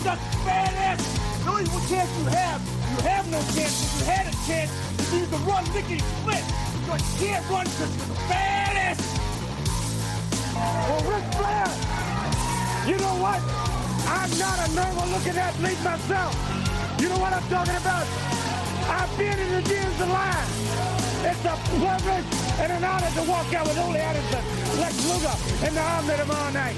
such badass. The only chance you have no chance. If you had a chance, you can run lickety split. But you can't run because you're the baddest. Well, Ric Flair, you know what? I'm not a normal-looking athlete myself. You know what I'm talking about? I've been in the gyms a lot. It's a privilege and an honor to walk out with Ole Anderson, Lex Luger, and the Army tomorrow night.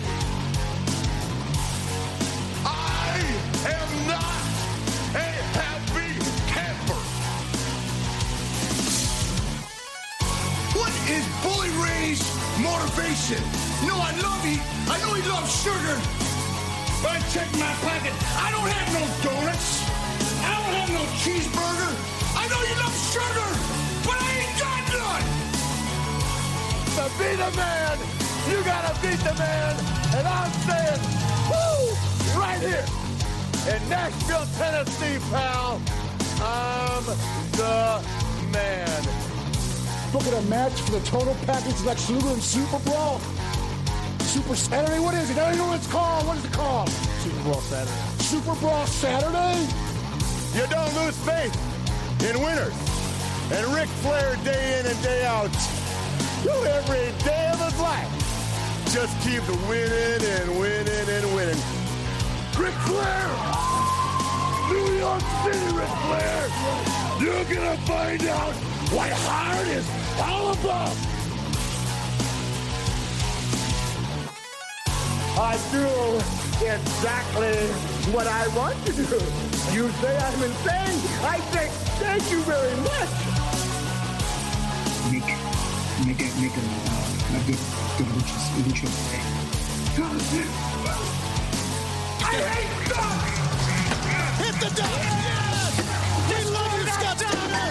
I am not a happy camper. What is Bully Ray's motivation? You know, I know he loves sugar. But I check my pocket. I don't have no donuts. I don't have no cheeseburger. I know you love sugar, but I ain't got none. To be the man, you gotta beat the man. And I'm saying, woo, right here in Nashville, Tennessee, pal. I'm the man. Look at a match for the total package like Luger and Super Brawl. Super Saturday? What is it? I don't know what it's called. What is it called? Super Brawl Saturday. Super Brawl Saturday? You don't lose faith in winners. And Ric Flair, day in and day out, every day of his life, just keeps winning and winning and winning. Ric Flair! New York City, Ric Flair! You're gonna find out what Hart is all about! I do exactly what I want to do. You say I'm insane. I say thank you very much. Make a good lucha thing. I hate God! Hit the deck! Yes! We love you, Scott Steiner!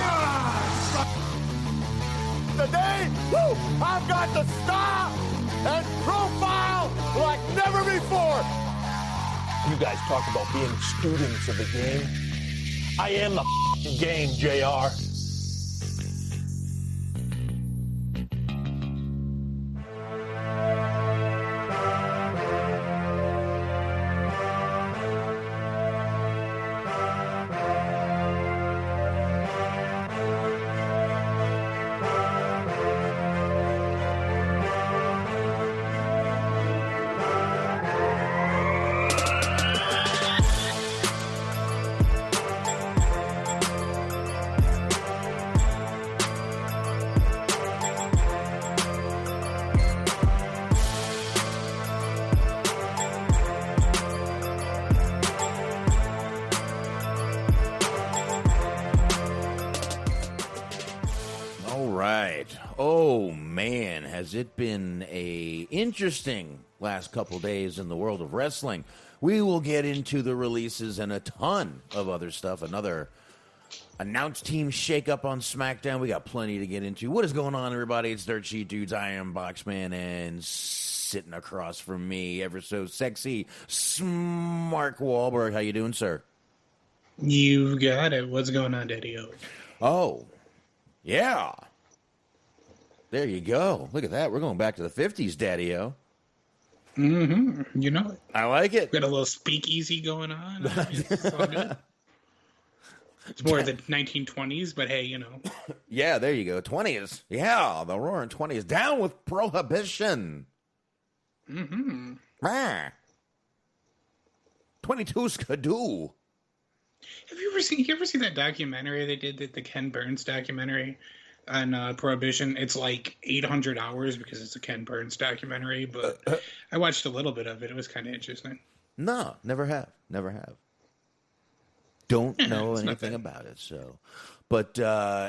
Today, woo, I've got the star and profile like never before. You guys talk about being students of the game. I am the game, JR. Has it been a interesting last couple days in the world of wrestling? We will get into the releases and a ton of other stuff. Another announce team shakeup on SmackDown. We got plenty to get into. What is going on, everybody? It's Dirt Sheet Dudes. I am Boxman, and sitting across from me, ever so sexy, Smark Wahlberg. How you doing, sir? You got it. What's going on, Daddy-O? Oh, yeah. There you go. Look at that. We're going back to the 50s, Daddy-O. Mm-hmm. You know it. I like it. Got a little speakeasy going on. It's all good. It's more the 1920s, but hey, you know. Yeah, there you go. 20s. Yeah, the roaring 20s. Down with prohibition. Mm-hmm. 22 skidoo. Have you ever seen that documentary they did, the Ken Burns documentary on Prohibition? It's like 800 hours because it's a Ken Burns documentary, but I watched a little bit of it. It was kind of interesting. No, never have. Don't know anything about it. So, but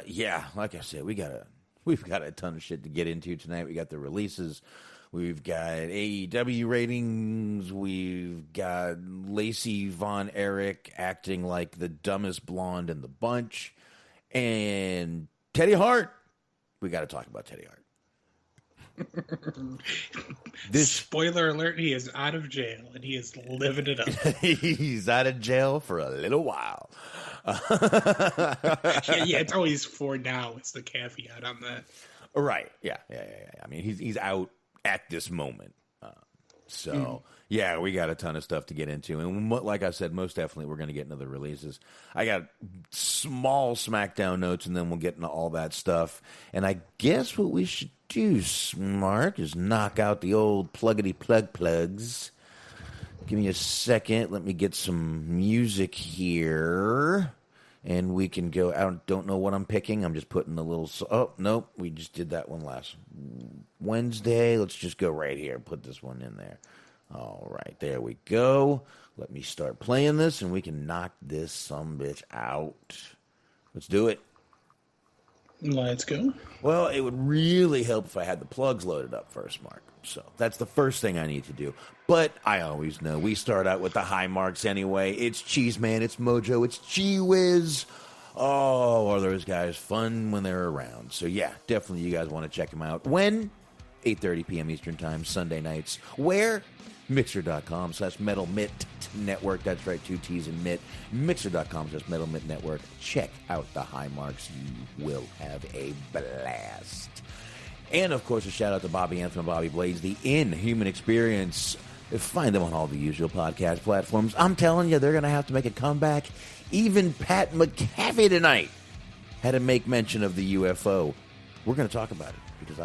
yeah, like I said, we've got a ton of shit to get into tonight. We got the releases. We've got AEW ratings. We've got Lacey Von Eric acting like the dumbest blonde in the bunch. And Teddy Hart. We got to talk about Teddy Hart. Spoiler alert, he is out of jail, and he is living it up. He's out of jail for a little while. Yeah, it's always for now. It's the caveat on that. Right, yeah. I mean, he's out at this moment. So, yeah, we got a ton of stuff to get into. And like I said, most definitely we're going to get into the releases. I got small SmackDown notes, and then we'll get into all that stuff. And I guess what we should do, Smark, is knock out the old pluggity-plugs. Give me a second. Let me get some music here. And we can go. I don't know what I'm picking. I'm just putting a little. Oh, nope. We just did that one last Wednesday. Let's just go right here. Put this one in there. All right. There we go. Let me start playing this, and we can knock this sumbitch out. Let's do it. Let's go. Well, it would really help if I had the plugs loaded up first, Mark. So that's the first thing I need to do. But I always know we start out with the high marks anyway. It's Cheese Man, it's Mojo, it's Gee Whiz. Oh, are those guys fun when they're around? So yeah, definitely you guys want to check them out. When? 8:30 p.m. Eastern Time, Sunday nights. Where? Mixer.com/Metal Mitt Network. That's right, 2 T's and Mitt. Mixer.com/Metal Mitt Network. Check out the high marks. You will have a blast. And, of course, a shout-out to Bobby Anthem and Bobby Blades, the Inhuman Experience. Find them on all the usual podcast platforms. I'm telling you, they're going to have to make a comeback. Even Pat McAfee tonight had to make mention of the UFO. We're going to talk about it because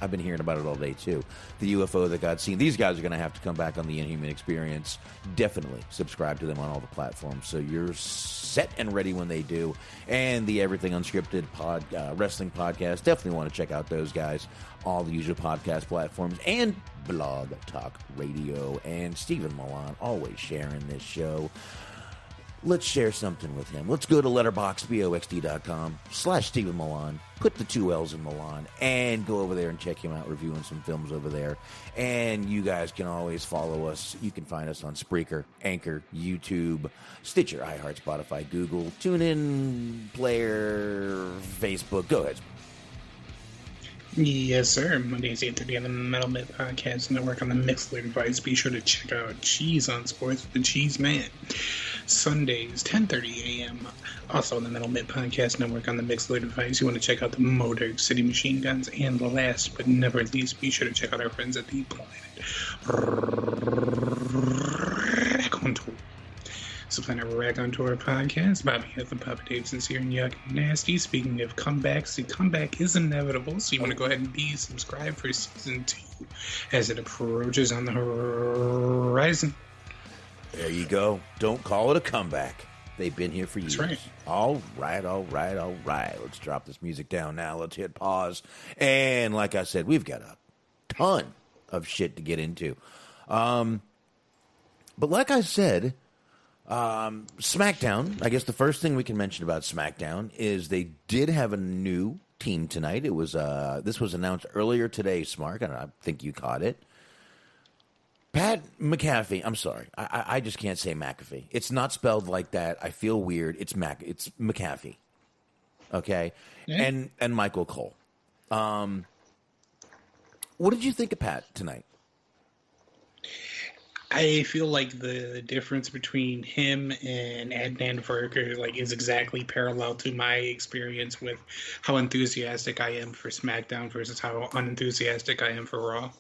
I've been hearing about it all day, too. The UFO that got seen. These guys are going to have to come back on the Inhuman Experience. Definitely subscribe to them on all the platforms so you're set and ready when they do. And the Everything Unscripted wrestling podcast. Definitely want to check out those guys. All the usual podcast platforms. And Blog Talk Radio. And Stephen Milan always sharing this show. Let's share something with him. Let's go to letterboxboxd.com/Stephen Milan. Put the 2 L's in Milan and go over there and check him out reviewing some films over there. And you guys can always follow us. You can find us on Spreaker, Anchor, YouTube, Stitcher, iHeart, Spotify, Google, TuneIn, Player, Facebook. Go ahead. Yes, sir. Mondays, 8:30 on the Metal Myth Podcast Network on the Mixler device. Be sure to check out Cheese on Sports with the Cheese Man. Sundays, 10:30 a.m. Also on the Metal Myth Podcast Network on the Mixler device. You want to check out the Motor City Machine Guns. And last but never least, be sure to check out our friends at the Planet Raconteur. So Planet Raconteur podcast. Bobby Heath and Papa Dave Sincere and Yuck Nasty. Speaking of comebacks, the comeback is inevitable, so you want to go ahead and be subscribed for season 2 as it approaches on the horizon. There you go. Don't call it a comeback. They've been here for years. That's right. All right. Let's drop this music down now. Let's hit pause. And like I said, we've got a ton of shit to get into. But like I said, SmackDown, I guess the first thing we can mention about SmackDown is they did have a new team tonight. It was this was announced earlier today, Smark, and I think you caught it. Pat McAfee, I'm sorry. I just can't say McAfee. It's not spelled like that. I feel weird. It's McAfee. Okay? Yeah. And Michael Cole. What did you think of Pat tonight? I feel like the difference between him and Adnan Virker is exactly parallel to my experience with how enthusiastic I am for SmackDown versus how unenthusiastic I am for Raw.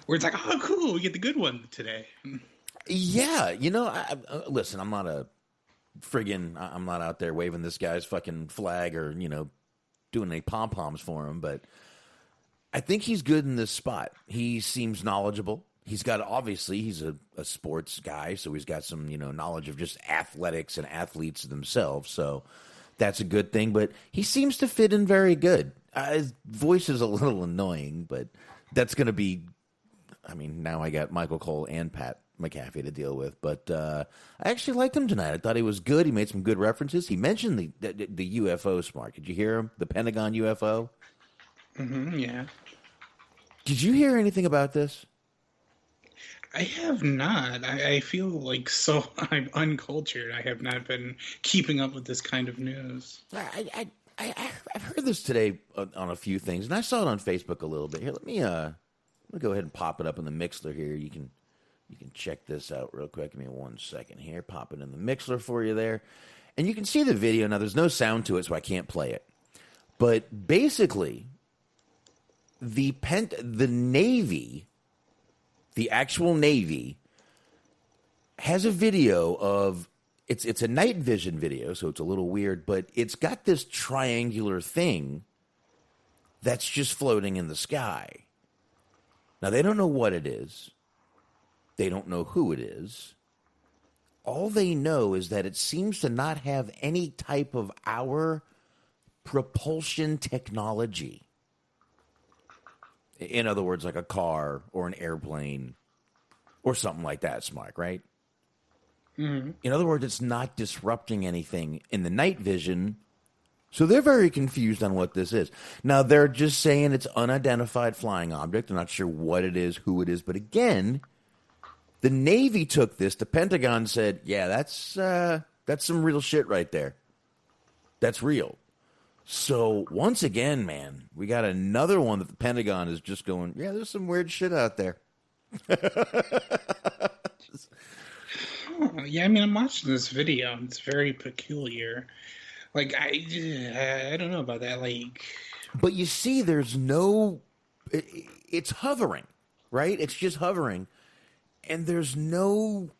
Where it's like, oh, cool, we get the good one today. Yeah, listen, I'm not out there waving this guy's fucking flag or, doing any pom-poms for him, but I think he's good in this spot. He seems knowledgeable. He's a sports guy, so he's got some, knowledge of just athletics and athletes themselves, so that's a good thing, but he seems to fit in very good. His voice is a little annoying, but that's going to be, now I got Michael Cole and Pat McAfee to deal with, but I actually liked him tonight. I thought he was good. He made some good references. He mentioned the UFO, Smart. Did you hear him? The Pentagon UFO? Mm-hmm, yeah. Did you hear anything about this? I have not. I feel like I'm uncultured. I have not been keeping up with this kind of news. I've heard this today on a few things, and I saw it on Facebook a little bit. Here, let me go ahead and pop it up in the Mixler here. You can check this out real quick. Give me 1 second here. Pop it in the Mixler for you there. And you can see the video. Now, there's no sound to it, so I can't play it. But basically, the Navy, the actual Navy, has a video of it's a night vision video, so it's a little weird, but it's got this triangular thing that's just floating in the sky. Now, they don't know what it is. They don't know who it is. All they know is that it seems to not have any type of our propulsion technology. In other words, like a car or an airplane or something like that, Smark, right? Mm-hmm. In other words, it's not disrupting anything in the night vision. So they're very confused on what this is. Now, they're just saying it's unidentified flying object. I'm not sure what it is, who it is. But again, the Navy took this. The Pentagon said, yeah, that's some real shit right there. That's real. So once again, man, we got another one that the Pentagon is just going, yeah, there's some weird shit out there. Yeah, I mean, I'm watching this video. It's very peculiar. Like, I don't know about that. Like, but you see, there's no. It's hovering, right? It's just hovering, and there's no.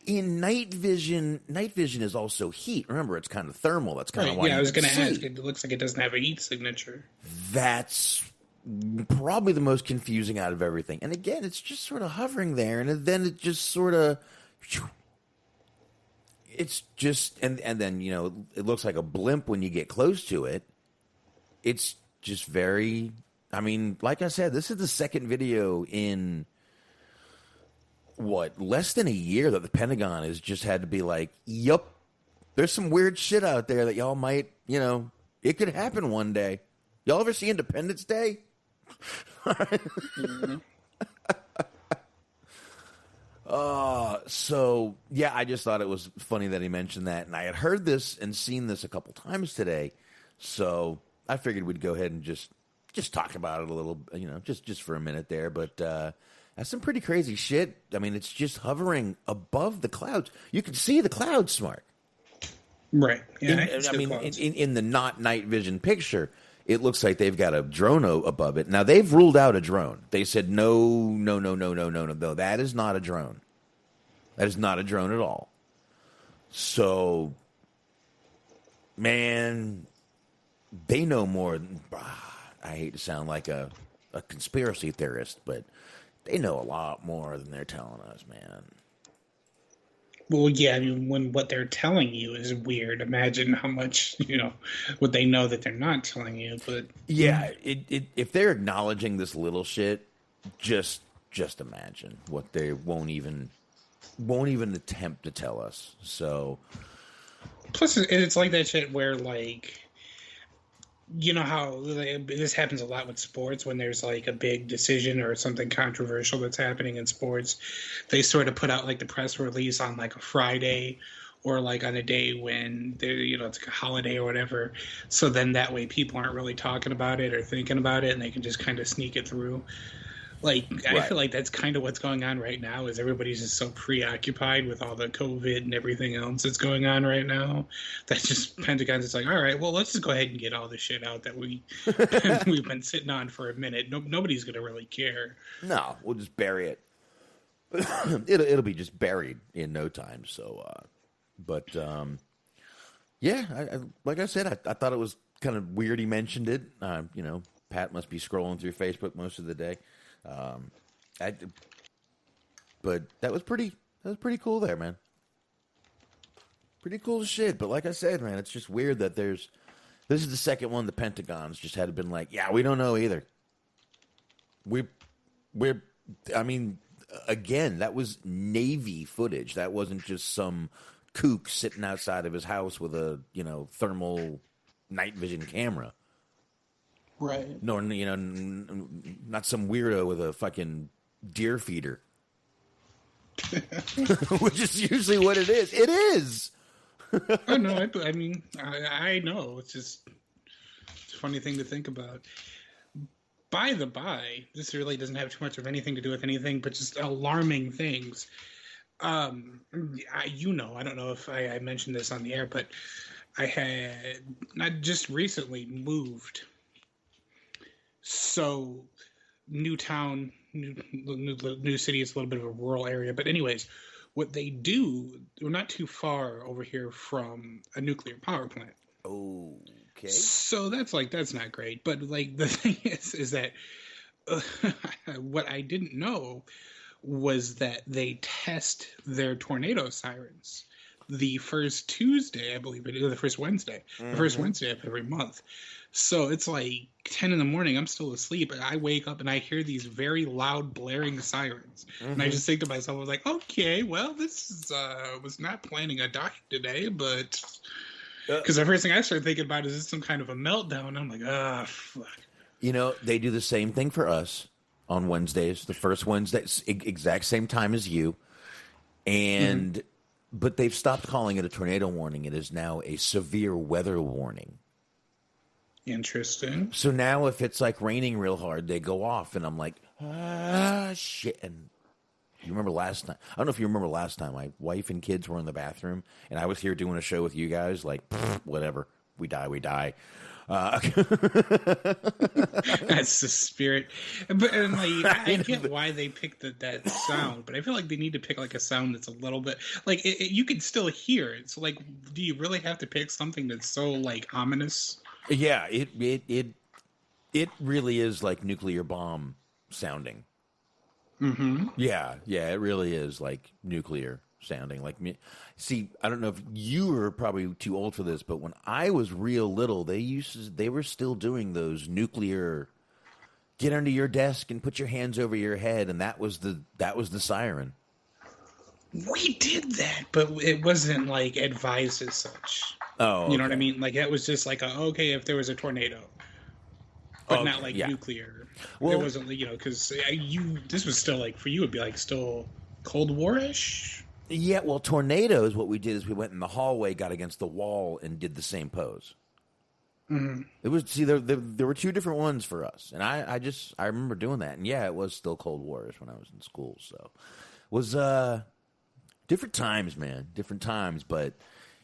In night vision is also heat. Remember, it's kind of thermal. That's kind of why. Yeah, I was going to ask. It looks like it doesn't have a heat signature. That's probably the most confusing out of everything. And again, it's just sort of hovering there, and then it just sort of. It's just, and then, you know, it looks like a blimp when you get close to it. It's just very, I mean, like I said, this is the second video in, less than a year that the Pentagon has just had to be like, yup, there's some weird shit out there that y'all might, you know, it could happen one day. Y'all ever see Independence Day? Mm-hmm. So, yeah, I just thought it was funny that he mentioned that. And I had heard this and seen this a couple times today. So I figured we'd go ahead and just talk about it a little, you know, just for a minute there. But that's some pretty crazy shit. I mean, it's just hovering above the clouds. You can see the clouds, Smart. Right. Yeah, in the not night vision picture, it looks like they've got a drone above it. Now, they've ruled out a drone. They said, no, that is not a drone. That is not a drone at all. So, man, they know more. I hate to sound like a conspiracy theorist, but they know a lot more than they're telling us, man. Well, yeah, I mean, when what they're telling you is weird, imagine how much, you know, what they know that they're not telling you. But yeah, if they're acknowledging this little shit, just imagine what they won't even attempt to tell us. So, plus, it's like that shit where, like, you know how this happens a lot with sports when there's like a big decision or something controversial that's happening in sports. They sort of put out like the press release on like a Friday or like on a day when they're, you know, it's like a holiday or whatever. So then that way people aren't really talking about it or thinking about it and they can just kind of sneak it through. Like, right. I feel like that's kind of what's going on right now is everybody's just so preoccupied with all the COVID and everything else that's going on right now. That just Pentagon's just like, all right, well, let's just go ahead and get all this shit out that we've been sitting on for a minute. Nobody's going to really care. No, we'll just bury it. It'll be just buried in no time. So, yeah, I like I said, I thought it was kind of weird he mentioned it. You know, Pat must be scrolling through Facebook most of the day. But that was pretty cool there, man. Pretty cool shit. But like I said, man, it's just weird that this is the second one the Pentagon's just had been like, yeah, we don't know either. I mean, again, that was Navy footage. That wasn't just some kook sitting outside of his house with a, you know, thermal night vision camera. Right. No, you know, not some weirdo with a fucking deer feeder. Which is usually what it is. It is. Oh, no, I mean, I know. It's just it's a funny thing to think about. By the by, this really doesn't have too much of anything to do with anything, but just alarming things. I don't know if I mentioned this on the air, but I had not just recently moved So new town, new city is a little bit of a rural area. But anyways, what they do, we're not too far over here from a nuclear power plant. Okay. So that's not great. But like the thing is that what I didn't know was that they test their tornado sirens the first Tuesday, I believe it is, the first Wednesday, the first Wednesday of every month. So it's like 10 in the morning. I'm still asleep. And I wake up and I hear these very loud, blaring sirens. And I just think to myself, I was like, okay, well, this is, was not planning a diet today, but because the first thing I started thinking about is this some kind of a meltdown? I'm like, fuck. You know, they do the same thing for us on Wednesdays, the first Wednesday, exact same time as you. And, but they've stopped calling it a tornado warning. It is now a severe weather warning. Interesting. So now if it's like raining real hard, they go off, and I'm like, shit. And you remember last time? I don't know if you remember last time. My wife and kids were in the bathroom, and I was here doing a show with you guys. Like, whatever. We die, we die. That's the spirit. But and like, I get why they picked that sound, but I feel like they need to pick like a sound that's a little bit like you can still hear it. So like, do you really have to pick something that's so like ominous? Yeah, it really is like nuclear bomb sounding. Yeah, it really is like nuclear sounding. Like me. See, I don't know if you were probably too old for this, but when I was real little, they were still doing those nuclear. Get under your desk and put your hands over your head, and that was the siren. We did that, but it wasn't like advised as such. Oh, okay. You know what I mean? Like that was just like, okay, if there was a tornado, but not like nuclear. Well, it wasn't, because this was still like, for you, it'd be like still Cold War-ish. Yeah, well, tornadoes, what we did is we went in the hallway, got against the wall, and did the same pose. It was, there were two different ones for us, and I remember doing that, and yeah, it was still Cold War-ish when I was in school, so it was different times, man, different times, but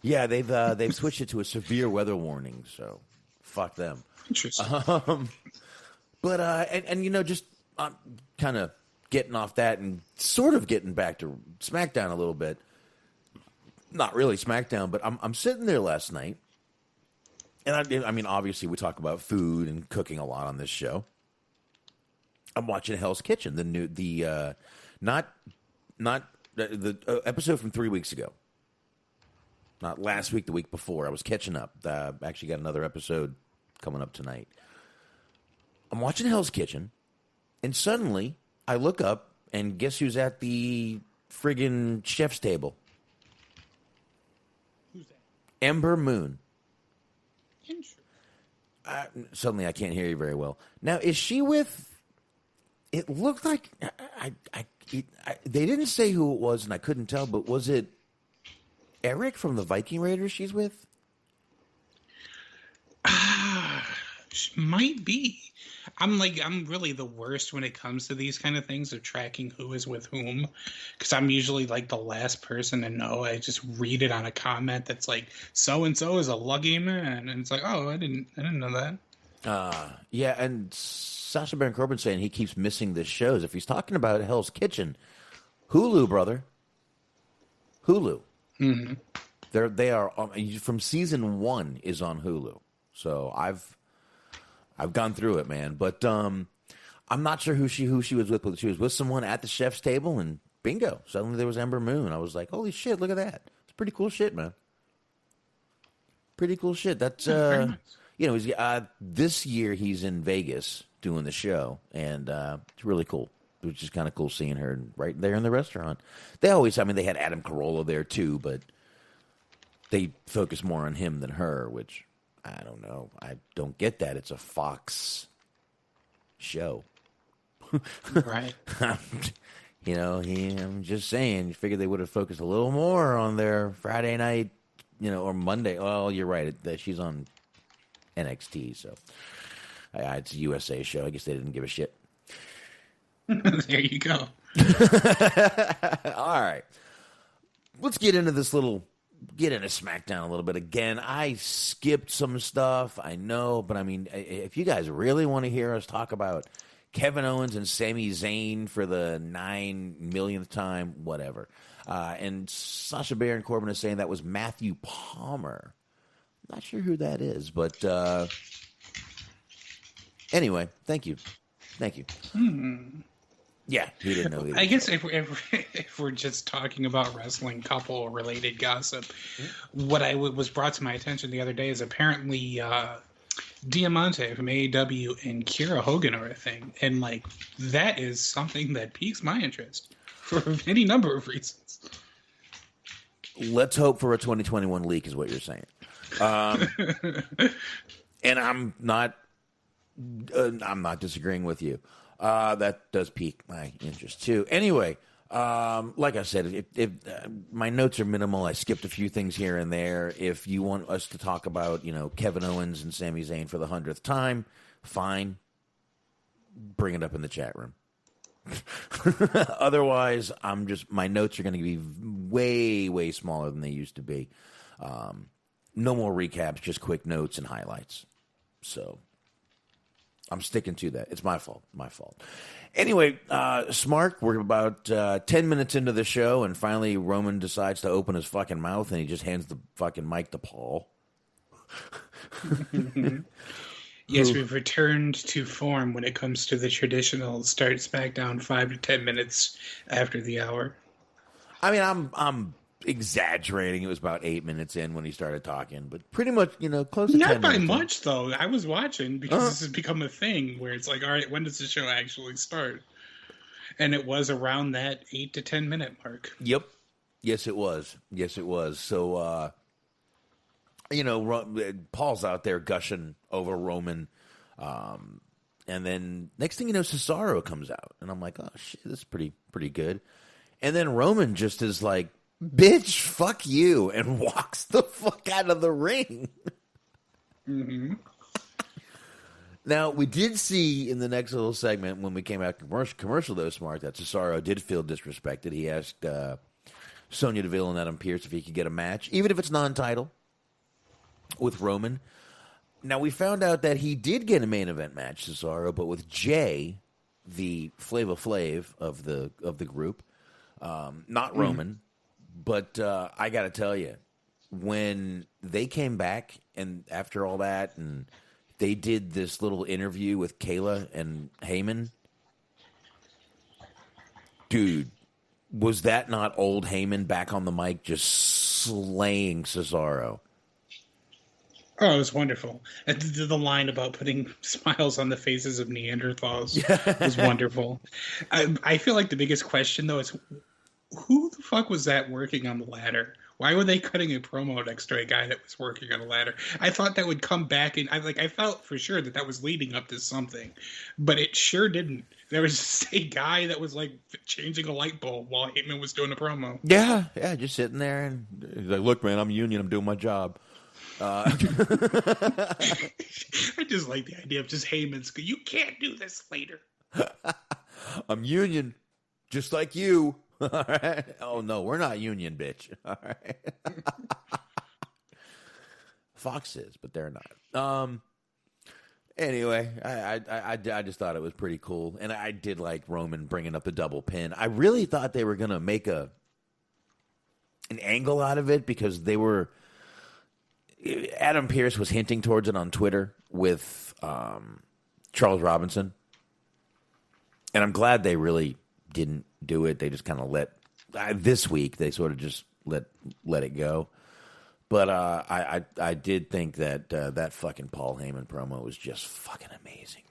yeah, they've switched it to a severe weather warning, so fuck them. Interesting. But just kind of getting off that and sort of getting back to SmackDown a little bit. Not really SmackDown, but I'm sitting there last night, and I mean, obviously we talk about food and cooking a lot on this show. I'm watching Hell's Kitchen, the episode from 3 weeks ago. Not last week, the week before. I was catching up. Actually got another episode coming up tonight. I'm watching Hell's Kitchen, and suddenly I look up, and guess who's at the friggin' chef's table? Who's that? Ember Moon. Interesting. Suddenly I can't hear you very well. Now, is she with... It looked like... they didn't say who it was, and I couldn't tell, but was it Eric from the Viking Raiders she's with? Might be. I'm really the worst when it comes to these kind of things of tracking who is with whom, because I'm usually like the last person to know. I just read it on a comment that's like, so and so is a lucky man, and it's like, oh, I didn't know that. Yeah, and Sacha Baron Corbin saying he keeps missing the shows. If he's talking about Hell's Kitchen, Hulu, brother, Hulu. They are from season 1 is on Hulu. So I've gone through it, man. But I'm not sure who she was with, but she was with someone at the chef's table, and bingo, suddenly there was Ember Moon. I was like, holy shit, look at that. It's pretty cool shit, man. Pretty cool shit. That's he's this year he's in Vegas doing the show, and it's really cool. Which is kind of cool seeing her right there in the restaurant. They had Adam Carolla there too, but they focus more on him than her, which I don't know. I don't get that. It's a Fox show. Right. I'm just saying, you figured they would have focused a little more on their Friday night, or Monday. Well, you're right. She's on NXT, so it's a USA show. I guess they didn't give a shit. There you go. All right. Let's get into this little get into SmackDown a little bit again. I skipped some stuff, I know, but I mean, if you guys really want to hear us talk about Kevin Owens and Sami Zayn for the 9 millionth time, whatever. And Sasha Baron Corbin is saying that was Matthew Palmer. Not sure who that is, but anyway, thank you. Yeah, he didn't know either. I guess if we're just talking about wrestling couple-related gossip, what was brought to my attention the other day is apparently Diamante from AEW and Kiera Hogan are a thing. And, like, that is something that piques my interest for any number of reasons. Let's hope for a 2021 leak is what you're saying. And I'm not disagreeing with you. That does pique my interest too. Anyway, like I said, if my notes are minimal, I skipped a few things here and there. If you want us to talk about, Kevin Owens and Sami Zayn for the 100th time, fine. Bring it up in the chat room. Otherwise, my notes are going to be way, way smaller than they used to be. No more recaps, just quick notes and highlights. So I'm sticking to that. It's my fault. Anyway, Smark, we're about 10 minutes into the show, and finally Roman decides to open his fucking mouth, and he just hands the fucking mic to Paul. Yes, we've returned to form when it comes to the traditional start SmackDown 5 to 10 minutes after the hour. I mean, I'm exaggerating. It was about 8 minutes in when he started talking, but pretty much, close to 10 minutes. Not by much, though. I was watching because this has become a thing where it's like, all right, when does the show actually start? And it was around that 8 to 10 minute mark. Yep. Yes, it was. So, Paul's out there gushing over Roman. And then next thing you know, Cesaro comes out. And I'm like, oh, shit, this is pretty good. And then Roman just is like, bitch, fuck you, and walks the fuck out of the ring. Mm-hmm. Now, we did see in the next little segment when we came out commercial though, Smart, that Cesaro did feel disrespected. He asked Sonya Deville and Adam Pearce if he could get a match, even if it's non-title, with Roman. Now, we found out that he did get a main event match, Cesaro, but with Jay, the Flava Flav of the group, not Roman. But I got to tell you, when they came back and after all that, and they did this little interview with Kayla and Heyman, dude, was that not old Heyman back on the mic just slaying Cesaro? Oh, it was wonderful. And the line about putting smiles on the faces of Neanderthals was wonderful. I feel like the biggest question, though, is who the fuck was that working on the ladder? Why were they cutting a promo next to a guy that was working on a ladder? I thought that would come back, and I felt for sure that was leading up to something, but it sure didn't. There was just a guy that was like changing a light bulb while Heyman was doing a promo. Yeah, just sitting there, and he's like, "Look, man, I'm union. I'm doing my job." I just like the idea of just Heyman's. You can't do this later. I'm union, just like you. All right. Oh no, we're not union, bitch. All right. Fox is, but they're not. Anyway, I just thought it was pretty cool, and I did like Roman bringing up the double pin. I really thought they were gonna make an angle out of it because they were. Adam Pearce was hinting towards it on Twitter with Charles Robinson, and I'm glad they really didn't do it. They just kind of let this week. They sort of just let it go. But I did think that that fucking Paul Heyman promo was just fucking amazing,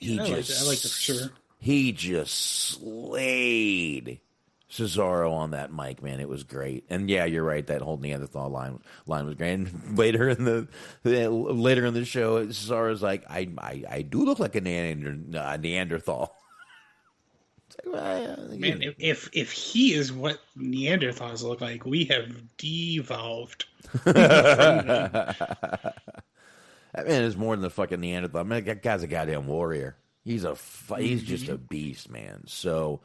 man. I liked it for sure. He just slayed Cesaro on that mic, man. It was great. And yeah, you're right. That whole Neanderthal line was great. And later in the show, Cesaro's like, I do look like a Neanderthal. Man, if he is what Neanderthals look like, we have devolved. That man is more than a fucking Neanderthal. Man, that guy's a goddamn warrior. He's just a beast, man. So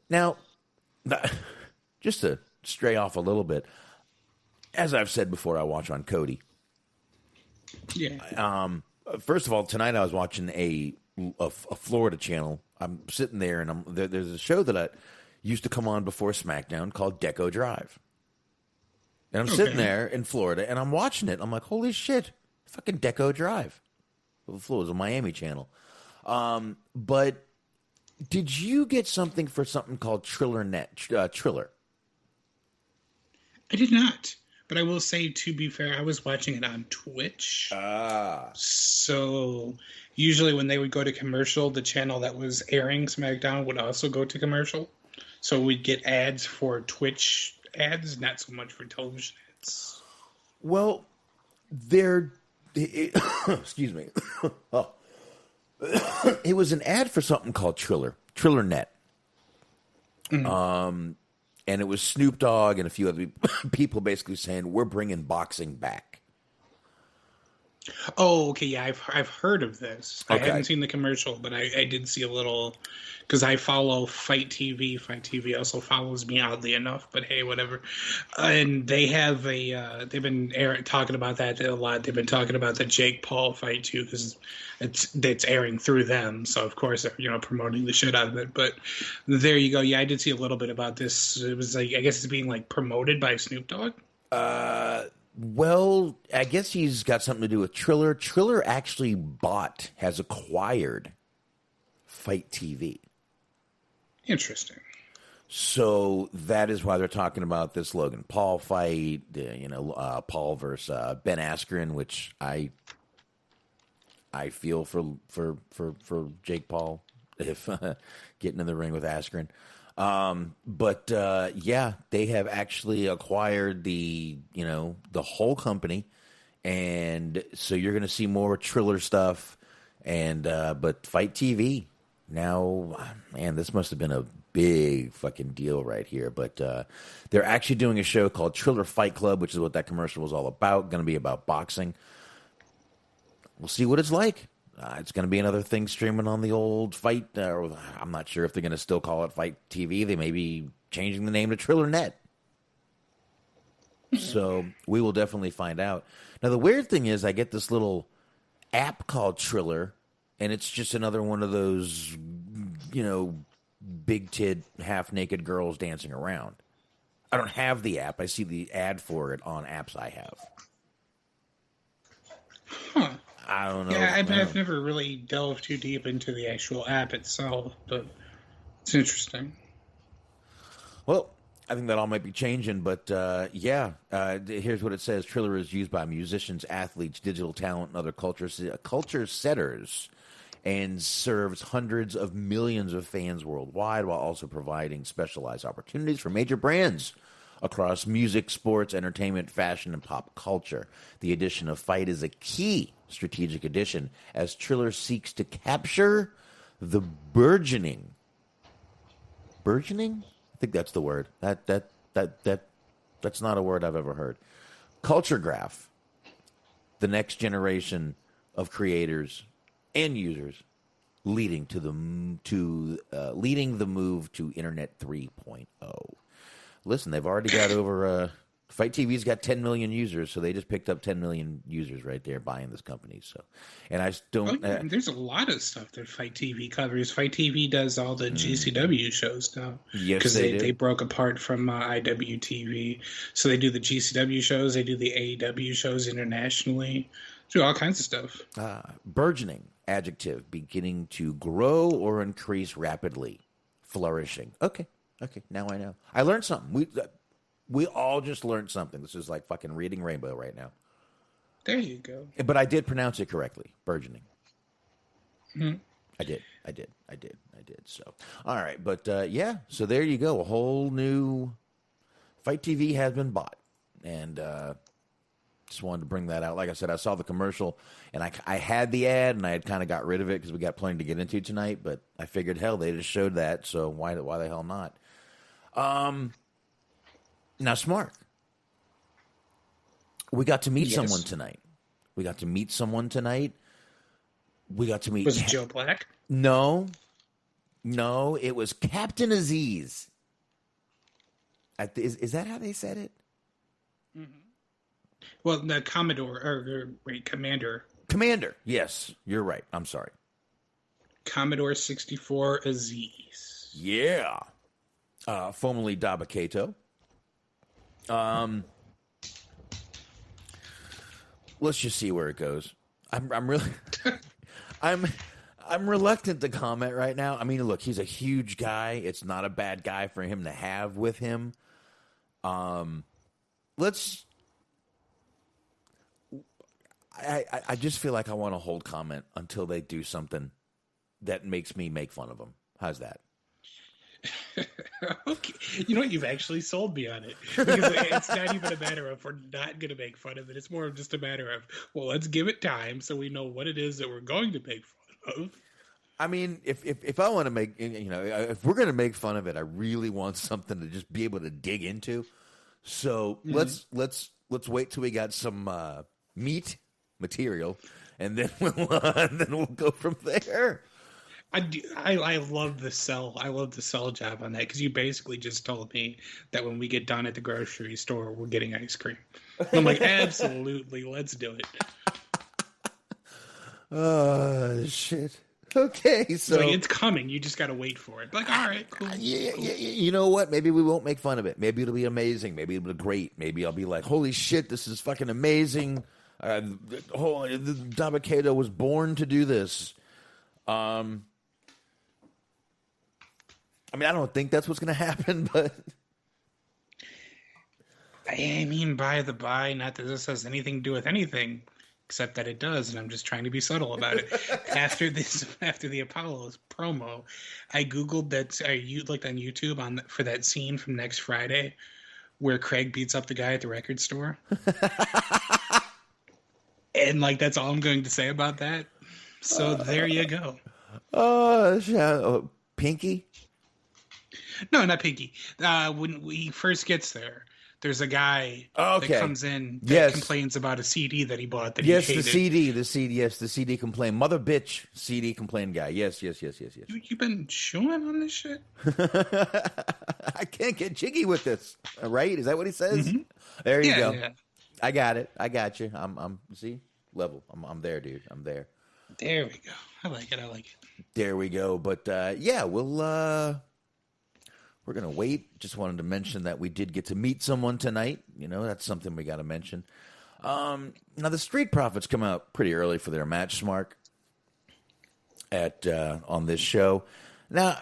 now, just to stray off a little bit. As I've said before, I watch on Cody. Yeah. First of all, tonight I was watching a Florida channel. I'm sitting there, and there's a show that I used to come on before SmackDown called Deco Drive. And I'm sitting there in Florida, and I'm watching it. I'm like, holy shit, fucking Deco Drive. It was a Miami channel. But did you get something for something called TrillerNet? Triller? I did not. But I will say, to be fair, I was watching it on Twitch. So usually when they would go to commercial, the channel that was airing SmackDown would also go to commercial. So we'd get ads for Twitch ads, not so much for television ads. Well, excuse me. Oh. It was an ad for something called TrillerNet. Mm-hmm. And it was Snoop Dogg and a few other people basically saying, we're bringing boxing back. Oh, okay. Yeah, I've heard of this. Okay. I haven't seen the commercial, but I did see a little, because I follow FITE TV. FITE TV also follows me, oddly enough, but hey, whatever. And they have they've been talking about that a lot. They've been talking about the Jake Paul fight too, because it's airing through them. So of course they're promoting the shit out of it. But there you go. Yeah, I did see a little bit about this. It was like, I guess it's being like promoted by Snoop Dogg. Well, I guess he's got something to do with Triller. Triller actually has acquired FITE TV. Interesting. So that is why they're talking about this Logan Paul fight, Paul versus Ben Askren, which I feel for Jake Paul if getting in the ring with Askren. But they have actually acquired the whole company, and so you're going to see more Triller stuff. And but FITE TV now, man, this must have been a big fucking deal right here. But they're actually doing a show called Triller Fight Club, which is what that commercial was all about. Going to be about boxing. We'll see what it's like. It's going to be another thing streaming on the old FITE. I'm not sure if they're going to still call it FITE TV. They may be changing the name to TrillerNet. So we will definitely find out. Now, the weird thing is I get this little app called Triller, and it's just another one of those, big-tit, half-naked girls dancing around. I don't have the app. I see the ad for it on apps I have. Huh. I don't know. Yeah, I've never really delved too deep into the actual app itself, but it's interesting. Well, I think that all might be changing, but here's what it says. Triller is used by musicians, athletes, digital talent, and other culture setters, and serves hundreds of millions of fans worldwide while also providing specialized opportunities for major brands across music, sports, entertainment, fashion, and pop culture. The addition of FITE is a key strategic addition as Triller seeks to capture the burgeoning. Burgeoning? I think that's the word. That's not a word I've ever heard. Culture graph. The next generation of creators and users leading the move to Internet 3.0. Listen, they've already got over FITE TV's got 10 million users, so they just picked up 10 million users right there buying this company. So, and I don't. There's a lot of stuff that FITE TV covers. FITE TV does all the GCW shows now. Yes, because they do. They broke apart from IWTV, so they do the GCW shows, they do the AEW shows internationally, do all kinds of stuff. Burgeoning, adjective, beginning to grow or increase rapidly, flourishing. Okay, now I know. I learned something. We all just learned something. This is like fucking reading Rainbow right now. There you go. But I did pronounce it correctly. Burgeoning. Mm-hmm. I did. So, all right. But, so there you go. A whole new FITE TV has been bought. And just wanted to bring that out. Like I said, I saw the commercial, and I had the ad, and I had kind of got rid of it because we got plenty to get into tonight. But I figured, hell, they just showed that, so why the hell not? Now, Smark, we got to meet someone tonight. We got to meet. Was it Joe Black? No, it was Captain Aziz. Is that how they said it? Mm-hmm. Well, the Commander. Commander. Yes, you're right. I'm sorry. Commodore 64 Aziz. Yeah. Formerly Dabba-Kato. Let's just see where it goes. I'm really I'm reluctant to comment right now. I mean, look, he's a huge guy. It's not a bad guy for him to have with him. I just feel like I want to hold comment until they do something that makes me make fun of them. How's that? Okay. You know what? You've actually sold me on it. Because it's not even a matter of we're not going to make fun of it. It's more of just a matter of, well, let's give it time so we know what it is that we're going to make fun of. I mean, if I want to make, if we're going to make fun of it, I really want something to just be able to dig into. So let's wait till we got some meat material, and then we'll go from there. I love the sell. I love the sell job on that, because you basically just told me that when we get done at the grocery store, we're getting ice cream. I'm like, absolutely, let's do it. Shit. Okay, so like, it's coming. You just got to wait for it. Like, all right, cool. Yeah, cool. you know what? Maybe we won't make fun of it. Maybe it'll be amazing. Maybe it'll be great. Maybe I'll be like, holy shit, this is fucking amazing. Dabba-Kato was born to do this. I mean, I don't think that's what's going to happen, but I mean, by the by, not that this has anything to do with anything, except that it does, and I'm just trying to be subtle about it. After the Apollo's promo, I googled that. You looked on YouTube for that scene from next Friday, where Craig beats up the guy at the record store, and like that's all I'm going to say about that. So there you go. Pinky. No, not Pinky. When he first gets there, there's a guy that comes in that complains about a CD that he bought that he hated. the CD complain. Mother bitch CD complain guy. Yes. You've been chewing on this shit? I can't get jiggy with this. Right? Is that what he says? Mm-hmm. There you go. Yeah. I got it. I got you. I'm see? Level. I'm there, dude. I'm there. There we go. I like it. There we go. But we're going to wait. Just wanted to mention that we did get to meet someone tonight. You know, that's something we got to mention. Now, the Street Profits come out pretty early for their match, Smark, on this show. Now,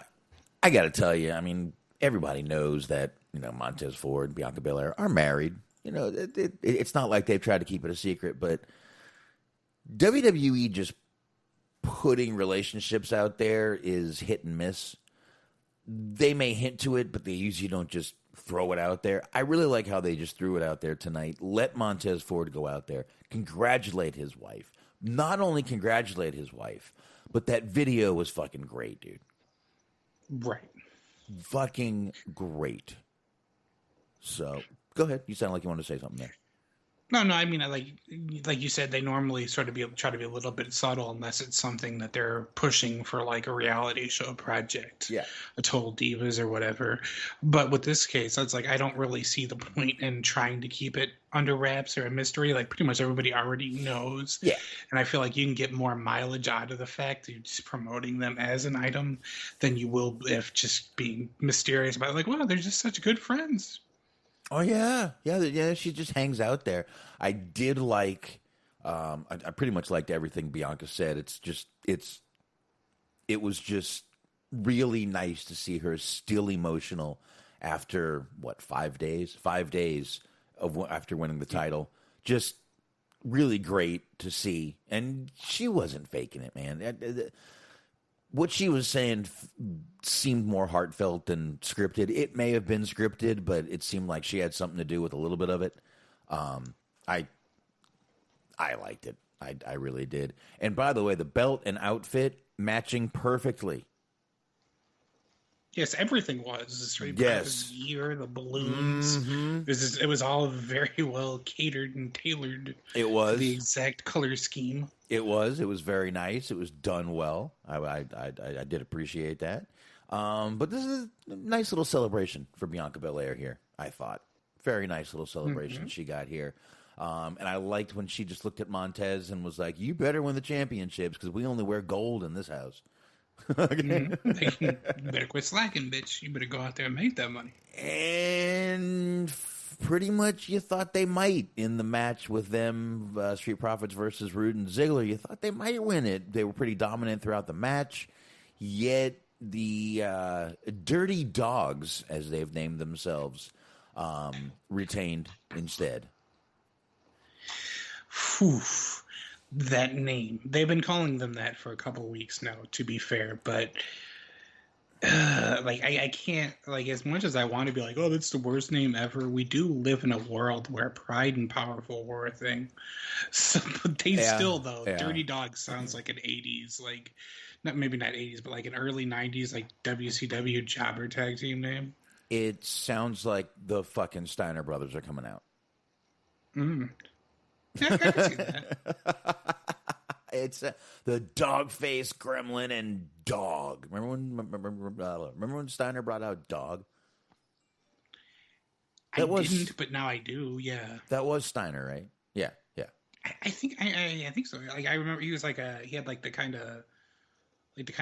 I got to tell you, I mean, everybody knows that, Montez Ford and Bianca Belair are married. It's not like they've tried to keep it a secret, but WWE just putting relationships out there is hit and miss. They may hint to it, but they usually don't just throw it out there. I really like how they just threw it out there tonight. Let Montez Ford go out there. Congratulate his wife. Not only congratulate his wife, but that video was fucking great, dude. Right. Fucking great. So, go ahead. You sound like you want to say something there. No, I mean, like you said, they normally sort of try to be a little bit subtle unless it's something that they're pushing for, like a reality show project, a Total Divas or whatever. But with this case, it's like I don't really see the point in trying to keep it under wraps or a mystery. Like pretty much everybody already knows. Yeah, and I feel like you can get more mileage out of the fact that you're just promoting them as an item than you will if just being mysterious about it. Like, wow, they're just such good friends. Oh yeah. She just hangs out there. I did like. I pretty much liked everything Bianca said. It was just really nice to see her still emotional after 5 days? 5 days after winning the title. Just really great to see, and she wasn't faking it, man. What she was saying seemed more heartfelt than scripted. It may have been scripted, but it seemed like she had something to do with a little bit of it. I liked it. I really did. And by the way, the belt and outfit matching perfectly. Yes, everything was. Yes. The gear, the balloons. Mm-hmm. It was all very well catered and tailored. It was. The exact color scheme. It was. It was very nice. It was done well. I did appreciate that. But this is a nice little celebration for Bianca Belair here, I thought. Very nice little celebration she got here. And I liked when she just looked at Montez and was like, you better win the championships because we only wear gold in this house. You better quit slacking, bitch. You better go out there and make that money. And pretty much you thought they might in the match with them, Street Profits versus Rude and Ziggler. You thought they might win it. They were pretty dominant throughout the match. Yet the Dirty Dogs, as they've named themselves, retained instead. Whew. That name. They've been calling them that for a couple of weeks now, to be fair, but I can't, as much as I want to be like, oh, that's the worst name ever, we do live in a world where Pride and Powerful were a thing. So, but Dirty Dog sounds like an 80s, maybe not 80s, but like an early 90s, like WCW jobber tag team name. It sounds like the fucking Steiner brothers are coming out. Yeah, I can see that. It's the dog face gremlin and dog. Remember when Steiner brought out dog? I didn't, but now I do. Yeah, that was Steiner, right? Yeah. I think so. I remember he was he had the kind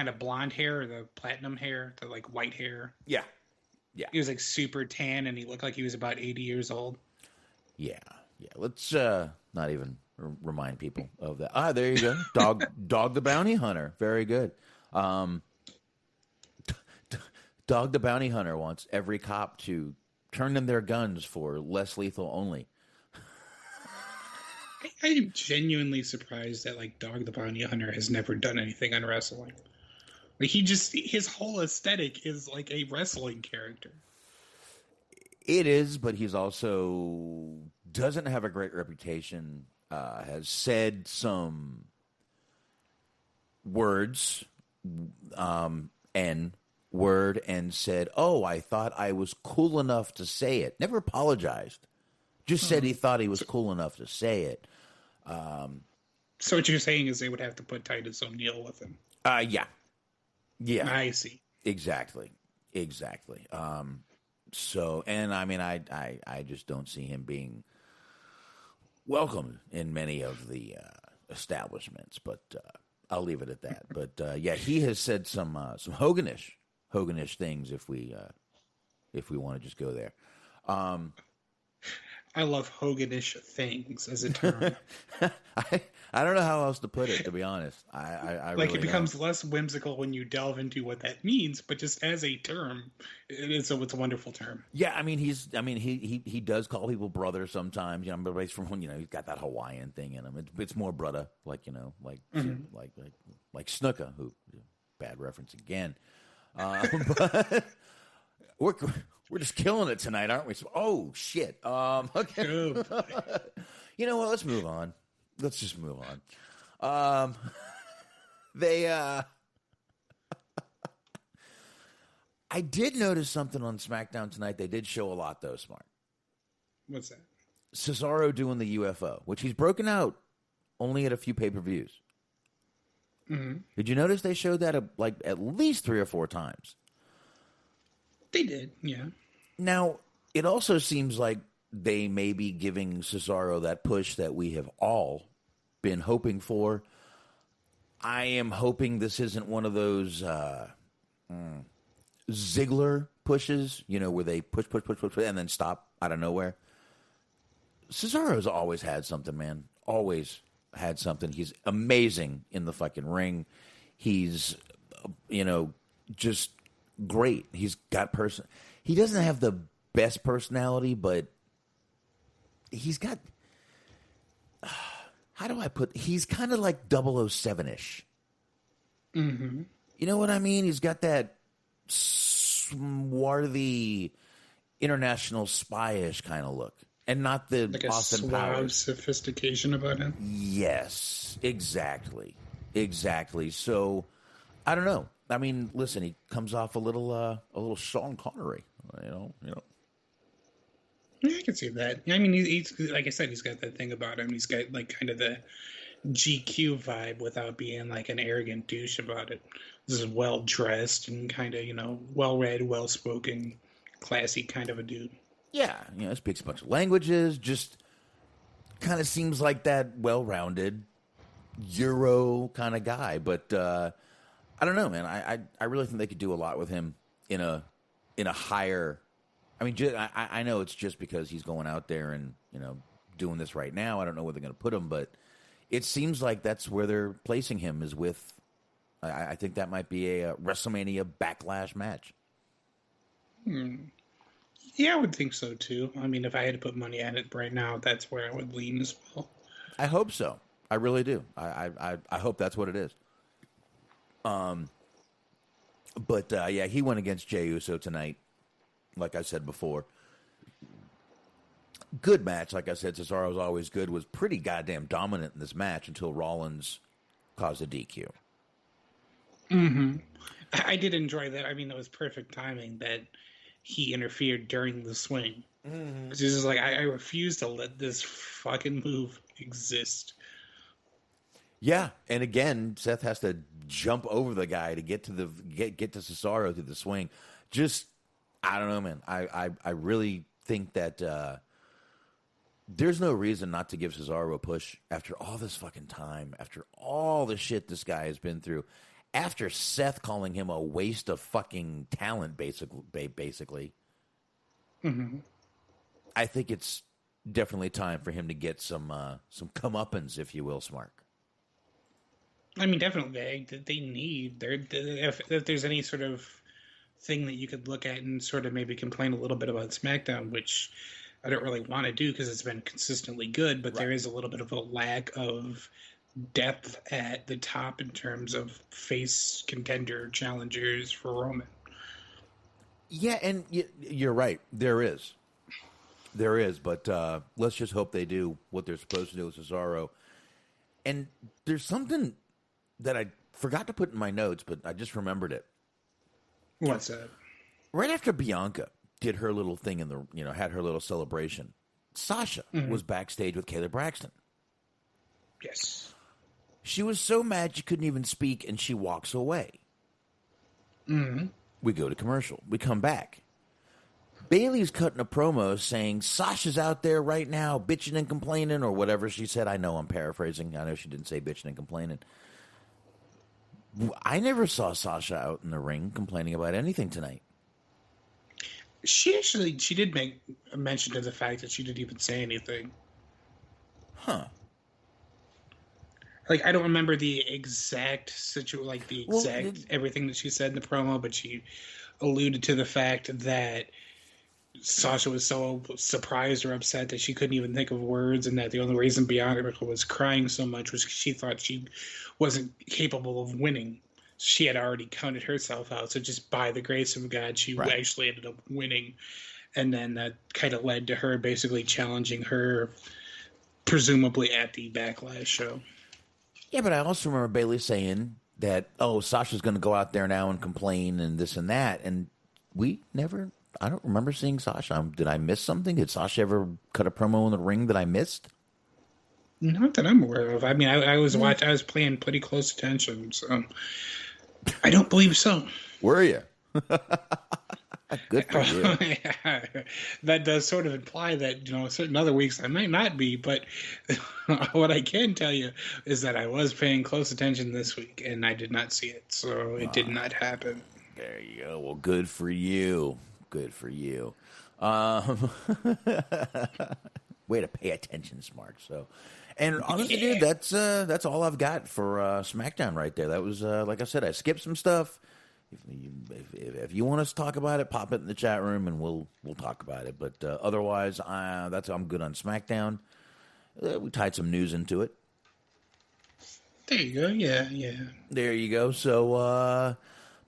of blonde hair or the platinum hair, the white hair. Yeah. He was super tan and he looked like he was about 80 years old. Yeah. Let's not even remind people of that. There you go. Dog the Bounty Hunter. Very good. Dog the Bounty Hunter wants every cop to turn in their guns for less lethal only. I am genuinely surprised that Dog the Bounty Hunter has never done anything on wrestling. His whole aesthetic is like a wrestling character. It is, but he's also doesn't have a great reputation. Has said some words, N-word, and said, "Oh, I thought I was cool enough to say it." Never apologized. Just said he thought he was cool enough to say it. So what you're saying is they would have to put Titus O'Neil with him. Yeah. I see. Exactly. So, and I mean, I just don't see him being welcomed in many of the establishments, but I'll leave it at that. But yeah, he has said some Hoganish things. If we want to just go there. I love Hoganish things as a term. I don't know how else to put it, to be honest. I really it becomes less whimsical when you delve into what that means, but just as a term, it's a wonderful term. Yeah, I mean he does call people brother sometimes, but he's from he's got that Hawaiian thing in him. It's more brother, like Snuka, who bad reference again. But we're just killing it tonight, aren't we? Oh shit. Okay. You know what? Let's move on. Let's just move on. I did notice something on SmackDown tonight. They did show a lot, though, Smart. What's that? Cesaro doing the UFO, which he's broken out only at a few pay-per-views. Mm-hmm. Did you notice they showed that at least 3 or 4 times? They did, yeah. Now, it also seems like they may be giving Cesaro that push that we have all been hoping for. I am hoping this isn't one of those Ziggler pushes, where they push, and then stop out of nowhere. Cesaro's always had something, man. Always had something. He's amazing in the fucking ring. He's, just great. He's got He doesn't have the best personality, but he's got, how do I he's kind of like 007-ish. Mm-hmm. You know what I mean? He's got that swarthy international spy-ish kind of look. And not the like Austin a suave Powers sophistication about him. Yes, exactly. So, I don't know. I mean, listen, he comes off a little Sean Connery, Yeah, I can see that. I mean, he's like I said, he's got that thing about him. He's got kind of the GQ vibe without being like an arrogant douche about it. This is well dressed and kind of, well read, well spoken, classy kind of a dude. Yeah, speaks a bunch of languages, just kind of seems like that well rounded Euro kind of guy. But I don't know, man. I really think they could do a lot with him in a higher. I mean, I know it's just because he's going out there and doing this right now. I don't know where they're going to put him, but it seems like that's where they're placing him is with. I think that might be a WrestleMania Backlash match. Yeah, I would think so too. I mean, if I had to put money on it right now, that's where I would lean as well. I hope so. I really do. I hope that's what it is. But yeah, he went against Jey Uso tonight. Like I said before, good match. Like I said, Cesaro's always good. Was pretty goddamn dominant in this match until Rollins caused a DQ. Mm-hmm. I did enjoy that. I mean, it was perfect timing that he interfered during the swing. Because he's just like, I refuse to let this fucking move exist. Yeah, and again, Seth has to jump over the guy to get to get to Cesaro through the swing. Just, I don't know, man. I really think that there's no reason not to give Cesaro a push after all this fucking time, after all the shit this guy has been through, after Seth calling him a waste of fucking talent, basically. Mm-hmm. I think it's definitely time for him to get some comeuppance, if you will, Smark. I mean, definitely, they need. If there's any sort of thing that you could look at and sort of maybe complain a little bit about SmackDown, which I don't really want to do because it's been consistently good, but there is a little bit of a lack of depth at the top in terms of face contender challengers for Roman. Yeah, and you're right. There is, but let's just hope they do what they're supposed to do with Cesaro. And there's something that I forgot to put in my notes, but I just remembered it. What's that? Right after Bianca did her little thing in the, had her little celebration, Sasha was backstage with Kayla Braxton. Yes. She was so mad she couldn't even speak, and she walks away. Mm-hmm. We go to commercial. We come back. Bayley's cutting a promo saying Sasha's out there right now bitching and complaining or whatever she said. I know I'm paraphrasing. I know she didn't say bitching and complaining. I never saw Sasha out in the ring complaining about anything tonight. She did make a mention to the fact that she didn't even say anything. Huh. Like, I don't remember the exact everything that she said in the promo, but she alluded to the fact that Sasha was so surprised or upset that she couldn't even think of words, and that the only reason Bianca was crying so much was she thought she wasn't capable of winning. She had already counted herself out, so just by the grace of God, she actually ended up winning. And then that kind of led to her basically challenging her, presumably at the Backlash show. Yeah, but I also remember Bayley saying that, Sasha's going to go out there now and complain and this and that, and I don't remember seeing Sasha. Did I miss something? Did Sasha ever cut a promo in the ring that I missed? Not that I'm aware of. I mean, I was paying pretty close attention, so I don't believe so. Were you? Good for you. Yeah, that does sort of imply that, certain other weeks I might not be, but what I can tell you is that I was paying close attention this week, and I did not see it, so it did not happen. There you go. Well, good for you. Good for you. Way to pay attention, Smart. So, and honestly, dude, that's all I've got for SmackDown right there. That was like I said, I skipped some stuff. If you want us to talk about it, pop it in the chat room and we'll talk about it. But otherwise, I'm good on SmackDown. We tied some news into it. There you go. Yeah. There you go. So,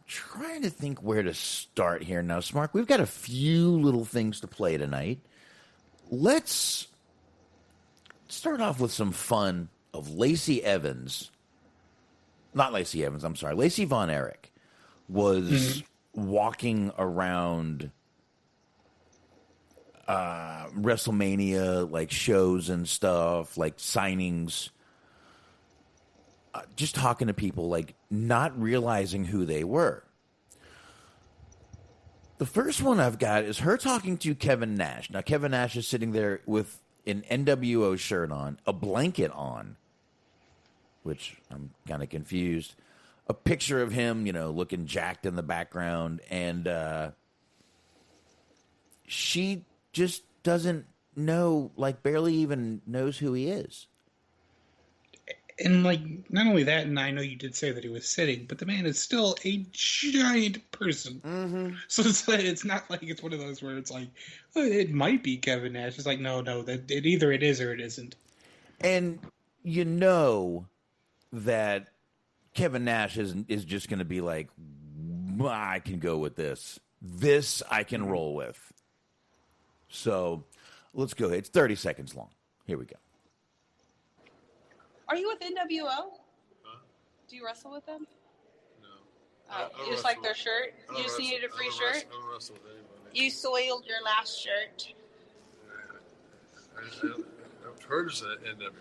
trying to think where to start here now, Smark. We've got a few little things to play tonight. Let's start off with some fun of Lacey Von Eric was walking around WrestleMania, like shows and stuff, like signings, just talking to people, like, not realizing who they were. The first one I've got is her talking to Kevin Nash. Now, Kevin Nash is sitting there with an NWO shirt on, a blanket on, which I'm kind of confused. A picture of him, looking jacked in the background, and she just doesn't know, like, barely even knows who he is. And, like, not only that, and I know you did say that he was sitting, but the man is still a giant person. Mm-hmm. So it's not like it's one of those where it's like, oh, it might be Kevin Nash. It's like, no, that either it is or it isn't. And that Kevin Nash is just going to be like, I can go with this. This I can roll with. So let's go. It's 30 seconds long. Here we go. Are you with NWO? Huh? Do you wrestle with them? No. You just like their shirt? You just needed a free shirt? I don't wrestle with anybody. You soiled your last shirt. I've heard of NWO.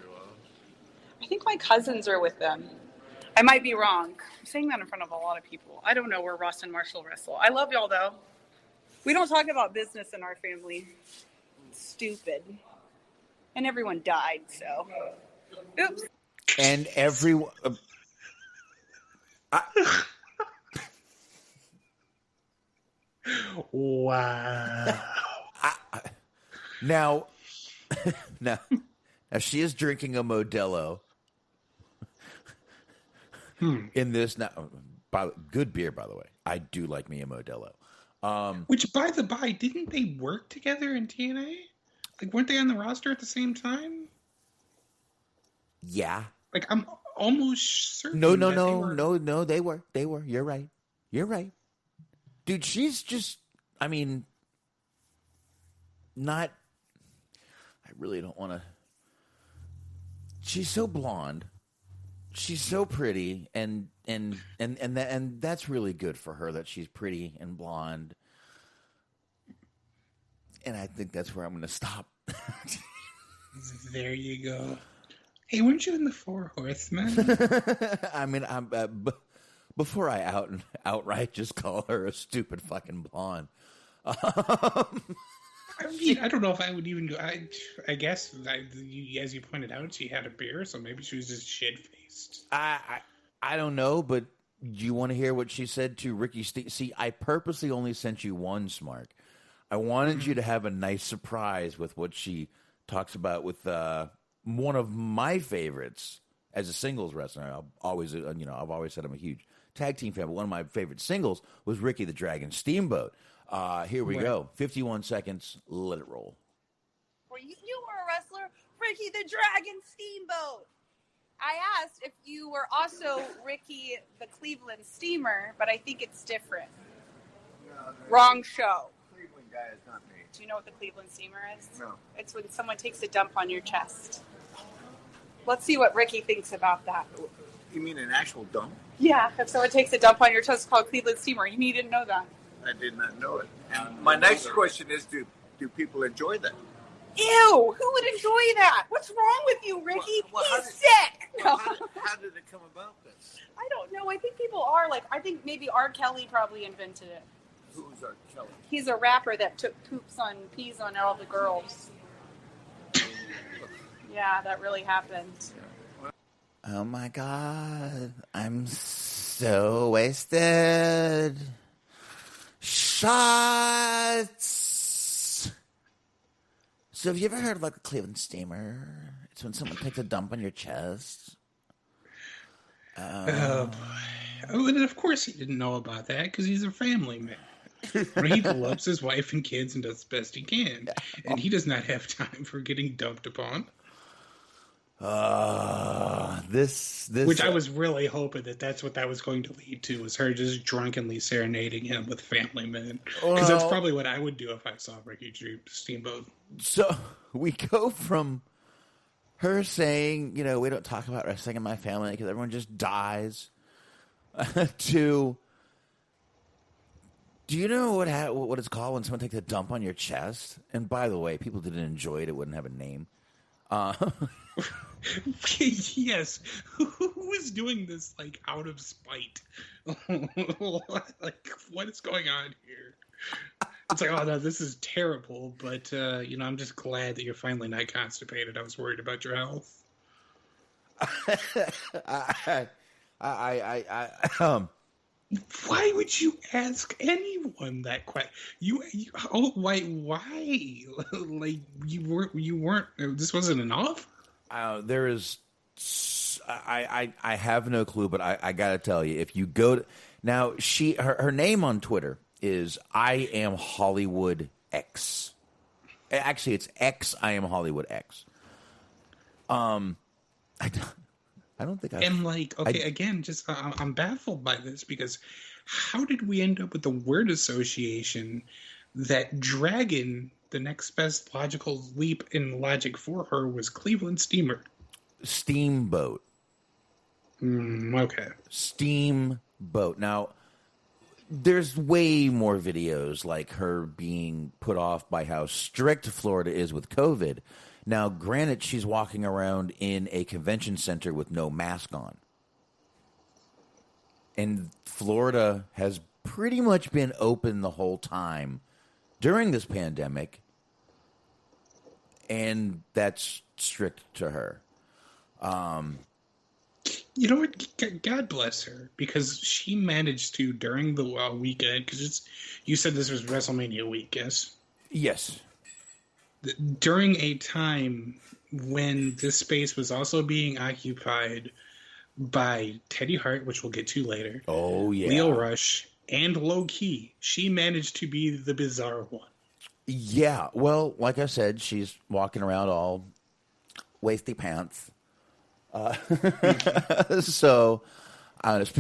I think my cousins are with them. I might be wrong. I'm saying that in front of a lot of people. I don't know where Ross and Marshall wrestle. I love y'all, though. We don't talk about business in our family. It's stupid. And everyone died, so. Oops. And everyone. Wow. Now, she is drinking a Modelo. In this now, good beer, by the way. I do like me a Modelo. Which, by the by, didn't they work together in TNA? Like, weren't they on the roster at the same time? Yeah. Like, I'm almost certain. No, they were. You're right. Dude, she's just, I mean, not, I really don't want to, she's so blonde. She's so pretty, and that's really good for her that she's pretty and blonde. And I think that's where I'm going to stop. There you go. Hey, weren't you in the Four Horsemen? I mean, before I outright just call her a stupid fucking blonde. I mean, I don't know if I would even go. I guess, as you pointed out, she had a beer, so maybe she was just shit-faced. I don't know, but do you want to hear what she said to Ricky See, I purposely only sent you one, Smark. I wanted you to have a nice surprise with what she talks about with one of my favorites as a singles wrestler. I've always said I'm a huge tag team fan, but one of my favorite singles was Ricky the Dragon Steamboat. Here we go. 51 seconds. Let it roll. Well, you were a wrestler, Ricky the Dragon Steamboat. I asked if you were also Ricky the Cleveland Steamer, but I think it's different. No, wrong show. Cleveland guy is not me. Do you know what the Cleveland Steamer is? No. It's when someone takes a dump on your chest. Let's see what Ricky thinks about that. You mean an actual dump? Yeah, if someone takes a dump on your chest, it's called Cleveland Steamer. You didn't know that. I did not know it. And my next question is, do people enjoy that? Ew! Who would enjoy that? What's wrong with you, Ricky? He's sick! How did it come about this? I don't know. I think people are I think maybe R. Kelly probably invented it. Who's R. Kelly? He's a rapper that took pees on all the girls. Yeah, that really happened. Oh my God. I'm so wasted. Shots. So have you ever heard of a Cleveland Steamer? It's when someone takes a dump on your chest. Oh, boy. Oh, and of course he didn't know about that because he's a family man. He loves his wife and kids and does the best he can. And he does not have time for getting dumped upon. Which I was really hoping that's what that was going to lead to, was her just drunkenly serenading him with family men. Because that's probably what I would do if I saw Ricky Steamboat. So we go from her saying, we don't talk about wrestling in my family because everyone just dies, to, do you know what it's called when someone takes a dump on your chest? And by the way, people didn't enjoy it. It wouldn't have a name. Yes. Who is doing this like out of spite? Like, what is going on here? It's like, oh no, this is terrible. But I'm just glad that you're finally not constipated. I was worried about your health. Why would you ask anyone that question? Why? Like you weren't. This wasn't enough. There is. I have no clue, but I gotta tell you, if you go to, now, her name on Twitter is I Am Hollywood X. Actually, it's X I Am Hollywood X. I don't think I. And again, just I'm baffled by this because how did we end up with the word association that dragon, the next best logical leap in logic for her, was Cleveland Steamer? Steamboat. Okay. Steamboat. Now, there's way more videos like her being put off by how strict Florida is with COVID. Now, granted, she's walking around in a convention center with no mask on. And Florida has pretty much been open the whole time during this pandemic. And that's strict to her. You know what? God bless her, because she managed to, during the weekend, because you said this was WrestleMania week, yes? Yes. During a time when this space was also being occupied by Teddy Hart, which we'll get to later. Oh, yeah. Leo Rush, and Low Key, she managed to be the bizarre one. Yeah. Well, like I said, she's walking around all waisty pants. So,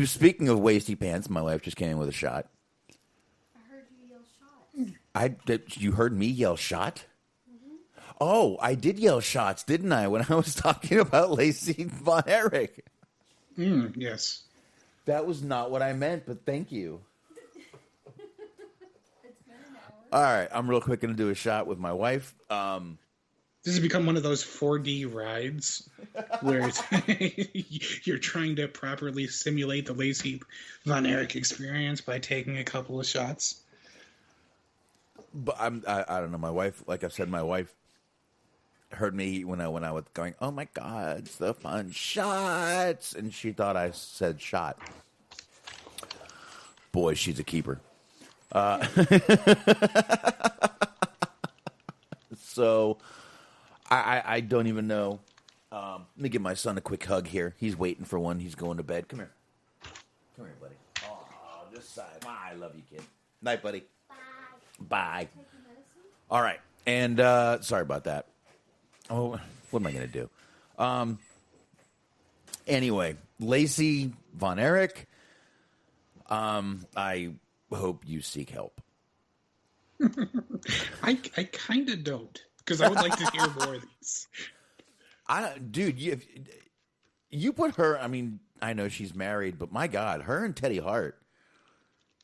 speaking of waisty pants, my wife just came in with a shot. I heard you yell shot. You heard me yell shot? Mm-hmm. Oh, I did yell shots, didn't I, when I was talking about Lacey Von Eric? Yes. That was not what I meant, but thank you. It's been an hour. All right, I'm real quick going to do a shot with my wife. This has become one of those 4D rides where you're trying to properly simulate the Lacey Von Eric experience by taking a couple of shots. But I don't know. My wife, like I said, my wife heard me when I was going, oh my God, it's the fun shots. And she thought I said shot. Boy, she's a keeper. So I don't even know. Let me give my son a quick hug here. He's waiting for one. He's going to bed. Come here. Come here, buddy. Oh, this side. I love you, kid. Night, buddy. Bye. All right. And sorry about that. Oh, what am I going to do? Anyway, Lacey Von Eric, I hope you seek help. I kind of don't, because I would like to hear more of these. Dude, you put her, I mean, I know she's married, but my God, her and Teddy Hart,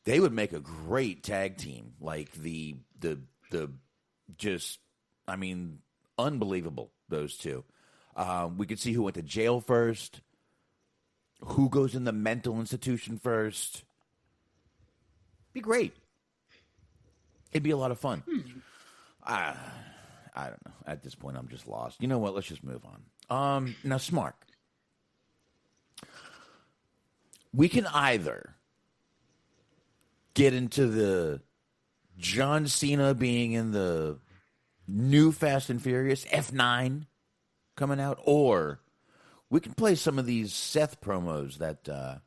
they would make a great tag team. Like the just, I mean, unbelievable, those two. We could see who went to jail first, who goes in the mental institution first. Be great. It'd be a lot of fun. I don't know. At this point, I'm just lost. You know what? Let's just move on. Now, Smark. We can either get into the John Cena being in the new Fast and Furious F9 coming out, or we can play some of these Seth promos that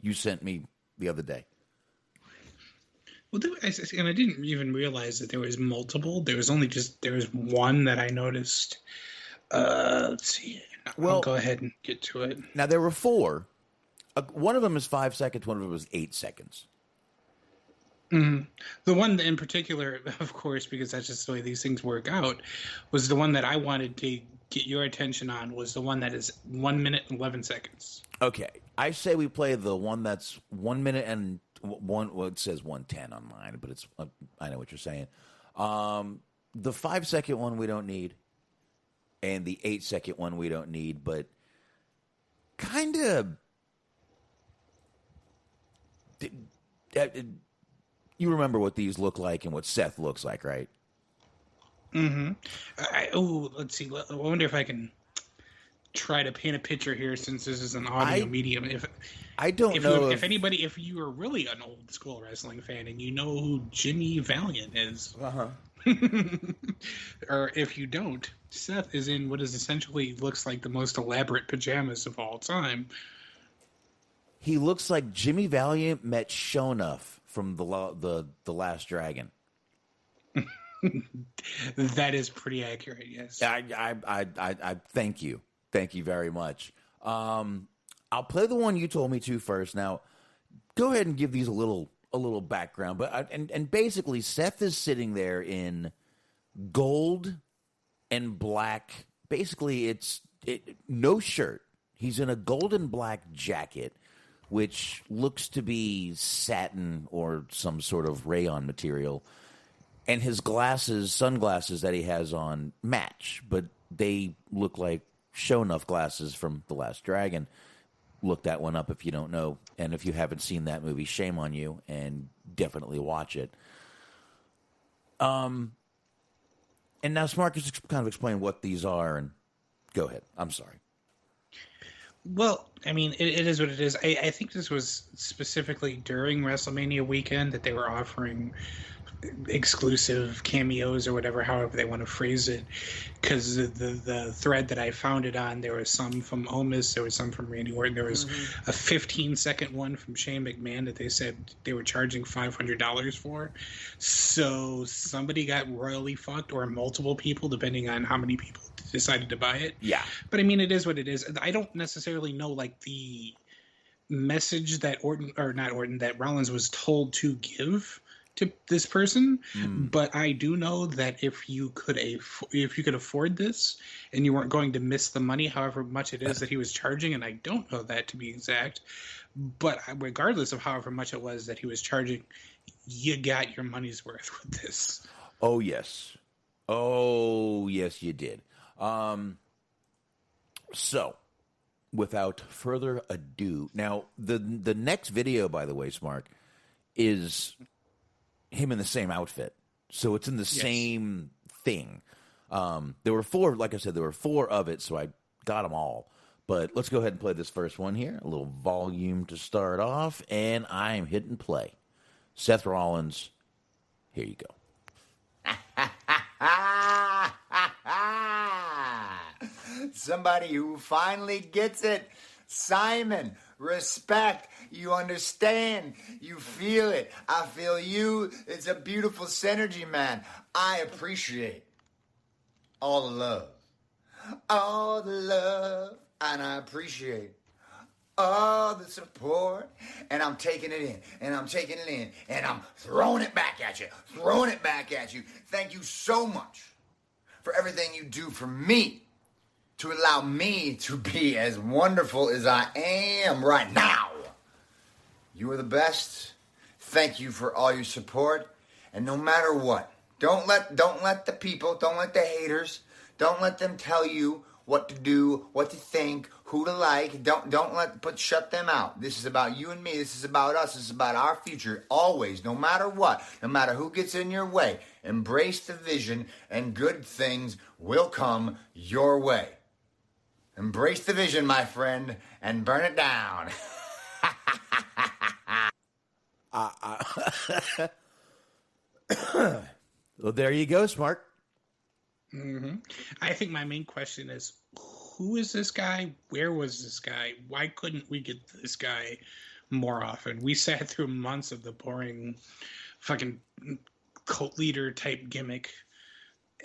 you sent me the other day. Well, and I didn't even realize that there was multiple. There was one that I noticed. Let's see. I'll go ahead and get to it. Now, there were 4. One of them is 5 seconds. One of them was 8 seconds. Mm-hmm. The one in particular, of course, because that's just the way these things work out, was the one that I wanted to get your attention on, was the one that is 1 minute and 11 seconds. Okay. I say we play the one that's 1 minute and one. Well, it says 1:10 on mine, but it's. I know what you're saying. The 5 second one we don't need. and the 8-second one we don't need, but kind of... You remember what these look like and what Seth looks like, right? Mm-hmm. Let's see. I wonder if I can try to paint a picture here, since this is an audio medium. If you are really an old school wrestling fan and you know who Jimmy Valiant is, or if you don't, Seth is in what is essentially looks like the most elaborate pajamas of all time. He looks like Jimmy Valiant met Shonuff from the Last Dragon. That is pretty accurate. Yes. I thank you. Thank you very much. I'll play the one you told me to first. Now, go ahead and give these a little background. But and basically, Seth is sitting there in gold and black. Basically, no shirt. He's in a gold and black jacket, which looks to be satin or some sort of rayon material. And his sunglasses that he has on match, but they look like Shonuff glasses from The Last Dragon. Look that one up if you don't know. And if you haven't seen that movie, shame on you, and definitely watch it. And now Smark is kind of explain what these are, and go ahead. I'm sorry. Well, I mean, it is what it is. I think this was specifically during WrestleMania weekend that they were offering exclusive cameos or whatever, however they want to phrase it, because the thread that I found it on, there was some from Omis, there was some from Randy Orton, there was a 15-second one from Shane McMahon that they said they were charging $500 for. So somebody got royally fucked, or multiple people, depending on how many people decided to buy it. Yeah. But I mean, it is what it is. I don't necessarily know like the message that that Rollins was told to give to this person, but I do know that if you could afford this and you weren't going to miss the money, however much it is that he was charging, and I don't know that to be exact, but regardless of however much it was that he was charging, you got your money's worth with this. Oh yes, you did. So, without further ado, now the next video, by the way, Smark, is him in the same outfit, so it's in the same thing. There were four, like I said, there were four of it, so I got them all. But let's go ahead and play this first one here. A little volume to start off, and I am hitting play. Seth Rollins, here you go. Somebody who finally gets it. Simon, respect. You understand. You feel it. I feel you. It's a beautiful synergy, man. I appreciate all the love. All the love. And I appreciate all the support. And I'm taking it in. And I'm taking it in. And I'm throwing it back at you. Throwing it back at you. Thank you so much for everything you do for me, to allow me to be as wonderful as I am right now. You are the best. Thank you for all your support. And no matter what, don't let the people, don't let the haters, don't let them tell you what to do, what to think, who to like. Shut them out. This is about you and me. This is about us. This is about our future. Always, no matter what, no matter who gets in your way, embrace the vision and good things will come your way. Embrace the vision, my friend, and burn it down. Well, there you go, Smark. Mm-hmm. I think my main question is, who is this guy? Where was this guy? Why couldn't we get this guy more often? We sat through months of the boring fucking cult leader type gimmick,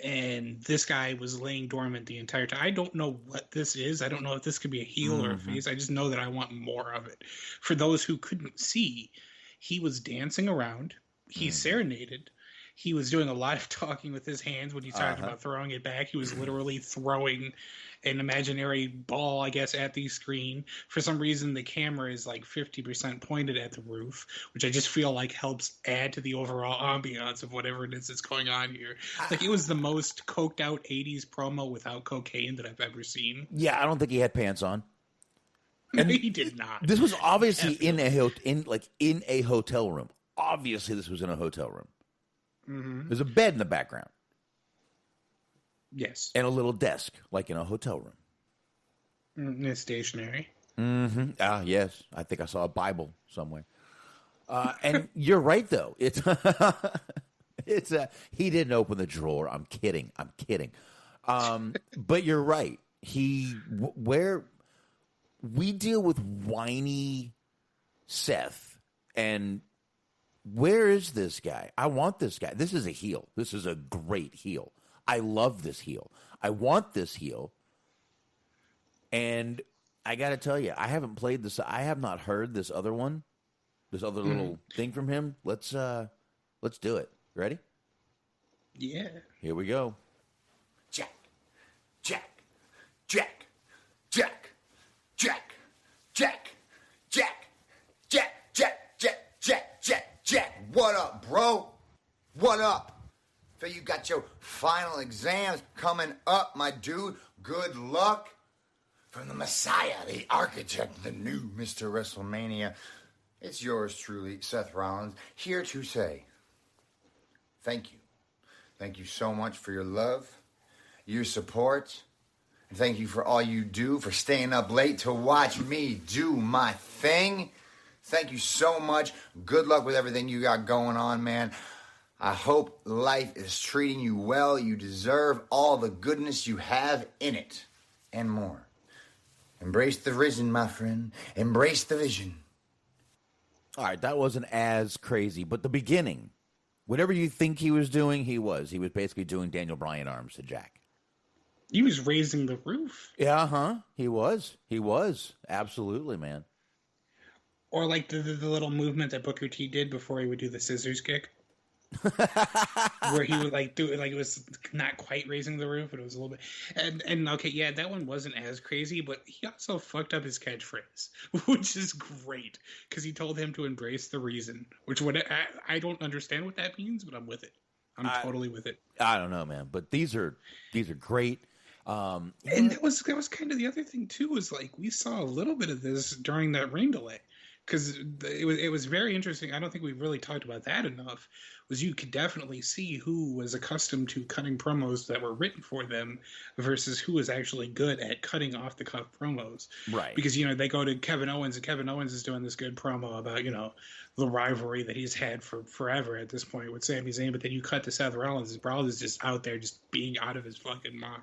and this guy was laying dormant the entire time. I don't know what this is. I don't know if this could be a heel or a face. I just know that I want more of it. For those who couldn't see, he was dancing around. He serenaded. he was doing a lot of talking with his hands when he talked about throwing it back. He was literally throwing an imaginary ball, I guess, at the screen. For some reason, the camera is like 50% pointed at the roof, which I just feel like helps add to the overall ambiance of whatever it is that's going on here. Like, it was the most coked out 80s promo without cocaine that I've ever seen. Yeah, I don't think he had pants on. And he did not. This was obviously in a hotel room. Obviously, this was in a hotel room. Mm-hmm. There's a bed in the background. Yes. And a little desk, like in a hotel room. It's stationary. Mm-hmm. Yes. I think I saw a Bible somewhere. And you're right, though. It's he didn't open the drawer. I'm kidding. But you're right. Where we deal with whiny Seth, and where is this guy? I want this guy. This is a heel. This is a great heel. I love this heel. I want this heel. And I got to tell you, I haven't played this. I have not heard this other one, this other little thing from him. Let's do it. Ready? Yeah. Here we go. Jack, Jack, Jack, Jack, Jack, Jack, Jack, Jack, Jack, Jack, Jack, Jack, Jack. What up, bro? What up? So you got your final exams coming up, my dude. Good luck. From the Messiah, the architect, the new Mr. WrestleMania, it's yours truly, Seth Rollins, here to say thank you. Thank you so much for your love, your support, and thank you for all you do, for staying up late to watch me do my thing. Thank you so much. Good luck with everything you got going on, man. I hope life is treating you well. You deserve all the goodness you have in it and more. Embrace the vision, my friend. Embrace the vision. All right, that wasn't as crazy, but the beginning, whatever you think he was doing, he was. He was basically doing Daniel Bryan arms to Jack. He was raising the roof. Yeah, he was. He was. Absolutely, man. Or like the little movement that Booker T did before he would do the scissors kick. Where he would like do it, like it was not quite raising the roof, but it was a little bit. And okay, yeah, that one wasn't as crazy, but he also fucked up his catchphrase, which is great because he told him to embrace the reason. Which I don't understand what that means, but I'm with it. I'm totally with it. I don't know, man, but these are great. And that was kind of the other thing too. Was like we saw a little bit of this during that ring delay. Because it was very interesting. I don't think we've really talked about that enough. Was you could definitely see who was accustomed to cutting promos that were written for them versus who was actually good at cutting off the cuff promos. Right. Because they go to Kevin Owens, and Kevin Owens is doing this good promo about the rivalry that he's had for forever at this point with Sami Zayn. But then you cut to Seth Rollins, and Rollins is just out there just being out of his fucking mind.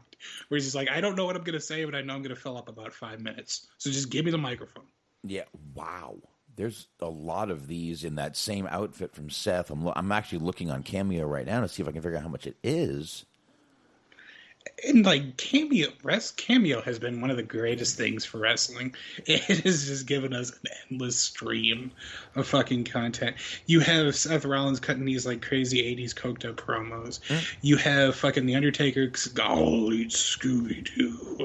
Where he's just like, I don't know what I'm gonna say, but I know I'm gonna fill up about 5 minutes. So just give me the microphone. Yeah. Wow. There's a lot of these in that same outfit from Seth. I'm actually looking on Cameo right now to see if I can figure out how much it is. And like Cameo has been one of the greatest things for wrestling. It has just given us an endless stream of fucking content. You have Seth Rollins cutting these like crazy 80s coked up promos. You have fucking The Undertaker, I'll eat Scooby-Doo.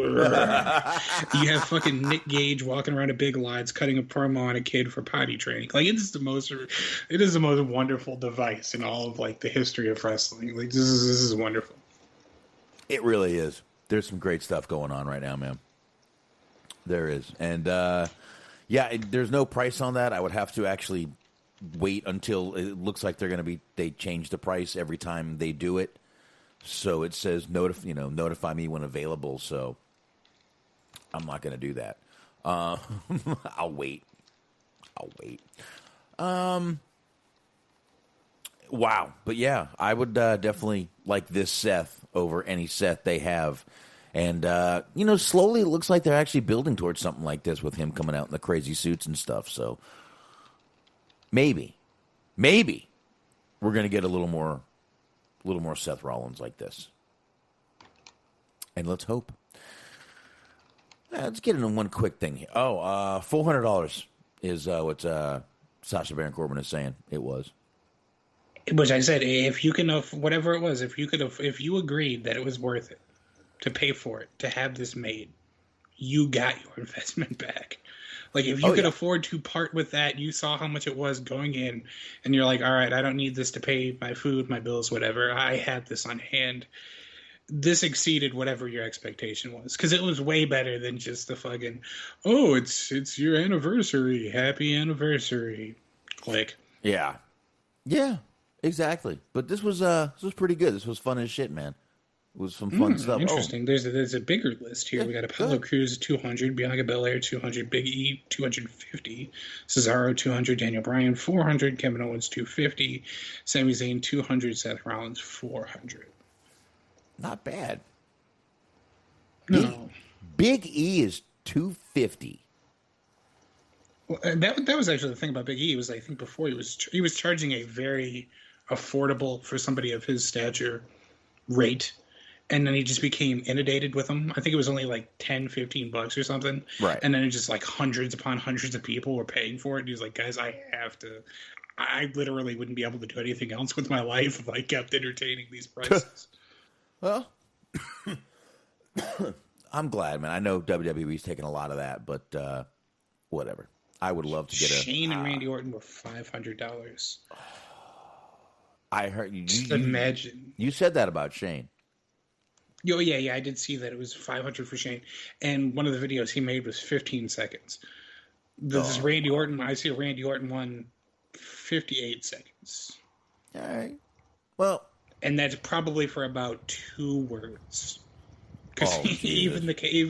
You have fucking Nick Gage walking around a big lots cutting a promo on a kid for potty training. Like it is the most wonderful device in all of like the history of wrestling. Like this is wonderful. It really is. There's some great stuff going on right now, man. There is. And, there's no price on that. I would have to actually wait until it looks like they change the price every time they do it. So it says notify me when available. So I'm not going to do that. I'll wait. Wow. But yeah, I would definitely like this Seth over any Seth they have. And, slowly it looks like they're actually building towards something like this with him coming out in the crazy suits and stuff. So maybe we're going to get a little more Seth Rollins like this. And let's hope. Let's get into one quick thing here. $400 is what Sasha Baron Corbin is saying it was. Which I said, if you can, whatever it was, if you agreed that it was worth it to pay for it, to have this made, you got your investment back. Like, if you could afford to part with that, you saw how much it was going in, and you're like, all right, I don't need this to pay my food, my bills, whatever. I had this on hand. This exceeded whatever your expectation was, because it was way better than just the fucking, oh, it's your anniversary, happy anniversary, click. Yeah, exactly. But this was pretty good. This was fun as shit, man. It was some fun stuff. Interesting. Oh. There's a bigger list here. We got Apollo Crews 200, Bianca Belair 200, Big E 250, Cesaro 200, Daniel Bryan 400, Kevin Owens 250, Sami Zayn 200, Seth Rollins 400. Not bad. No. Big E is 250. Well, that was actually the thing about Big E. Was I think before he was charging a very affordable for somebody of his stature rate, and then he just became inundated with them. I think it was only like $10-15 or something, right? And then it just like hundreds upon hundreds of people were paying for it. And he was like, guys, I literally wouldn't be able to do anything else with my life if I kept entertaining these prices. Well, I'm glad, man. I know WWE's taking a lot of that, but whatever. I would love to get Shane and Randy Orton were $500. I heard you. Just imagine. You said that about Shane. Oh, yeah. I did see that it was $500 for Shane. And one of the videos he made was 15 seconds. This is Randy Orton. I see Randy Orton won 58 seconds. All right. Well. And that's probably for about 2 words. Because even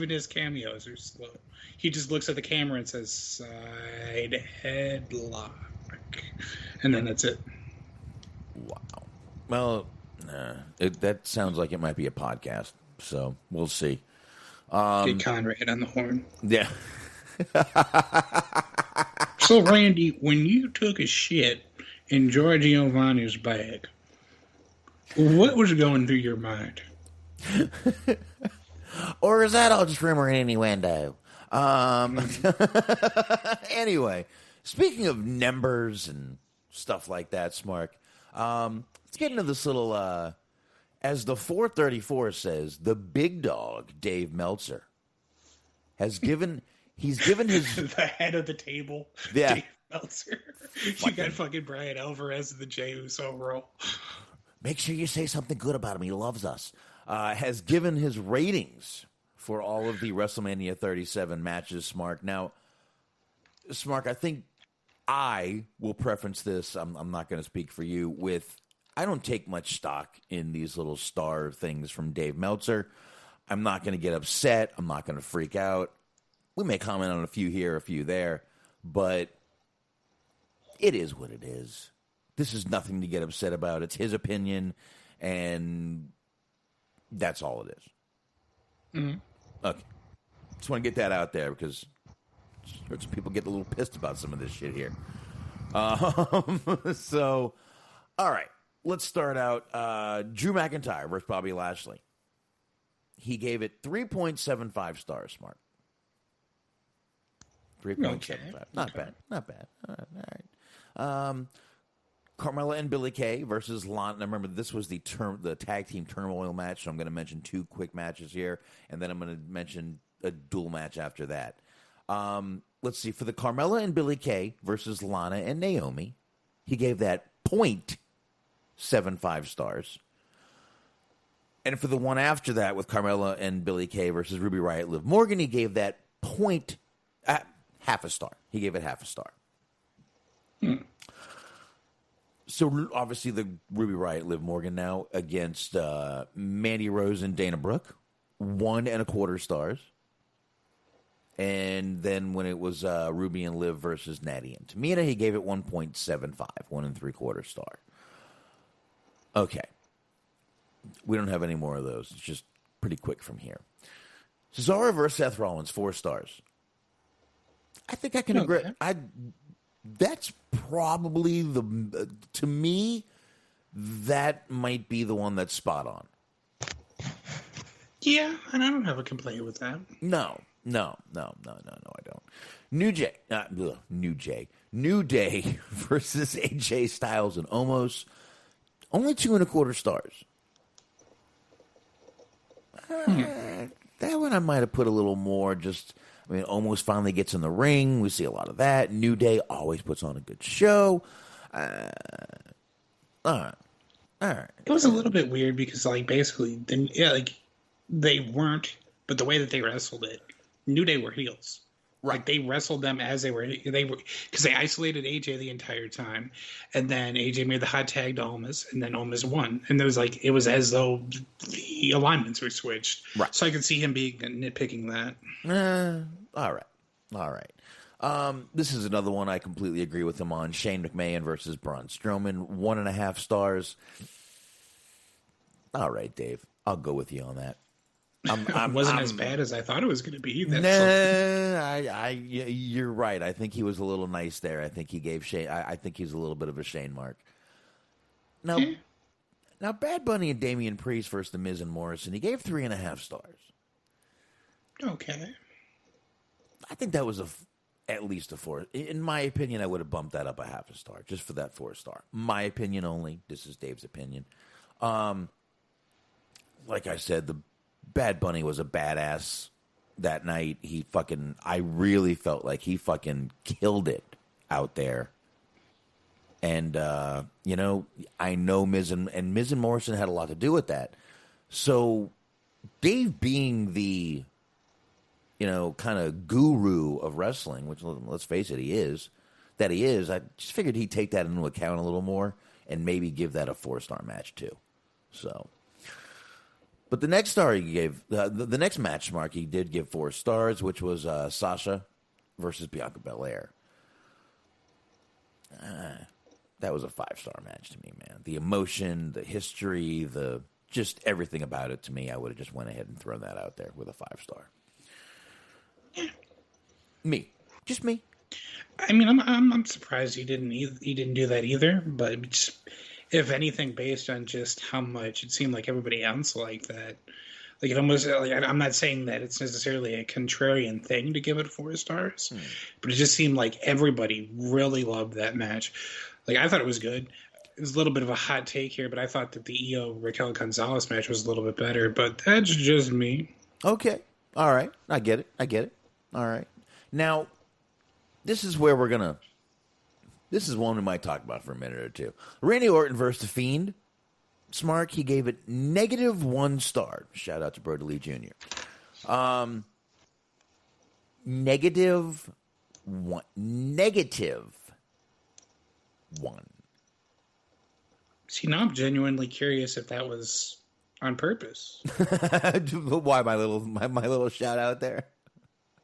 his cameos are slow. He just looks at the camera and says, side headlock. And then that's it. Wow. Well, that sounds like it might be a podcast. So we'll see. Get Conrad on the horn. Yeah. So, Randy, when you took a shit in Giorgio Vanni's bag, what was going through your mind? Or is that all just rumor and innuendo? Anyway, speaking of numbers and stuff like that, Smark, let's get into this little, as the 434 says, the big dog, Dave Meltzer, he's given his... the head of the table, yeah. Dave Meltzer. You got fucking Brian Alvarez in the Jey Uso role. Make sure you say something good about him. He loves us. Has given his ratings for all of the WrestleMania 37 matches, Smark. Now, Smark, I think I will preference this. I'm not going to speak for you with, I don't take much stock in these little star things from Dave Meltzer. I'm not going to get upset. I'm not going to freak out. We may comment on a few here, a few there, but it is what it is. This is nothing to get upset about. It's his opinion, and that's all it is. Mm-hmm. Okay. Just want to get that out there because people get a little pissed about some of this shit here. So, all right. Let's start out. Drew McIntyre versus Bobby Lashley. He gave it 3.75 stars, Smart. 3.75. Okay. Not bad. Not bad. All right. Carmella and Billie Kay versus Lana. Now remember, this was the tag team turmoil match, so I'm going to mention 2 quick matches here, and then I'm going to mention a dual match after that. Let's see. For the Carmella and Billie Kay versus Lana and Naomi, he gave that 0.75 stars. And for the one after that with Carmella and Billie Kay versus Ruby Riott, Liv Morgan, he gave that half a star. He gave it half a star. So, obviously, the Ruby Riott, Liv Morgan now against Mandy Rose and Dana Brooke. 1.25 stars. And then when it was Ruby and Liv versus Natty and Tamina, he gave it 1.75, 1.75 star. Okay. We don't have any more of those. It's just pretty quick from here. Cesaro versus Seth Rollins, 4 stars. I think I can agree. That's probably to me, that might be the one that's spot on. Yeah, and I don't have a complaint with that. No, I don't. New Day versus AJ Styles and Omos. Only 2.25 stars. That one I might have put a little more. Almost finally gets in the ring. We see a lot of that. New Day always puts on a good show. All right. It was a little bit weird because, basically, they weren't, but the way that they wrestled it, New Day were heels. Right. They wrestled them as they were, because they isolated AJ the entire time, and then AJ made the hot tag to Almas, and then Almas won, and it was as though the alignments were switched. Right. So I could see him being nitpicking that. All right. This is another one I completely agree with him on. Shane McMahon versus Braun Strowman, 1.5 stars. All right, Dave, I'll go with you on that. It wasn't as bad as I thought it was going to be. You're right. I think he was a little nice there. I think he gave Shane. I think he's a little bit of a Shane mark. Now, Bad Bunny and Damian Priest versus The Miz and Morrison. He gave 3.5 stars. Okay. I think that was at least a 4. In my opinion, I would have bumped that up a 0.5 star just for that 4 star. My opinion only. This is Dave's opinion. Like I said, the Bad Bunny was a badass that night. I really felt like he fucking killed it out there. And, I know Miz and Morrison had a lot to do with that. So Dave being the, kind of guru of wrestling, which, let's face it, he is, I just figured he'd take that into account a little more and maybe give that a 4-star match too. So... But the next star he gave, the next match, Mark, he did give 4 stars, which was Sasha versus Bianca Belair. That was a 5-star match to me, man. The emotion, the history, just everything about it to me, I would have just went ahead and thrown that out there with a 5-star. Just me. I mean, I'm surprised he didn't do that either, but just, if anything, based on just how much it seemed like everybody else liked that, it almost I'm not saying that it's necessarily a contrarian thing to give it 4 stars, but it just seemed like everybody really loved that match. I thought it was good. It was a little bit of a hot take here, but I thought that the Io Raquel Gonzalez match was a little bit better, but that's just me. Okay. All right. I get it. All right. Now, this is where this is one we might talk about for a minute or two. Randy Orton versus The Fiend. Smark, he gave it -1 star. Shout out to Brody Lee Jr. -1. -1. See, now I'm genuinely curious if that was on purpose. Why my little shout out there?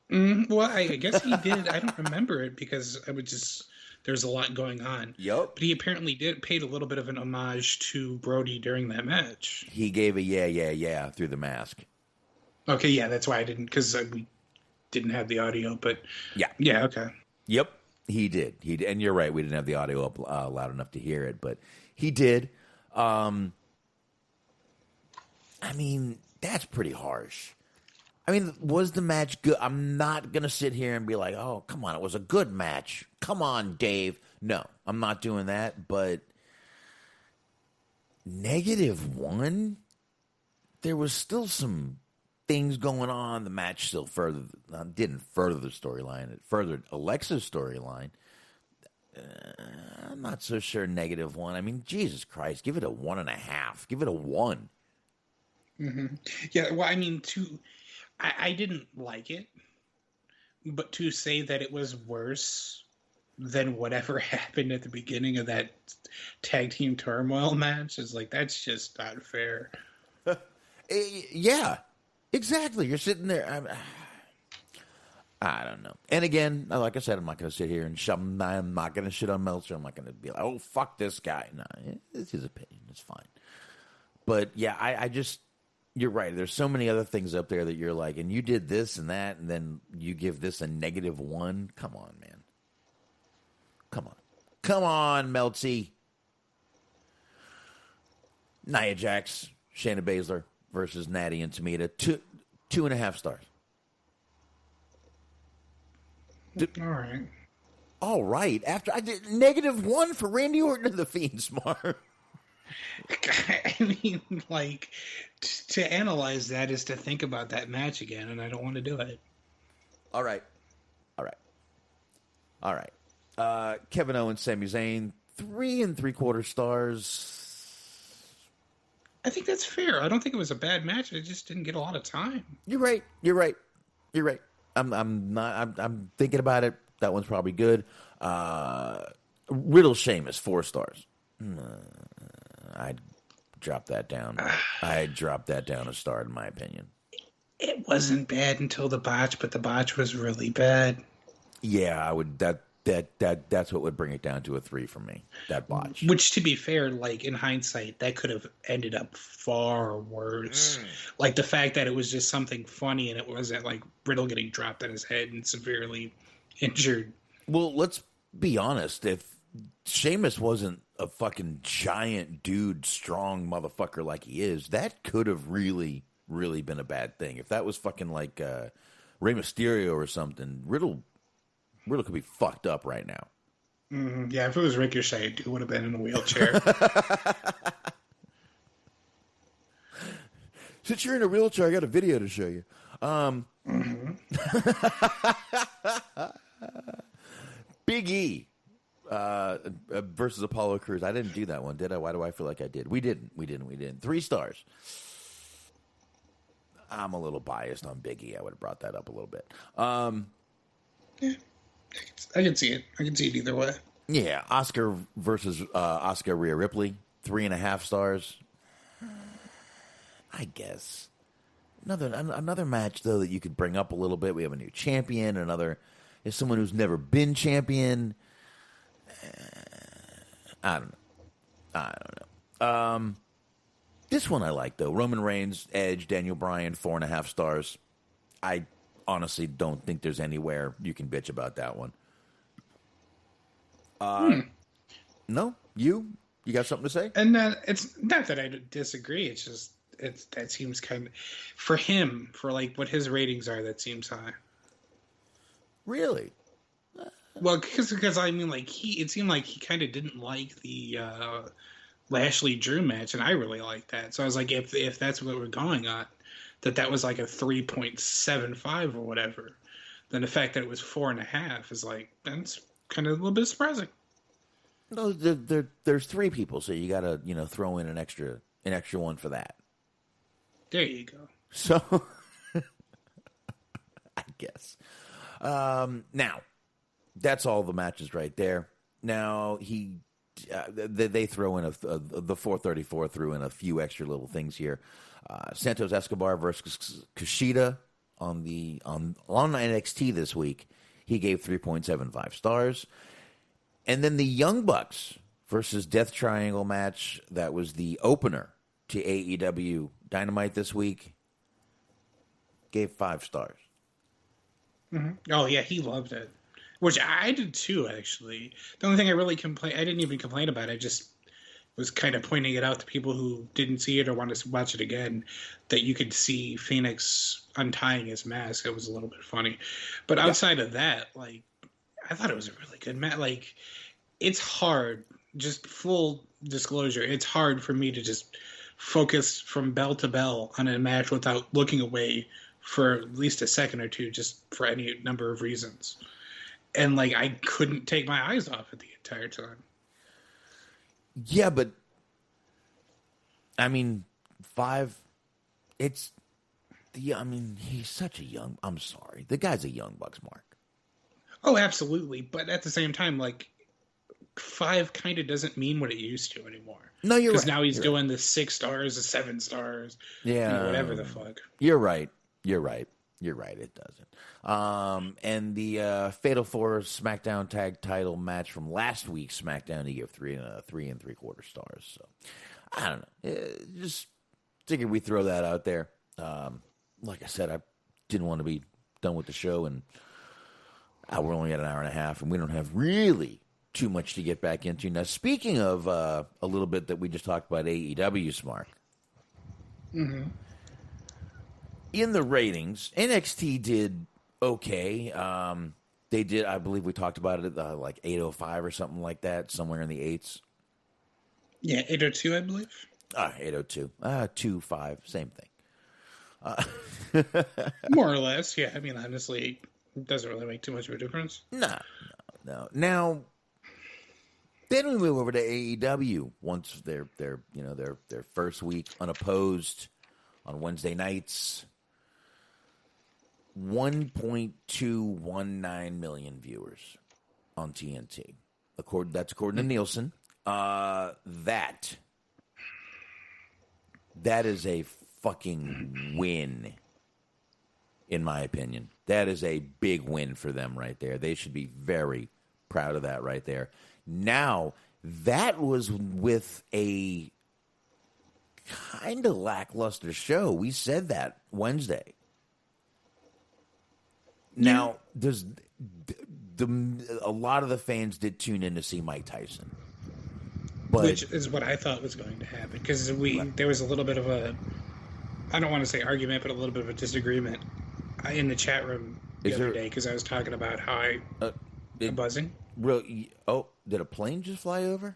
Well, I guess he did. I don't remember it because there's a lot going on. Yep. But he apparently paid a little bit of an homage to Brody during that match. He gave a yeah through the mask. Okay, yeah, that's why I didn't, because we didn't have the audio, but yeah, okay. Yep, he did. And you're right, we didn't have the audio up loud enough to hear it, but he did. I mean, that's pretty harsh. I mean, was the match good? I'm not going to sit here and be like, oh, come on, it was a good match. Come on, Dave. No, I'm not doing that, but -1? There was still some things going on. The match still didn't further the storyline. It furthered Alexa's storyline. I'm not so sure -1. I mean, Jesus Christ, give it a 1.5. Give it a 1. Mm-hmm. Yeah, well, I mean, I didn't like it, but to say that it was worse than whatever happened at the beginning of that tag team turmoil match is that's just not fair. Yeah, exactly. You're sitting there. I don't know. And again, like I said, I'm not going to sit here and I'm not going to shit on Meltzer. I'm not going to be like, oh, fuck this guy. No, it's his opinion. It's fine. But yeah, I just... You're right. There's so many other things up there that you're like, and you did this and that, and then you give this a -1. Come on, man. Come on, Meltzy. Nia Jax, Shayna Baszler versus Natty and Tamina. 2.5 stars. All right. After I did -1 for Randy Orton and The Fiend, Smart. I mean, like, to analyze that is to think about that match again, and I don't want to do it. All right. Kevin Owens, Sami Zayn, 3 3/4 stars. I think that's fair. I don't think it was a bad match. It just didn't get a lot of time. You're right. I'm thinking about it. That one's probably good. Riddle Sheamus, 4 stars. I'd drop that down. I'd drop that down a star, in my opinion. It wasn't bad until the botch, but the botch was really bad. Yeah, I would. That's what would bring it down to a 3 for me. That botch. Which, to be fair, like in hindsight, that could have ended up far worse. Like the fact that it was just something funny and it wasn't like Riddle getting dropped on his head and severely injured. Well, let's be honest. If Sheamus wasn't a fucking giant dude, strong motherfucker like he is, that could have really been a bad thing. If that was fucking like Rey Mysterio or something, Riddle could be fucked up right now. Yeah, if it was Ricochet, dude would have been in a wheelchair. Since you're in a wheelchair, I got a video to show you. Big E versus Apollo Crews. I didn't do that one, did I? Why do I feel like I did? We didn't. 3 stars. I'm a little biased on Big E. I would have brought that up a little bit. Yeah, I can see it. I can see it either way. Yeah, Oscar versus Oscar Rhea Ripley, 3.5 stars. I guess another match though that you could bring up a little bit. We have a new champion. Is someone who's never been champion. I don't know. This one I like though. Roman Reigns, Edge, Daniel Bryan, 4.5 stars. I honestly don't think there's anywhere you can bitch about that one. No, you got something to say? And it's not that I disagree. It's just that seems kind of for him, for like what his ratings are. That seems high. Really? Well, because I mean, like it seemed like he kind of didn't like the Lashley Drew match, and I really liked that. So I was like, if that's what we're going on, that was like a 3.75 or whatever, then the fact that it was 4.5 is like, that's kind of a little bit surprising. No, there's 3 people, so you got to throw in an extra one for that. There you go. So, I guess. Now, that's all the matches right there. Now they throw in the 434 threw in a few extra little things here. Santos Escobar versus Kushida on NXT this week. He gave 3.75 stars. And then the Young Bucks versus Death Triangle match, that was the opener to AEW Dynamite this week, gave 5 stars. Mm-hmm. Oh, yeah, he loved it. Which I did too, actually. The only thing I really I didn't even complain about, I just was kind of pointing it out to people who didn't see it or want to watch it again, that you could see Phoenix untying his mask. It was a little bit funny. But outside of that, like, I thought it was a really good match. Like, it's hard, just full disclosure, it's hard for me to just focus from bell to bell on a match without looking away for at least a second or two, just for any number of reasons. And, like, I couldn't take my eyes off it the entire time. Yeah, but, I mean, 5, he's such a young, I'm sorry. The guy's a young Bucks, Mark. Oh, absolutely. But at the same time, like, 5 kind of doesn't mean what it used to anymore. No, you're right. Because now he's doing the 6 stars, the 7 stars, whatever the fuck. You're right. It doesn't. And the Fatal 4 SmackDown Tag Title match from last week's SmackDown, he gave 3 3/4 stars. So I don't know. Just figured we throw that out there. Like I said, I didn't want to be done with the show, and we're only at an hour and a half, and we don't have really too much to get back into. Now, speaking of a little bit that we just talked about AEW, Smark. Mm-hmm. In the ratings, NXT did okay. They did, I believe we talked about it, like 805 or something like that, somewhere in the 8s. Yeah, 802, I believe. 802. 25, same thing. More or less, yeah. I mean, honestly, it doesn't really make too much of a difference. No. Now, then we move over to AEW once their first week unopposed on Wednesday nights. 1.219 million viewers on TNT. That's according to Nielsen. That is a fucking win, in my opinion. That is a big win for them right there. They should be very proud of that right there. Now, that was with a kind of lackluster show. We said that Wednesday. Now, there's a lot of the fans did tune in to see Mike Tyson. Which is what I thought was going to happen, because there was a little bit of a, I don't want to say argument, but a little bit of a disagreement in the chat room the other day, because I was talking about how I'm buzzing. Did a plane just fly over?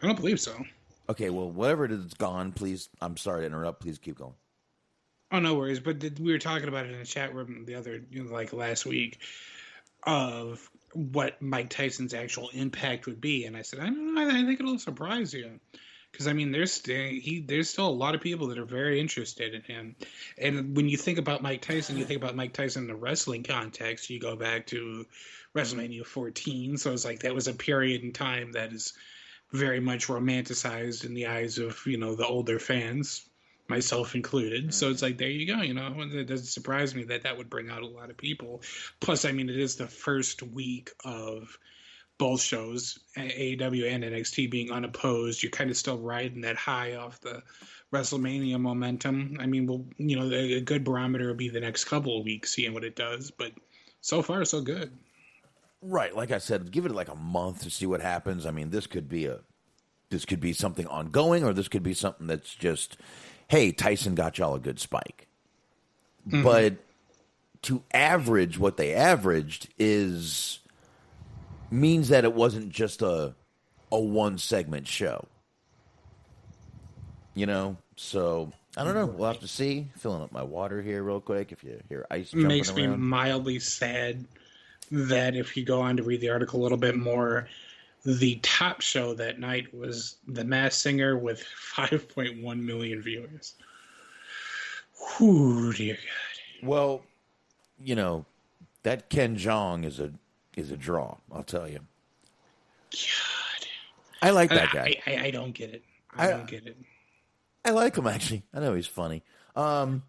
I don't believe so. Okay, well, whatever it is, it's gone. Please, I'm sorry to interrupt. Please keep going. Oh, no worries. But we were talking about it in the chat room the other, last week, of what Mike Tyson's actual impact would be, and I said, I don't know, I think it'll surprise you, because I mean, there's still a lot of people that are very interested in him, and when you think about Mike Tyson, you think about Mike Tyson in the wrestling context. You go back to WrestleMania 14, so it's like that was a period in time that is very much romanticized in the eyes of the older fans, myself included. So it's like, there you go. It doesn't surprise me that would bring out a lot of people. Plus, I mean, it is the first week of both shows, AEW and NXT, being unopposed. You're kind of still riding that high off the WrestleMania momentum. I mean, a good barometer will be the next couple of weeks, seeing what it does. But so far, so good. Right. Like I said, give it like a month to see what happens. I mean, this could be something ongoing, or this could be something that's just, hey, Tyson got y'all a good spike. Mm-hmm. But to average what they averaged means that it wasn't just a one-segment show. So I don't know. We'll have to see. Filling up my water here real quick. If you hear ice jumping makes around. Me mildly sad that if you go on to read the article a little bit more, the top show that night was The Masked Singer with 5.1 million viewers. Whew, dear God. Well, that Ken Jeong is a draw, I'll tell you. God. I like that guy. I don't get it. I don't get it. I like him, actually. I know he's funny. I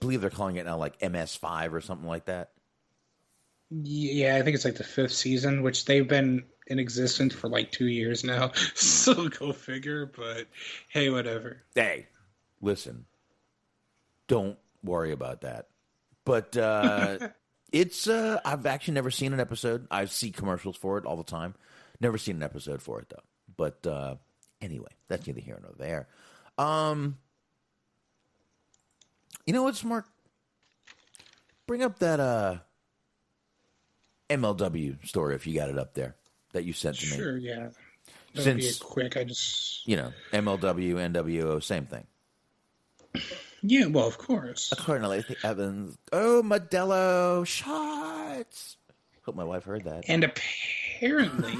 believe they're calling it now like MS5 or something like that. Yeah, I think it's like the 5th season, which they've been in existence for like 2 years now. So go figure, but hey, whatever. Hey, listen, don't worry about that. But it's I've actually never seen an episode. I see commercials for it all the time. Never seen an episode for it, though. But anyway, that's neither here nor there. You know what, Smark? Bring up that MLW story if you got it up there that you sent to me. Sure, yeah. That'll be quick. MLW, NWO, same thing. Yeah, well, of course. According to Lacey Evans. Oh, Modelo shots. Hope my wife heard that. And apparently,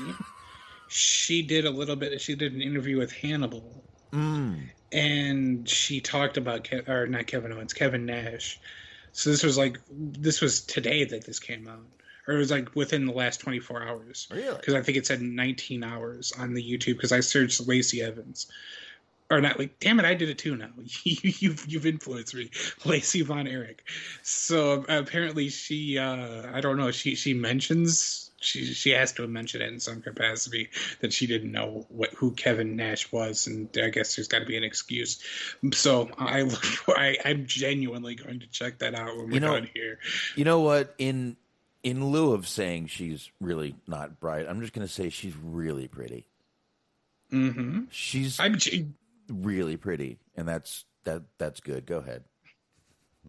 she did an interview with Hannibal. And she talked about, not Kevin Owens, Kevin Nash. So this was today that this came out. Or it was like within the last 24 hours. Really? Because I think it said 19 hours on the YouTube, because I searched Lacey Evans. Or not, like, damn it, I did it too now. You've influenced me. Lacey Von Eric. So apparently she, I don't know, she mentions, she has to mention it in some capacity, that she didn't know who Kevin Nash was, and I guess there's got to be an excuse. So I'm genuinely going to check that out when we're done here. You know what? In lieu of saying she's really not bright, I'm just going to say she's really pretty. Mm-hmm. She's really pretty, and that's good. Go ahead.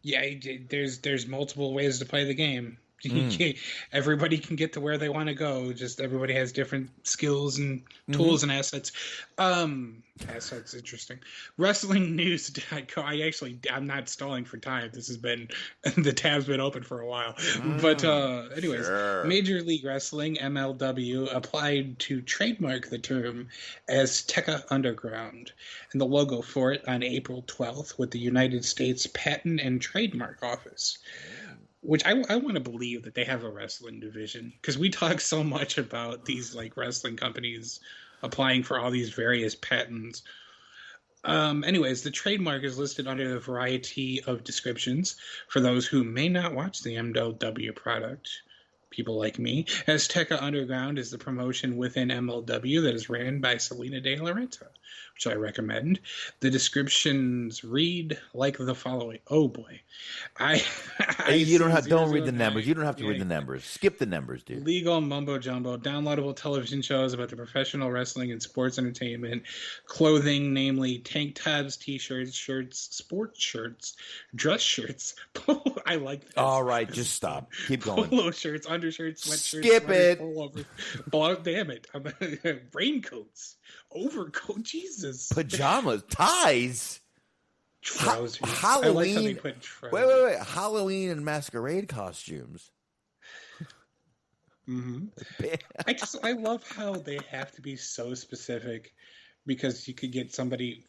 Yeah, there's multiple ways to play the game. Everybody can get to where they want to go. Just everybody has different skills and tools and assets. Assets, interesting. WrestlingNews.com. I'm not stalling for time. This has been, the tab's been open for a while. But anyways, sure. Major League Wrestling, MLW, applied to trademark the term Azteca Underground and the logo for it on April 12th with the United States Patent and Trademark Office. Which I want to believe that they have a wrestling division, because we talk so much about these like wrestling companies applying for all these various patents. Anyways, the trademark is listed under a variety of descriptions for those who may not watch the MLW product. People like me. Azteca Underground is the promotion within MLW that is ran by Selena De La Renta, which I recommend. The descriptions read like the following. Oh boy, don't read the numbers. You don't have to read the numbers. Skip the numbers, dude. Legal mumbo jumbo. Downloadable television shows about the professional wrestling and sports entertainment. Clothing, namely tank tops, t-shirts, shirts, sports shirts, dress shirts. I like that. All right, just stop. Keep going. Polo shirts, undershirts, sweatshirts. Skip it. Damn it. Raincoats, overcoat, Jesus. Pajamas, ties. Trousers. Halloween. I like how they put trousers. Wait. Halloween and masquerade costumes. I love how they have to be so specific, because you could get somebody,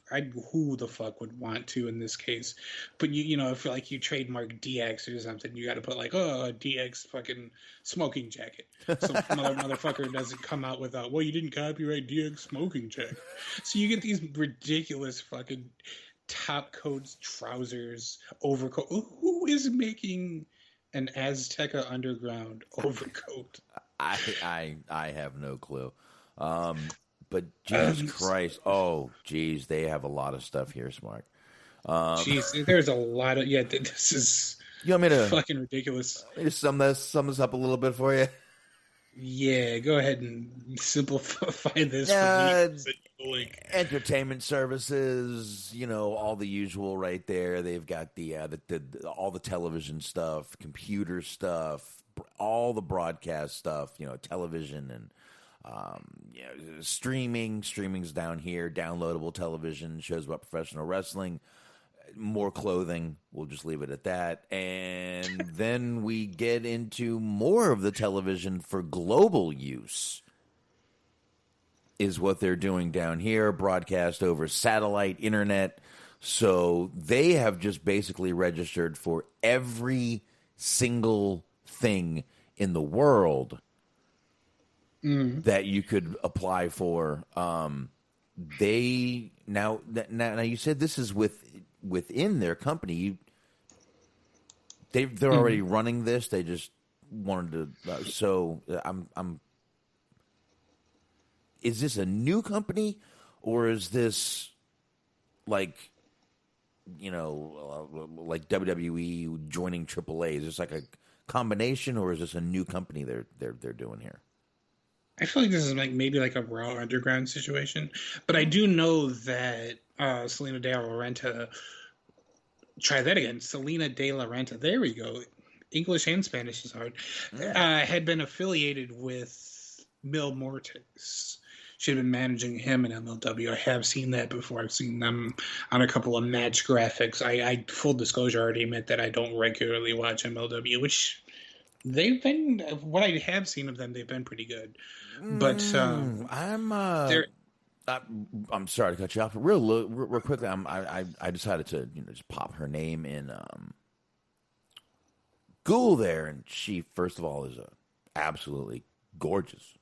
who the fuck would want to in this case, but if like you trademark DX or something, you got to put like, a DX fucking smoking jacket. So motherfucker doesn't come out with well, you didn't copyright DX smoking jacket. So you get these ridiculous fucking top coats, trousers, overcoat. Who is making an Azteca Underground overcoat? I have no clue. But Jesus Christ, geez, they have a lot of stuff here, Smark. Jeez, there's a lot of this is fucking ridiculous. Sum this up a little bit for you. Yeah, go ahead and simplify this for me. Entertainment services, all the usual right there. They've got the all the television stuff, computer stuff, all the broadcast stuff, television and streaming's down here, downloadable television, shows about professional wrestling, more clothing, we'll just leave it at that, and then we get into more of the television for global use is what they're doing down here, broadcast over satellite, internet, so they have just basically registered for every single thing in the world that you could apply for. They now you said this is within their company. They're already running this. They just wanted to. So I'm. Is this a new company, or is this like WWE joining AAA? Is this like a combination, or is this a new company they're doing here? I feel like this is maybe like a Raw Underground situation, but I do know that Selena De La Renta. Try that again, Selena De La Renta. There we go. English and Spanish is hard. Had been affiliated with Mil Muertes. She had been managing him in MLW. I have seen that before. I've seen them on a couple of match graphics. I full disclosure, already admit that I don't regularly watch MLW, which they've been. What I have seen of them, they've been pretty good. But I'm sorry to cut you off. Real quickly, I decided to just pop her name in Google there, and she first of all is a absolutely gorgeous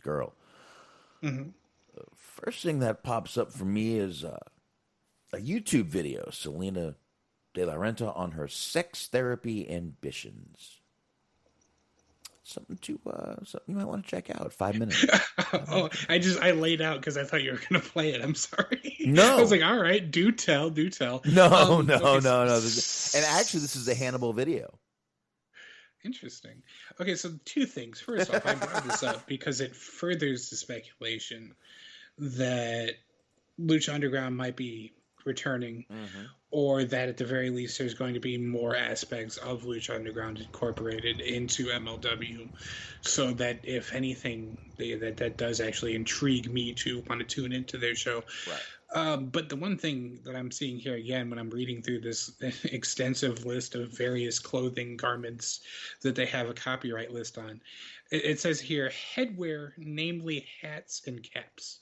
girl. Mm-hmm. The first thing that pops up for me is a YouTube video, Selena De La Renta on her sex therapy ambitions. Something you might want to check out. 5 minutes. I laid out because I thought you were going to play it. I'm sorry. No, I was like, all right, do tell. No. And actually, this is a Hannibal video. Interesting. Okay, so two things. First off, I brought this up because it furthers the speculation that Lucha Underground might be returning, or that at the very least there's going to be more aspects of Lucha Underground incorporated into MLW, so that if anything, that does actually intrigue me to want to tune into their show. Right. But the one thing that I'm seeing here again when I'm reading through this extensive list of various clothing garments that they have a copyright list on, it says here headwear, namely hats and caps.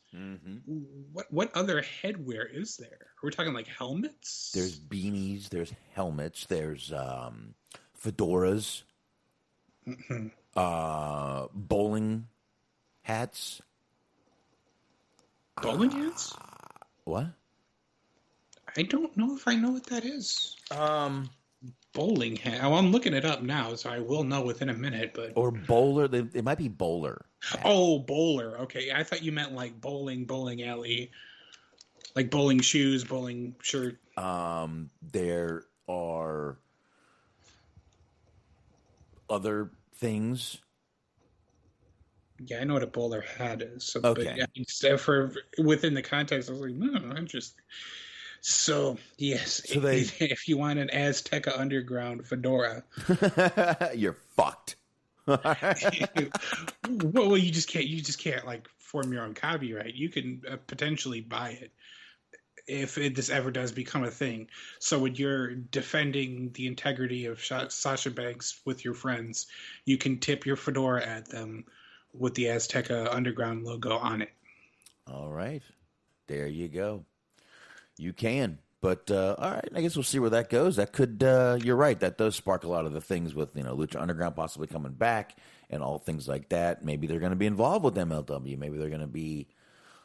What other headwear is there? Are we talking like helmets? There's beanies, there's helmets, there's fedoras, bowling hats. Bowling hats? What? I don't know if I know what that is. Bowling hat. Oh, I'm looking it up now, so I will know within a minute. But or bowler. It might be bowler. Oh, bowler. Okay, I thought you meant like bowling alley, like bowling shoes, bowling shirt. There are other things. Yeah, I know what a bowler hat is. So, okay. But for within the context, I was like, no, interesting. So, yes, so if you want an Azteca Underground fedora, you're fucked. Well, you just can't like form your own copyright. You can potentially buy it if this ever does become a thing. So when you're defending the integrity of Sasha Banks with your friends, you can tip your fedora at them with the Azteca Underground logo on it. All right. There you go. You can. But, all right, I guess we'll see where that goes. That could, you're right, that does spark a lot of the things with, Lucha Underground possibly coming back and all things like that. Maybe they're going to be involved with MLW. Maybe they're going to be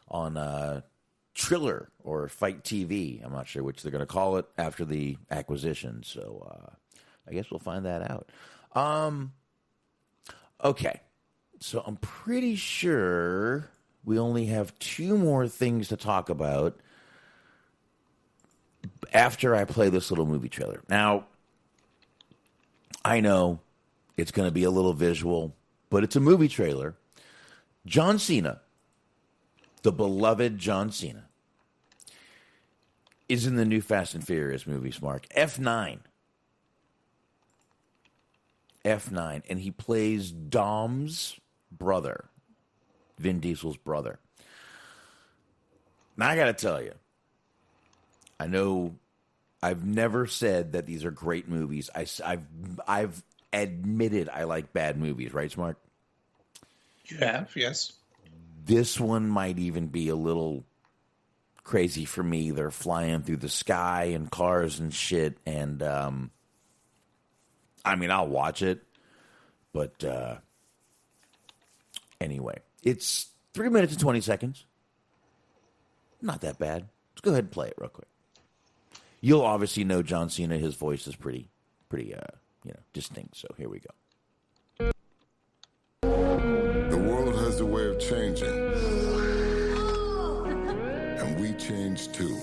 on Triller or FITE TV. I'm not sure which they're going to call it after the acquisition. So I guess we'll find that out. Okay. So I'm pretty sure we only have 2 more things to talk about after I play this little movie trailer. Now, I know it's going to be a little visual, but it's a movie trailer. John Cena, the beloved John Cena, is in the new Fast and Furious movie, Smark. F9. And he plays Dom's brother, Vin Diesel's brother. Now, I got to tell you, I know I've never said that these are great movies. I've admitted I like bad movies, right, Smark? You have, yes. This one might even be a little crazy for me. They're flying through the sky and cars and shit, and I mean, I'll watch it, but anyway, it's 3 minutes and 20 seconds. Not that bad. Let's go ahead and play it real quick. You'll obviously know John Cena. His voice is pretty, distinct. So here we go. The world has a way of changing, and we change too.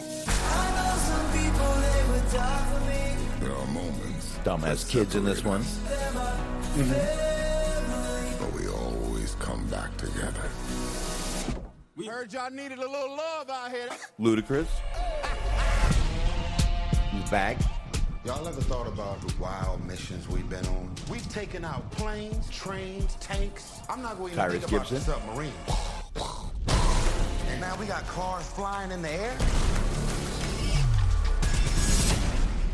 There are moments. Dom has kids in this one. But we always come back together. We heard y'all needed a little love out here. Ludacris. He's back. Y'all ever thought about the wild missions we've been on? We've taken out planes, trains, tanks. I'm not going to even think about the submarine. And now we got cars flying in the air.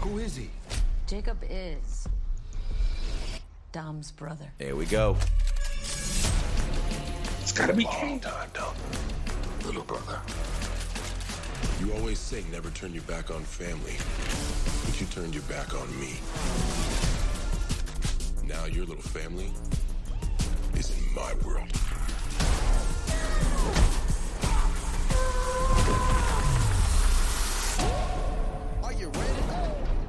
Who is he? Jacob is Dom's brother. There we go. It's gotta be King Dom, little brother. You always say never turn your back on family, but you turned your back on me. Now your little family is in my world. Are you ready?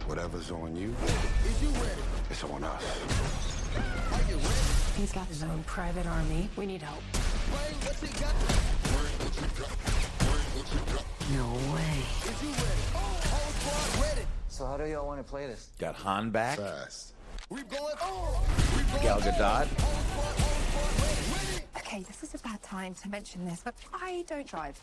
Whatever's on you, Is you ready? it's on us. Are you ready? He's got his own private army. We need help. Bring what you got. No way. Is you ready? Whole squad ready. So how do y'all want to play this? Got Han back. Fast. We going. Gal Gadot. Okay, this is a bad time to mention this, but I don't drive.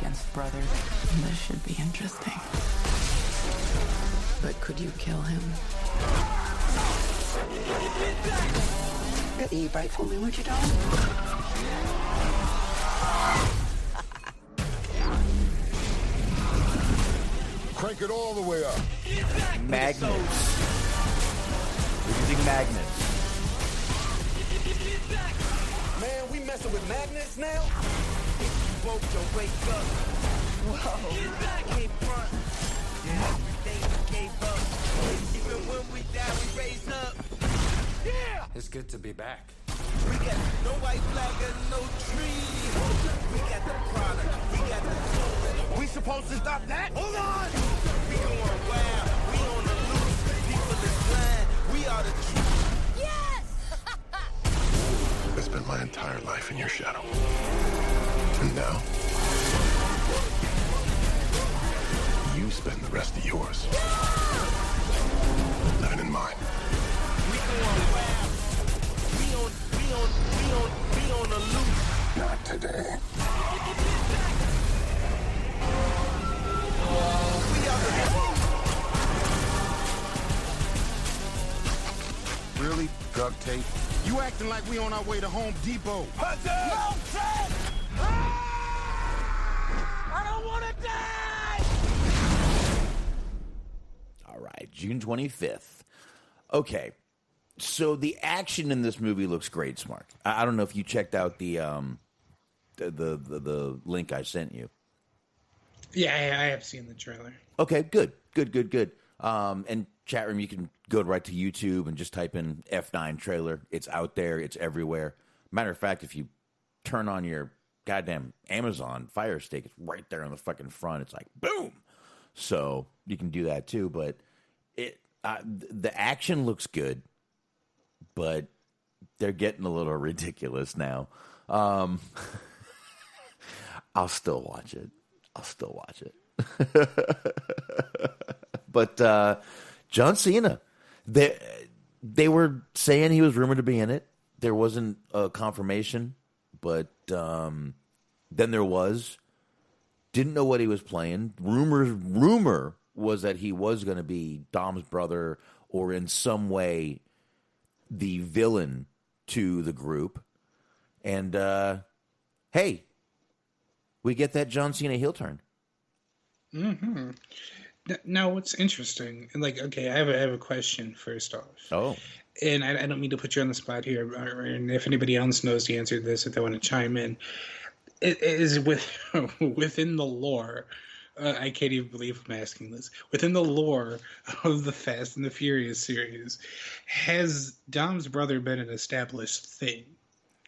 against brothers. This should be interesting. But could you kill him? Got the e-bike for me, what you doing? Crank it all the way up. Magnets. We're using magnets. Man, we messing with magnets now? Woke to wake up. Whoa. Came front. Everything we gave up. Even when we die, we raise up. Yeah! It's good to be back. We got no white flag and no tree. We got the product. We got the tools. We supposed to stop that? Hold on! We going wild. We on the loose. People is blind. We are the truth. Yes! I spent my entire life in your shadow. And now, you spend the rest of yours living in mine. We going wild. We on the loose. Not today. Really? Duct tape? You acting like we on our way to Home Depot. Meltzer! I don't want to die! All right, June 25th. Okay, so the action in this movie looks great, Smark. I don't know if you checked out the link I sent you. Yeah, I have seen the trailer. Okay, good. And chat room, you can go right to YouTube and just type in F9 trailer. It's out there. It's everywhere. Matter of fact, if you turn on your goddamn Amazon Fire Stick, it's right there on the fucking front. It's like, boom. So you can do that too. But the action looks good, but they're getting a little ridiculous now. I'll still watch it. But John Cena, they were saying he was rumored to be in it. There wasn't a confirmation, but then there was. Didn't know what he was playing. Rumor was that he was going to be Dom's brother or in some way the villain to the group. And hey, we get that John Cena heel turn. Mm-hmm. Now, what's interesting, like, okay, I have a question first off. Oh. And I don't mean to put you on the spot here, and if anybody else knows the answer to this, if they want to chime in, it is within the lore. I can't even believe I'm asking this. Within the lore of the Fast and the Furious series, has Dom's brother been an established thing?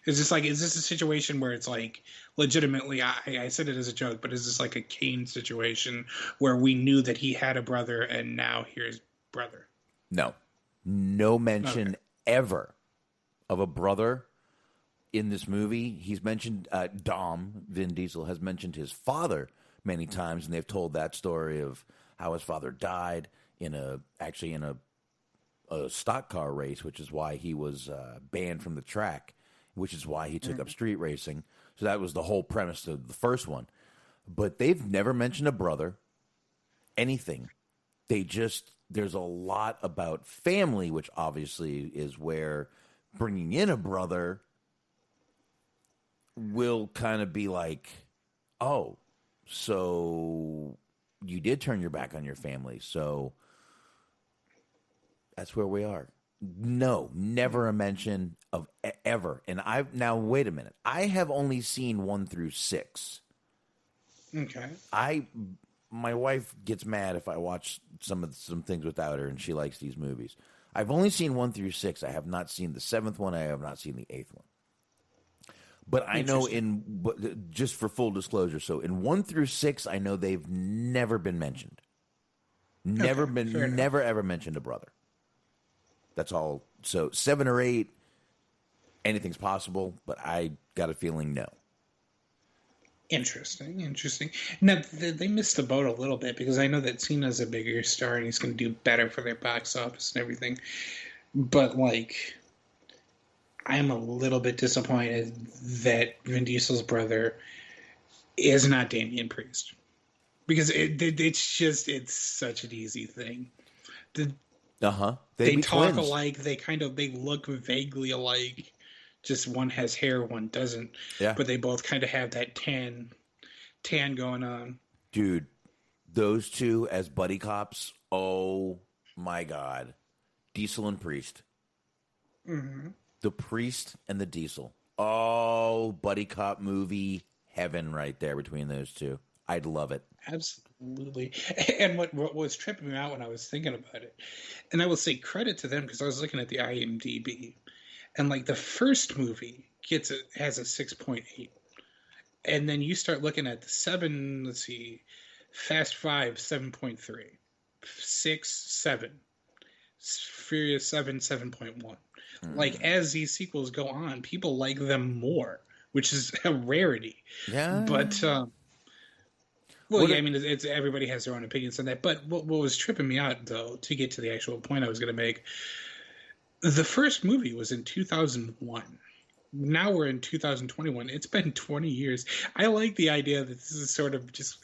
Is this a situation where it's like, legitimately, I said it as a joke, but is this like a Kane situation where we knew that he had a brother and now here's brother? No mention ever of a brother in this movie. He's mentioned Vin Diesel has mentioned his father many times, and they've told that story of how his father died in a stock car race, which is why he was banned from the track, which is why he took up street racing. So that was the whole premise of the first one. But they've never mentioned a brother, anything. There's a lot about family, which obviously is where bringing in a brother will kind of be like, oh, so you did turn your back on your family. So that's where we are. No, never a mention of ever. And now wait a minute. I have only seen 1 through 6. Okay. My wife gets mad if I watch some things without her, and she likes these movies. I've only seen 1 through 6. I have not seen the 7th one. I have not seen the 8th one. But I know just for full disclosure, so in 1 through 6, I know they've never been mentioned. Never ever mentioned a brother. That's all. So 7 or 8, anything's possible, but I got a feeling no. Interesting. Now, they missed the boat a little bit because I know that Cena's a bigger star and he's going to do better for their box office and everything. But, like, I'm a little bit disappointed that Vin Diesel's brother is not Damian Priest. Because it's such an easy thing. They talk twins. alike. They look vaguely alike. Just one has hair, one doesn't. Yeah. But they both kind of have that tan going on. Dude, those two as buddy cops. Oh my God, Diesel and Priest. Mm-hmm. The Priest and the Diesel. Oh, buddy cop movie heaven right there between those two. I'd love it. Absolutely. And what was tripping me out when I was thinking about it, and I will say credit to them because I was looking at the IMDb, and like the first movie has a 6.8, and then you start looking at the Fast 5 7.3, 6 7, Furious 7 7.1. Like as these sequels go on, people like them more, which is a rarity. Yeah. But it's everybody has their own opinions on that. But what was tripping me out, though, to get to the actual point I was going to make, the first movie was in 2001. Now we're in 2021. It's been 20 years. I like the idea that this is sort of just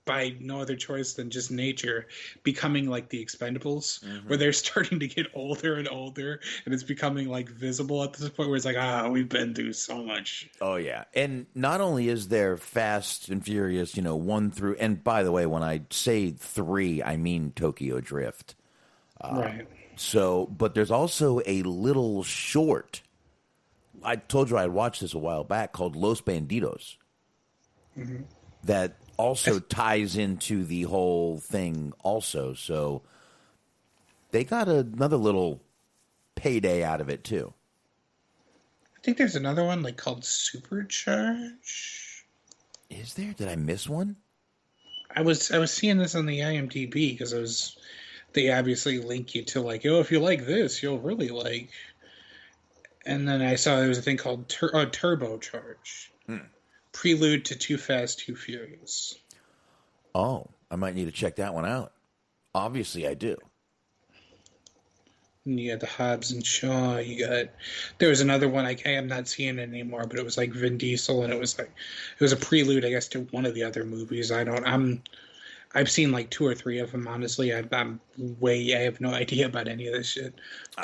by no other choice than just nature becoming like the Expendables, where they're starting to get older and older, and it's becoming like visible at this point where it's like, we've been through so much. Oh, yeah. And not only is there Fast and Furious, 1 through, and by the way, when I say 3, I mean Tokyo Drift. Right. So, but there's also a little short. I told you I had watched this a while back called Los Bandidos. Mm-hmm. That also ties into the whole thing also. So they got another little payday out of it too. I think there's another one like called Supercharge. Is there? Did I miss one? I was seeing this on the IMDb because they obviously link you to like, if you like this, you'll really like. And then I saw there was a thing called Turbocharge. Prelude to Too Fast, Too Furious. Oh, I might need to check that one out. Obviously, I do. And you got the Hobbs and Shaw. There was another one. I am not seeing it anymore, but it was like Vin Diesel, and it was a prelude, I guess, to one of the other movies. I've seen like 2 or 3 of them. Honestly, I have no idea about any of this shit.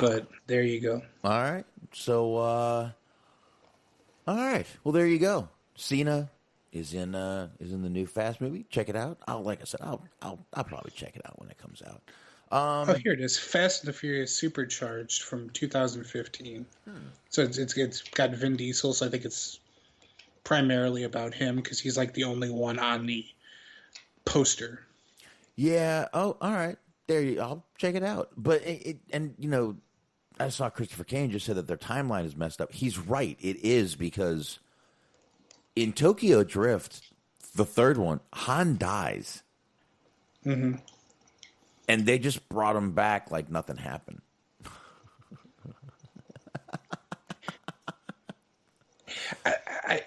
But there you go. All right. So, all right. Well, there you go. Cena is in the new Fast movie. Check it out. Like I said, I'll probably check it out when it comes out. Here it is. Fast and the Furious Supercharged from 2015. So it's got Vin Diesel. So I think it's primarily about him because he's like the only one on the poster. Yeah. Oh, all right. I'll check it out. But I saw Christopher Kane just said that their timeline is messed up. He's right. It is because in Tokyo Drift, the third one, Han dies. Mm-hmm. And they just brought him back like nothing happened.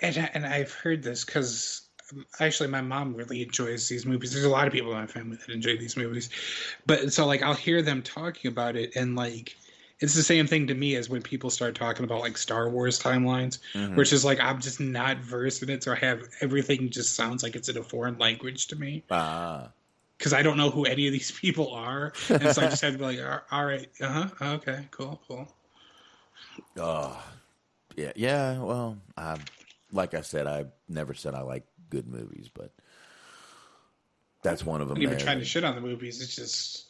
And I've heard this because actually my mom really enjoys these movies. There's a lot of people in my family that enjoy these movies. But so like I'll hear them talking about it and like it's the same thing to me as when people start talking about like Star Wars timelines, which is like I'm just not versed in it, so I have everything just sounds like it's in a foreign language to me. Because I don't know who any of these people are, and so I just have to be like, all right, okay, cool. Yeah. Well, like I said, I've never said I like good movies, but that's one of them. I'm not even trying to shit on the movies. It's just.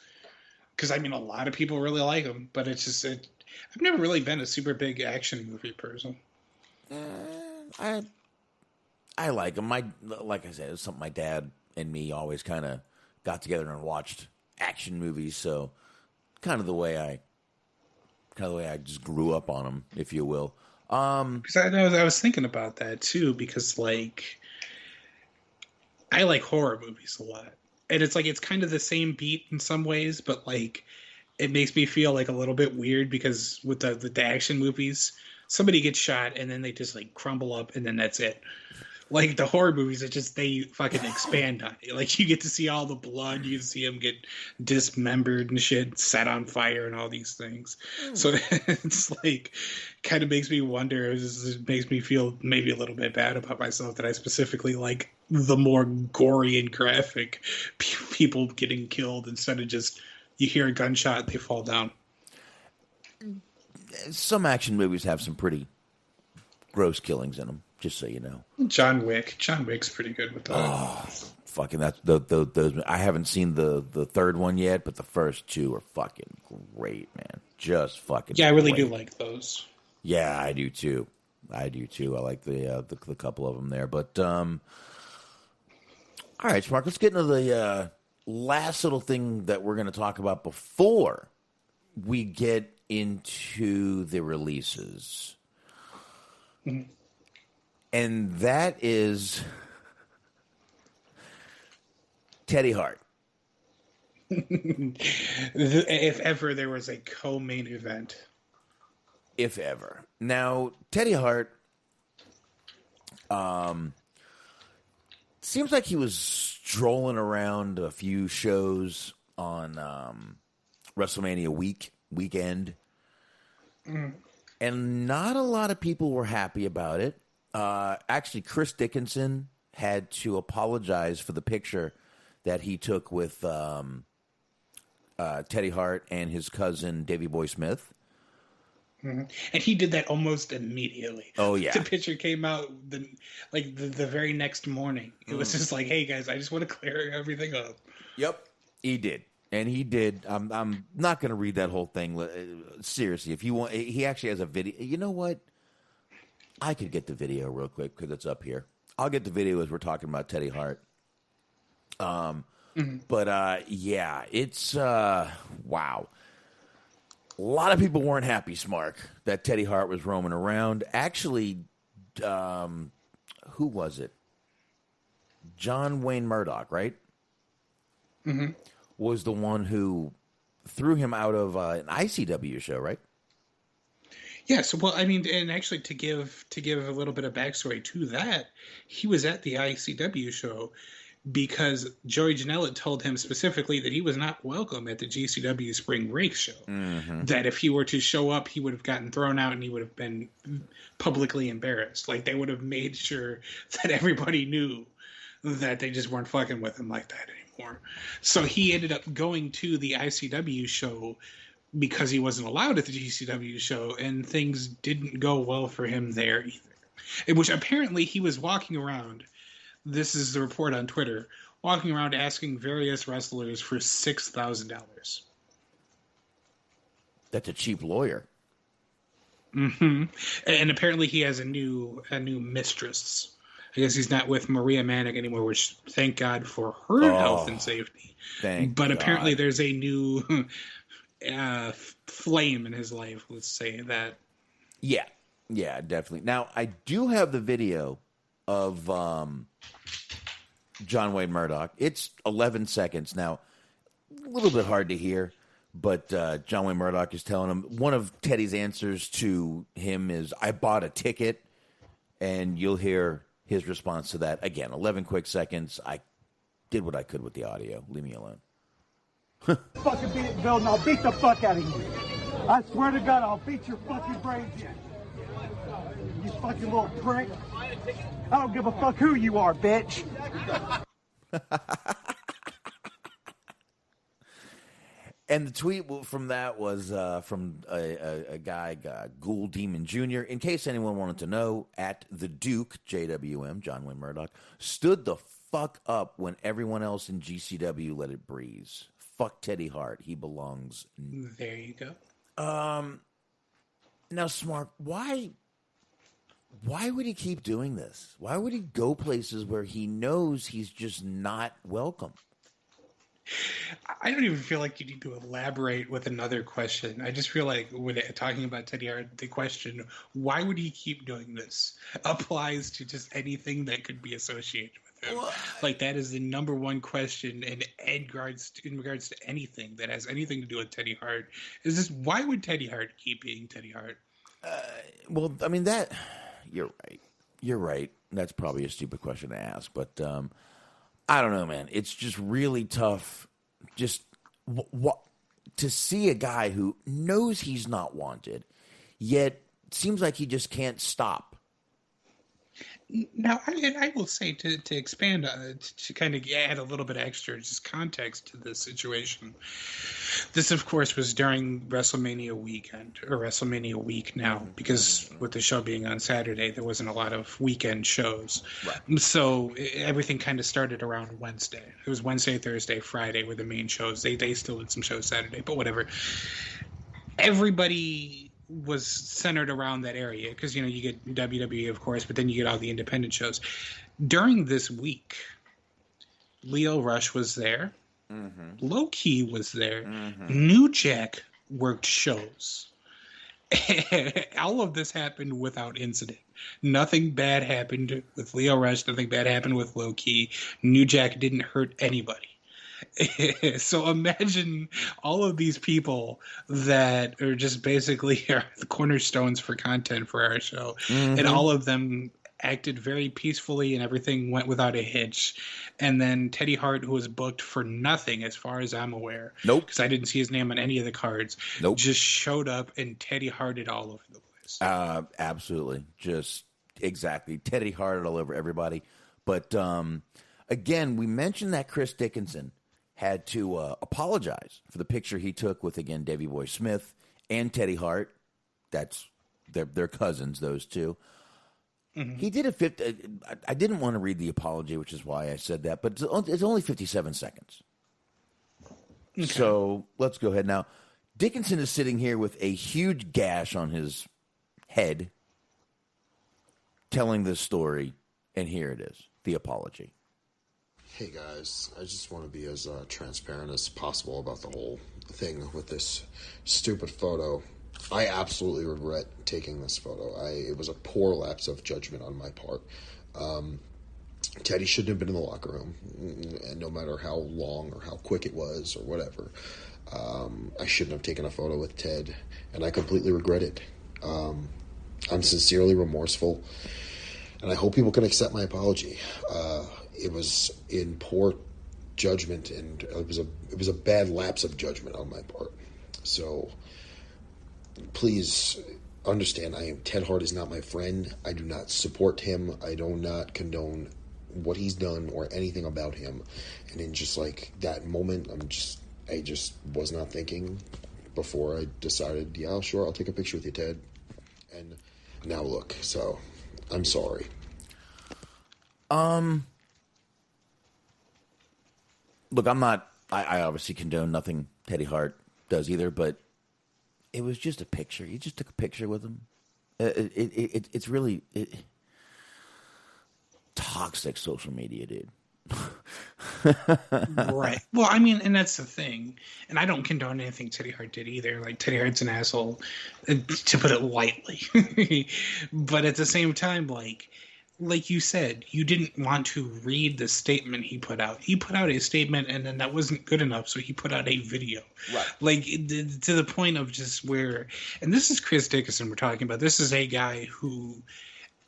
Because, a lot of people really like them, but it's just... I've never really been a super big action movie person. I like them. Like I said, it's something my dad and me always kind of got together and watched action movies, so kind of the way I just grew up on them, if you will. Because I was thinking about that, too, because, like... I like horror movies a lot. And it's like it's kind of the same beat in some ways, but like it makes me feel like a little bit weird because with the action movies, somebody gets shot and then they just like crumble up and then that's it. Like the horror movies, it just they fucking expand on it. Like you get to see all the blood, you see him get dismembered and shit, set on fire, and all these things. So it's like kind of makes me wonder. It makes me feel maybe a little bit bad about myself that I specifically like the more gory and graphic people getting killed instead of just you hear a gunshot, they fall down. Some action movies have some pretty gross killings in them. Just so you know, John Wick's pretty good with that. Oh, fucking that's those. I haven't seen the third one yet, but the first two are fucking great, man. Just fucking. Yeah, I really great. do like those. Yeah, I do too. I like the couple of them there, but all right, Smark. Let's get into the last little thing that we're going to talk about before we get into the releases. Mm-hmm. And that is Teddy Hart. If ever there was a co-main event. If ever. Now, Teddy Hart seems like he was strolling around a few shows on WrestleMania weekend. Mm. And not a lot of people were happy about it. Actually, Chris Dickinson had to apologize for the picture that he took with Teddy Hart and his cousin Davey Boy Smith. Mm-hmm. And he did that almost immediately. Oh, yeah. The picture came out the very next morning. It was just like, hey, guys, I just want to clear everything up. Yep, he did. And he did. I'm not going to read that whole thing. Seriously, if you want, he actually has a video. You know what? I could get the video real quick because it's up here. I'll get the video as we're talking about Teddy Hart. But yeah, it's wow. A lot of people weren't happy, Smark, that Teddy Hart was roaming around. Actually, who was it? John Wayne Murdoch, right? Mm-hmm. Was the one who threw him out of an ICW show, right? Yes, well, I mean, and actually, to give a little bit of backstory to that, he was at the ICW show because Joey Janela told him specifically that he was not welcome at the GCW Spring Break show. Mm-hmm. That if he were to show up, he would have gotten thrown out and he would have been publicly embarrassed. Like, they would have made sure that everybody knew that they just weren't fucking with him like that anymore. So he ended up going to the ICW show because he wasn't allowed at the GCW show, and things didn't go well for him there either. In which apparently he was walking around, this is the report on Twitter, walking around asking various wrestlers for $6,000. That's a cheap lawyer. Mm-hmm. And apparently he has a new mistress. I guess he's not with Maria Manic anymore, which thank God for her health and safety. But apparently there's a new flame in his life, let's say that. Yeah, definitely. Now, I do have the video of John Wayne Murdoch. It's 11 seconds. Now, a little bit hard to hear, but John Wayne Murdoch is telling him, one of Teddy's answers to him is, I bought a ticket, and you'll hear his response to that. Again, 11 quick seconds. I did what I could with the audio. Leave me alone. Fucking beat it, Bill, and I'll beat the fuck out of you. I swear to God, I'll beat your fucking brains in. You fucking little prick. I don't give a fuck who you are, bitch. And the tweet from that was from a guy, Ghoul Demon Jr. In case anyone wanted to know, at the Duke, JWM, John Wayne Murdoch, stood the fuck up when everyone else in GCW let it breeze. Fuck Teddy Hart. He belongs. There you go. Now, Smart, why would he keep doing this? Why would he go places where he knows he's just not welcome? I don't even feel like you need to elaborate with another question. I just feel like when talking about Teddy Hart, the question, why would he keep doing this, applies to just anything that could be associated with him. Like, that is the number one question in regards to anything that has anything to do with Teddy Hart. Is this, why would Teddy Hart keep being Teddy Hart? Well, I mean, that, you're right. you're right. That's probably a stupid question to ask, but I don't know, man. It's just really tough. Just to see a guy who knows he's not wanted, yet seems like he just can't stop. Now, I will say to expand to kind of add a little bit of extra just context to this situation. This, of course, was during WrestleMania weekend, or WrestleMania week now, because with the show being on Saturday, there wasn't a lot of weekend shows. Right. So everything kind of started around Wednesday. It was Wednesday, Thursday, Friday were the main shows. They still did some shows Saturday, but whatever. Everybody was centered around that area because, you know, you get WWE, of course, but then you get all the independent shows. During this week, Lio Rush was there. Mm-hmm. Low Key was there. Mm-hmm. New Jack worked shows. All of this happened without incident. Nothing bad happened with Lio Rush. Nothing bad happened with Low Key. New Jack didn't hurt anybody. So imagine all of these people that are just basically are the cornerstones for content for our show. Mm-hmm. And all of them acted very peacefully and everything went without a hitch. And then Teddy Hart, who was booked for nothing as far as I'm aware. Nope. Because I didn't see his name on any of the cards. Nope. Just showed up and Teddy Harted all over the place. Absolutely. Just exactly. Teddy Harted all over everybody. But again, we mentioned that Chris Dickinson had to apologize for the picture he took with, again, Davey Boy Smith and Teddy Hart. That's they're cousins, those two. Mm-hmm. He did I didn't want to read the apology, which is why I said that, but it's only 57 seconds. Okay. So let's go ahead now. Dickinson is sitting here with a huge gash on his head, telling this story, and here it is, the apology. Hey guys, I just want to be as transparent as possible about the whole thing with this stupid photo. I absolutely regret taking this photo. It was a poor lapse of judgment on my part. Teddy shouldn't have been in the locker room, and no matter how long or how quick it was or whatever. I shouldn't have taken a photo with Ted, and I completely regret it. I'm sincerely remorseful, and I hope people can accept my apology. It was in poor judgment, and it was a bad lapse of judgment on my part. So please understand, Ted Hart is not my friend. I do not support him. I do not condone what he's done or anything about him. And in just like that moment, I just was not thinking before I decided, yeah, sure, I'll take a picture with you, Ted. And now look, so I'm sorry. Look, I obviously condone nothing Teddy Hart does either, but it was just a picture. You just took a picture with him. It's really toxic social media, dude. Right. Well, I mean, and that's the thing. And I don't condone anything Teddy Hart did either. Like, Teddy Hart's an asshole, to put it lightly. But at the same time, like you said, you didn't want to read the statement he put out. He put out a statement, and then that wasn't good enough, so he put out a video. Right. Like, to the point of just where... And this is Chris Dickinson we're talking about. This is a guy who,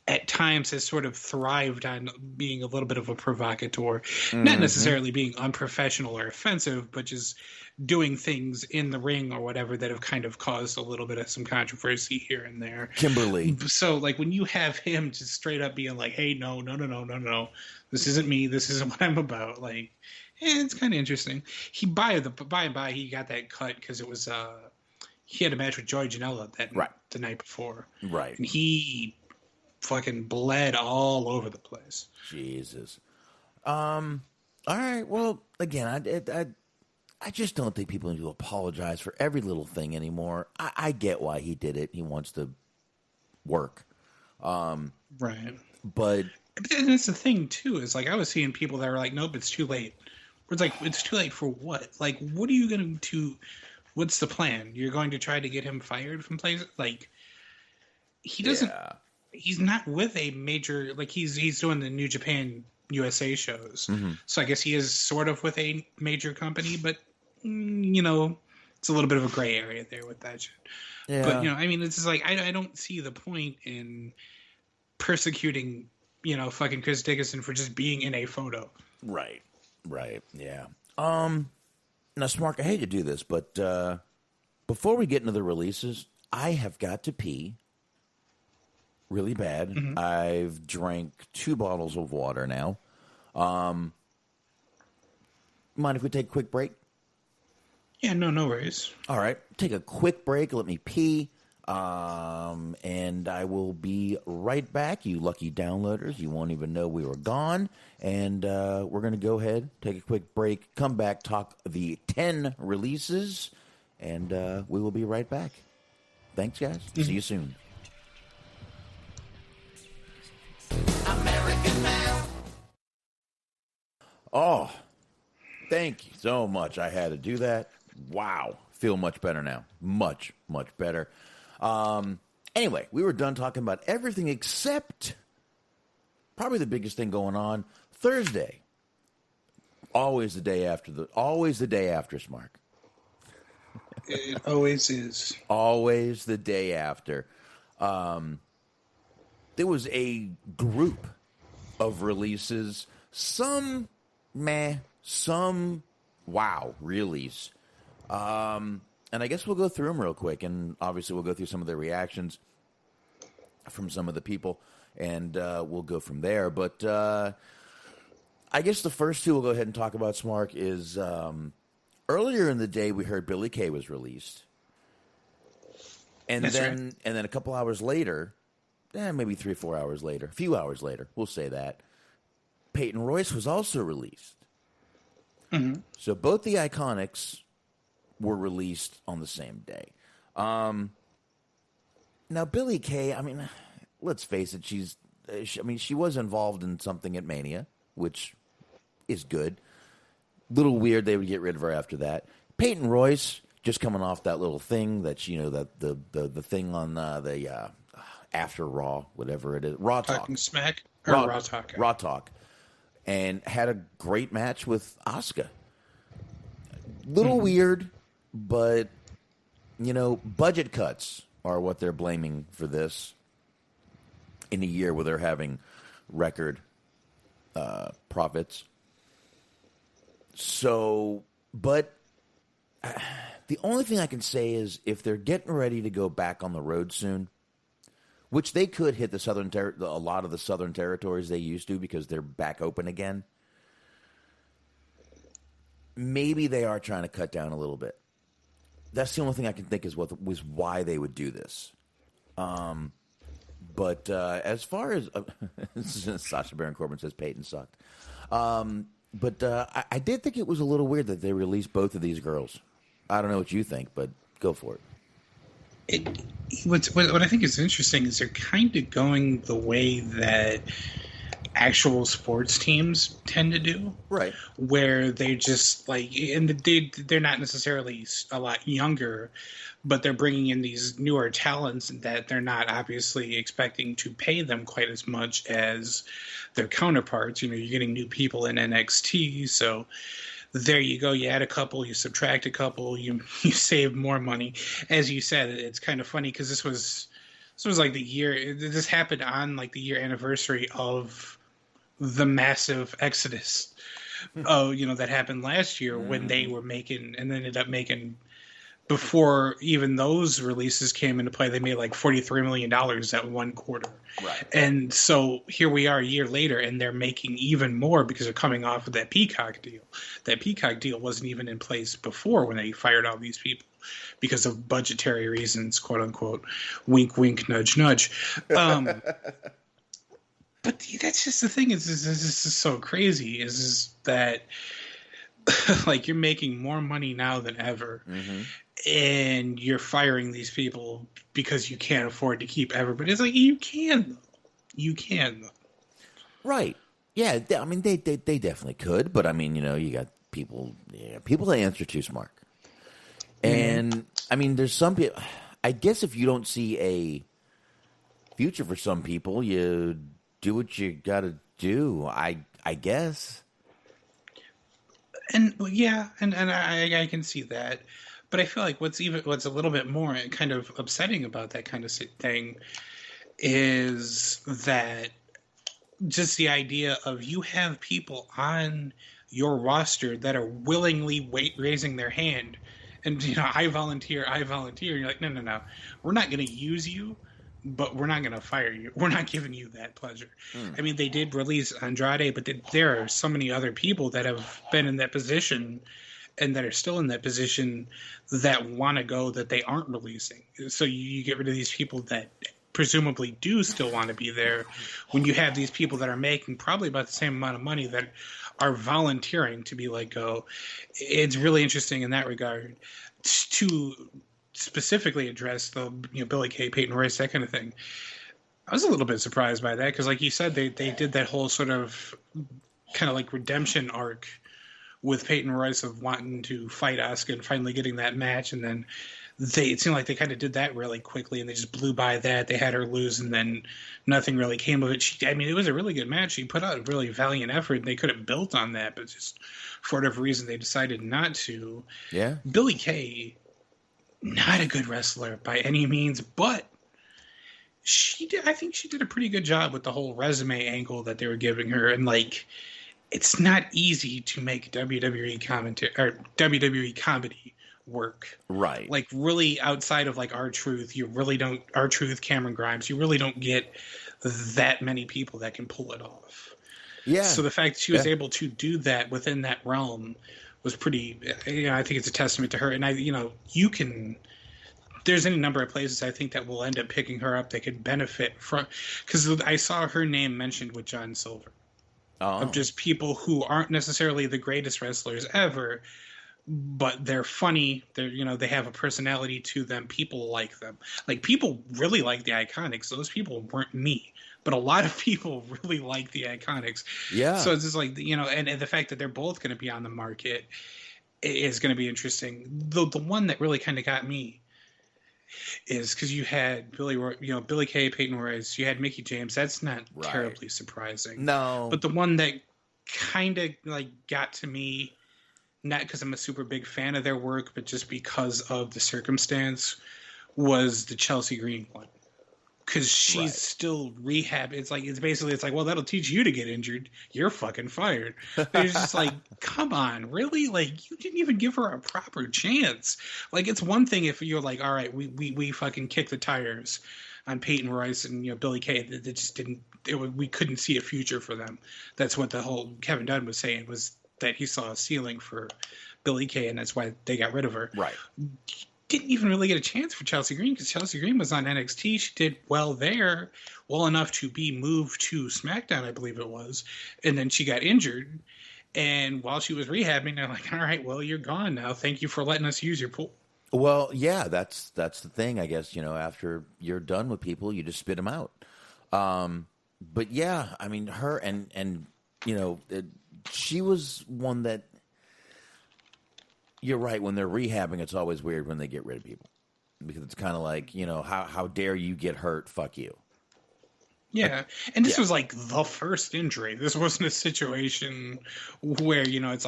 at times, has sort of thrived on being a little bit of a provocateur. Mm-hmm. Not necessarily being unprofessional or offensive, but just doing things in the ring or whatever that have kind of caused a little bit of some controversy here and there. Kimberly. So, like, when you have him just straight up being like, hey, no, this isn't me, this isn't what I'm about, like, it's kind of interesting. He, by and by, he got that cut because it was, he had a match with Joey Janela the night before. Right. And he fucking bled all over the place. Jesus. All right, well, again, I just don't think people need to apologize for every little thing anymore. I get why he did it. He wants to work. Right. But that's the thing, too, is like I was seeing people that were like, nope, it's too late. It's like, it's too late for what? Like, what are you going to what's the plan? You're going to try to get him fired from places? Like, he doesn't, he's not with a major, like he's doing the New Japan USA shows. Mm-hmm. So I guess he is sort of with a major company, but you know, it's a little bit of a gray area there with that shit. Yeah. But, you know, I mean, it's just like, I don't see the point in persecuting, fucking Chris Dickinson for just being in a photo. Right. Yeah. Now, Smark, I hate to do this, but before we get into the releases, I have got to pee really bad. Mm-hmm. I've drank 2 bottles of water now. Mind if we take a quick break? Yeah, no worries. All right. Take a quick break. Let me pee. And I will be right back, you lucky downloaders. You won't even know we were gone. And we're going to go ahead, take a quick break, come back, talk the 10 releases, and we will be right back. Thanks, guys. Mm-hmm. See you soon. American Man. Oh, thank you so much. I had to do that. Wow. Feel much better now. Much better. Anyway, we were done talking about everything except probably the biggest thing going on Thursday. Always the day after, Smark. It always is. Always the day after. There was a group of releases. Some meh, some wow release. And I guess we'll go through them real quick, and obviously we'll go through some of the reactions from some of the people, and we'll go from there. But I guess the first 2 we'll go ahead and talk about, Smark, is earlier in the day we heard Billie Kay was released. And That's then right. And then a couple hours later, maybe 3 or 4 hours later, a few hours later, we'll say that, Peyton Royce was also released. Mm-hmm. So both the Iconics were released on the same day. Now, Billie Kay, I mean, let's face it, she was involved in something at Mania, which is good. Little weird they would get rid of her after that. Peyton Royce, just coming off that little thing that, that the thing on the after Raw, whatever it is, Raw Talk. Talking Smack? Or Raw Talk. Raw Talk. And had a great match with Asuka. Little weird, but, budget cuts are what they're blaming for this in a year where they're having record profits. So, but the only thing I can say is if they're getting ready to go back on the road soon, which they could hit a lot of the southern territories they used to because they're back open again. Maybe they are trying to cut down a little bit. That's the only thing I can think was why they would do this. But as far as Sasha Baron Corbin says Peyton sucked. But I did think it was a little weird that they released both of these girls. I don't know what you think, but go for it. What I think is interesting is they're kind of going the way that actual sports teams tend to do, right? Where they just they're not necessarily a lot younger, but they're bringing in these newer talents that they're not obviously expecting to pay them quite as much as their counterparts. You're getting new people in NXT, so there you go. You add a couple, you subtract a couple, you save more money. As you said, it's kind of funny because this was like the year. This happened on like the year anniversary of the massive exodus. That happened last year when they were making and ended up making. Before even those releases came into play, they made like $43 million that one quarter. Right. And so here we are a year later, and they're making even more because they're coming off of that Peacock deal. That Peacock deal wasn't even in place before when they fired all these people because of budgetary reasons, quote unquote. Wink, wink, nudge, nudge. But that's just the thing. This is so crazy. Is that like you're making more money now than ever. Mm-hmm. And you're firing these people because you can't afford to keep everybody. It's like you can, though. Right? Yeah. I mean, they definitely could, but I mean, you got people that answer to Smark, and I mean, there's some people. I guess if you don't see a future for some people, you do what you got to do. I guess. And yeah, and I can see that. But I feel like what's a little bit more kind of upsetting about that kind of thing is that just the idea of you have people on your roster that are willingly raising their hand and, I volunteer. You're like, no. We're not going to use you, but we're not going to fire you. We're not giving you that pleasure. I mean, they did release Andrade, but there are so many other people that have been in that position and that are still in that position that want to go that they aren't releasing. So you get rid of these people that presumably do still want to be there when you have these people that are making probably about the same amount of money that are volunteering to be let go. It's really interesting in that regard to specifically address the Billy Kay, Peyton Royce, that kind of thing. I was a little bit surprised by that because, like you said, they did that whole sort of kind of like redemption arc with Peyton Royce of wanting to fight Asuka and finally getting that match, and then it seemed like they kind of did that really quickly and they just blew by that. They had her lose and then nothing really came of it. It was a really good match. She put out a really valiant effort and they could have built on that, but just for whatever reason they decided not to. Yeah. Billie Kay, not a good wrestler by any means, but I think she did a pretty good job with the whole resume angle that they were giving her. And it's not easy to make WWE commentary or WWE comedy work. Right. Really outside of R-Truth, you really don't, R-Truth, Cameron Grimes, you really don't get that many people that can pull it off. Yeah. So the fact that she was able to do that within that realm was pretty, I think it's a testament to her. And there's any number of places I think that will end up picking her up that could benefit from, because I saw her name mentioned with John Silver. Of just people who aren't necessarily the greatest wrestlers ever, but they're funny. They have a personality to them. People like them. People really like the Iconics. Those people weren't me, but a lot of people really like the Iconics. Yeah. So it's just and the fact that they're both going to be on the market is going to be interesting. The one that really kind of got me is because you had Billie Kay, Peyton Royce, you had Mickie James. That's not terribly surprising. No. But the one that kind of got to me, not because I'm a super big fan of their work, but just because of the circumstance, was the Chelsea Green one. Because she's still rehab. It's basically, well, that'll teach you to get injured. You're fucking fired. It's just come on, really? You didn't even give her a proper chance. It's one thing if you're all right, we fucking kick the tires on Peyton Royce and Billie Kay. That just didn't. We couldn't see a future for them. That's what the whole Kevin Dunn was saying, was that he saw a ceiling for Billie Kay, and that's why they got rid of her. Right. Didn't even really get a chance for Chelsea Green because Chelsea Green was on NXT. She did well there, well enough to be moved to SmackDown, I believe it was, and then she got injured. And while she was rehabbing, they're like, "All right, well, you're gone now. Thank you for letting us use your pool." Well, yeah, that's the thing, I guess. After you're done with people, you just spit them out. But yeah, I mean, her and she was one that. You're right. When they're rehabbing, it's always weird when they get rid of people because it's kind of like, how dare you get hurt? Fuck you. Yeah. And this was the first injury. This wasn't a situation where, it's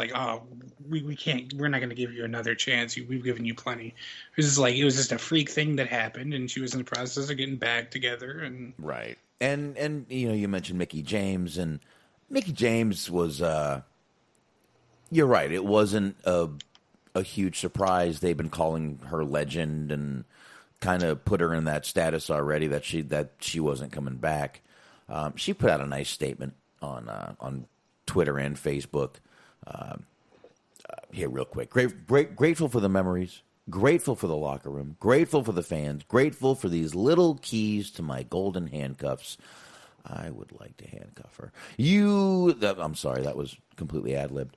we can't, we're not going to give you another chance. We've given you plenty. It was just it was just a freak thing that happened and she was in the process of getting back together. And right. And you mentioned Mickie James, and Mickie James was, you're right. It wasn't a huge surprise. They've been calling her legend and kind of put her in that status already that she wasn't coming back. She put out a nice statement on Twitter and Facebook. Here, real quick. Grateful for the memories. Grateful for the locker room. Grateful for the fans. Grateful for these little keys to my golden handcuffs. I would like to handcuff her. I'm sorry, that was completely ad-libbed.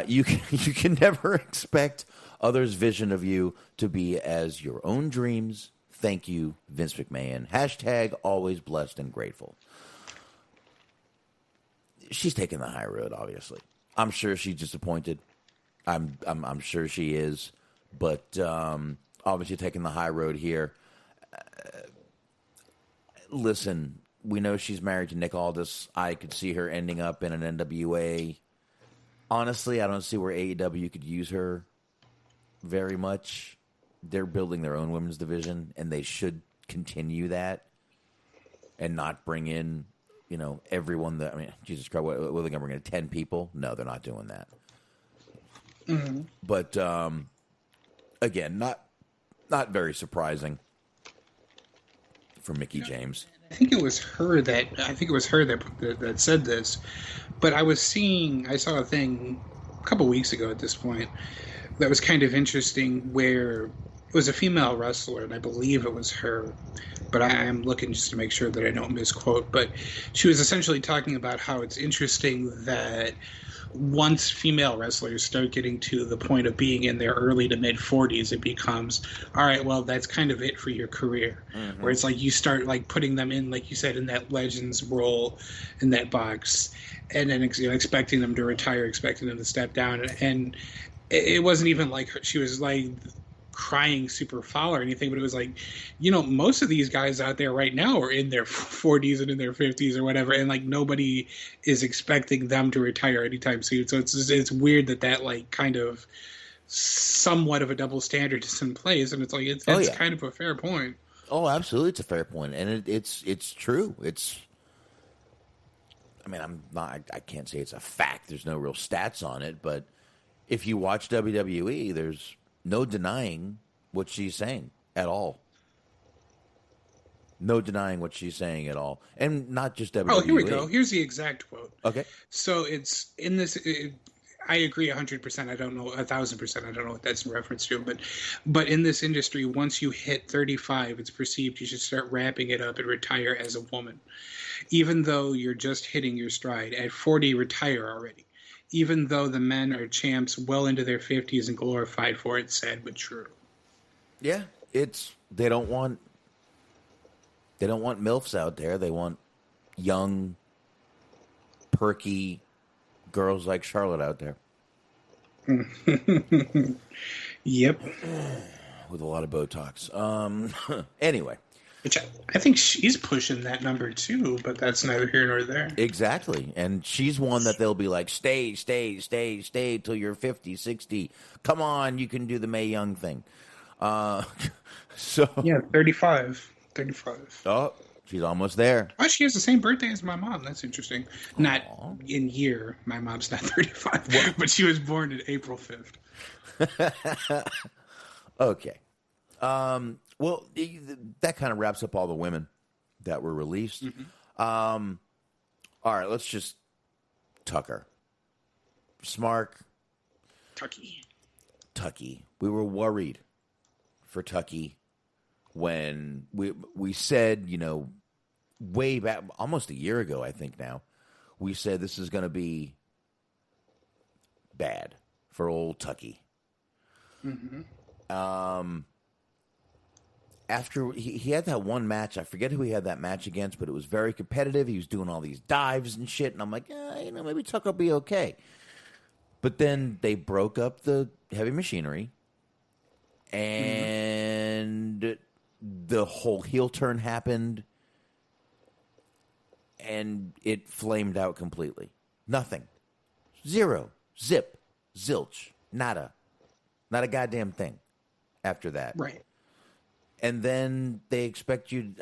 You can never expect others' vision of you to be as your own dreams. Thank you, Vince McMahon. # always blessed and grateful. She's taking the high road, obviously. I'm sure she's disappointed. I'm sure she is, but obviously taking the high road here. Listen. We know she's married to Nick Aldis. I could see her ending up in an NWA. Honestly, I don't see where AEW could use her very much. They're building their own women's division, and they should continue that. and not bring in, everyone that, Jesus Christ, what are they going to bring in, 10 people? No, they're not doing that. Mm-hmm. But, again, not very surprising for Mickie James. I think it was her that said this, but I saw a thing a couple weeks ago at this point that was kind of interesting, where it was a female wrestler, and I believe it was her, but I am looking just to make sure that I don't misquote, but she was essentially talking about how it's interesting that once female wrestlers start getting to the point of being in their early to mid 40s, it becomes, all right, well, that's kind of it for your career. Mm-hmm. Where it's like you start like putting them in, like you said, in that Legends role, in that box, and then expecting them to retire, expecting them to step down. And it wasn't even like she was like crying super foul or anything, but it was like, most of these guys out there right now are in their 40s and in their 50s or whatever, and like nobody is expecting them to retire anytime soon. So it's weird that like kind of somewhat of a double standard is in place, and it's like it's kind of a fair point. Oh, absolutely, it's a fair point, and it's true. I can't say it's a fact. There's no real stats on it, but if you watch WWE, there's no denying what she's saying at all. No denying what she's saying at all. And not just WWE. Oh, here we go. Here's the exact quote. Okay. So it's in this... I agree 100%. I don't know, 1,000%. I don't know what that's in reference to. But in this industry, once you hit 35, it's perceived you should start wrapping it up and retire as a woman. Even though you're just hitting your stride. At 40, retire already. Even though the men are champs well into their 50s and glorified for it, sad but true. Yeah, they don't want MILFs out there. They want young, perky girls like Charlotte out there. Yep. With a lot of Botox. Anyway. Which I think she's pushing that number too, but that's neither here nor there. Exactly. And she's one that they'll be like, stay till you're 50, 60. Come on, you can do the Mae Young thing. So yeah, 35. Oh, she's almost there. Oh, she has the same birthday as my mom. That's interesting. Not in year. My mom's not 35, but she was born in April 5th. Okay. Well, that kind of wraps up all the women that were released. Mm-hmm. All right, let's just Tucker. Smark. Tucky. We were worried for Tucky when we said, way back, almost a year ago, I think now, we said this is going to be bad for old Tucky. Mm-hmm. After he had that one match, I forget who he had that match against, but it was very competitive. He was doing all these dives and shit, and I'm like, maybe Tucker will be okay. But then they broke up the Heavy Machinery, and the whole heel turn happened, and it flamed out completely. Nothing. Zero. Zip. Zilch. Nada. Not a goddamn thing after that. Right. And then they expect you,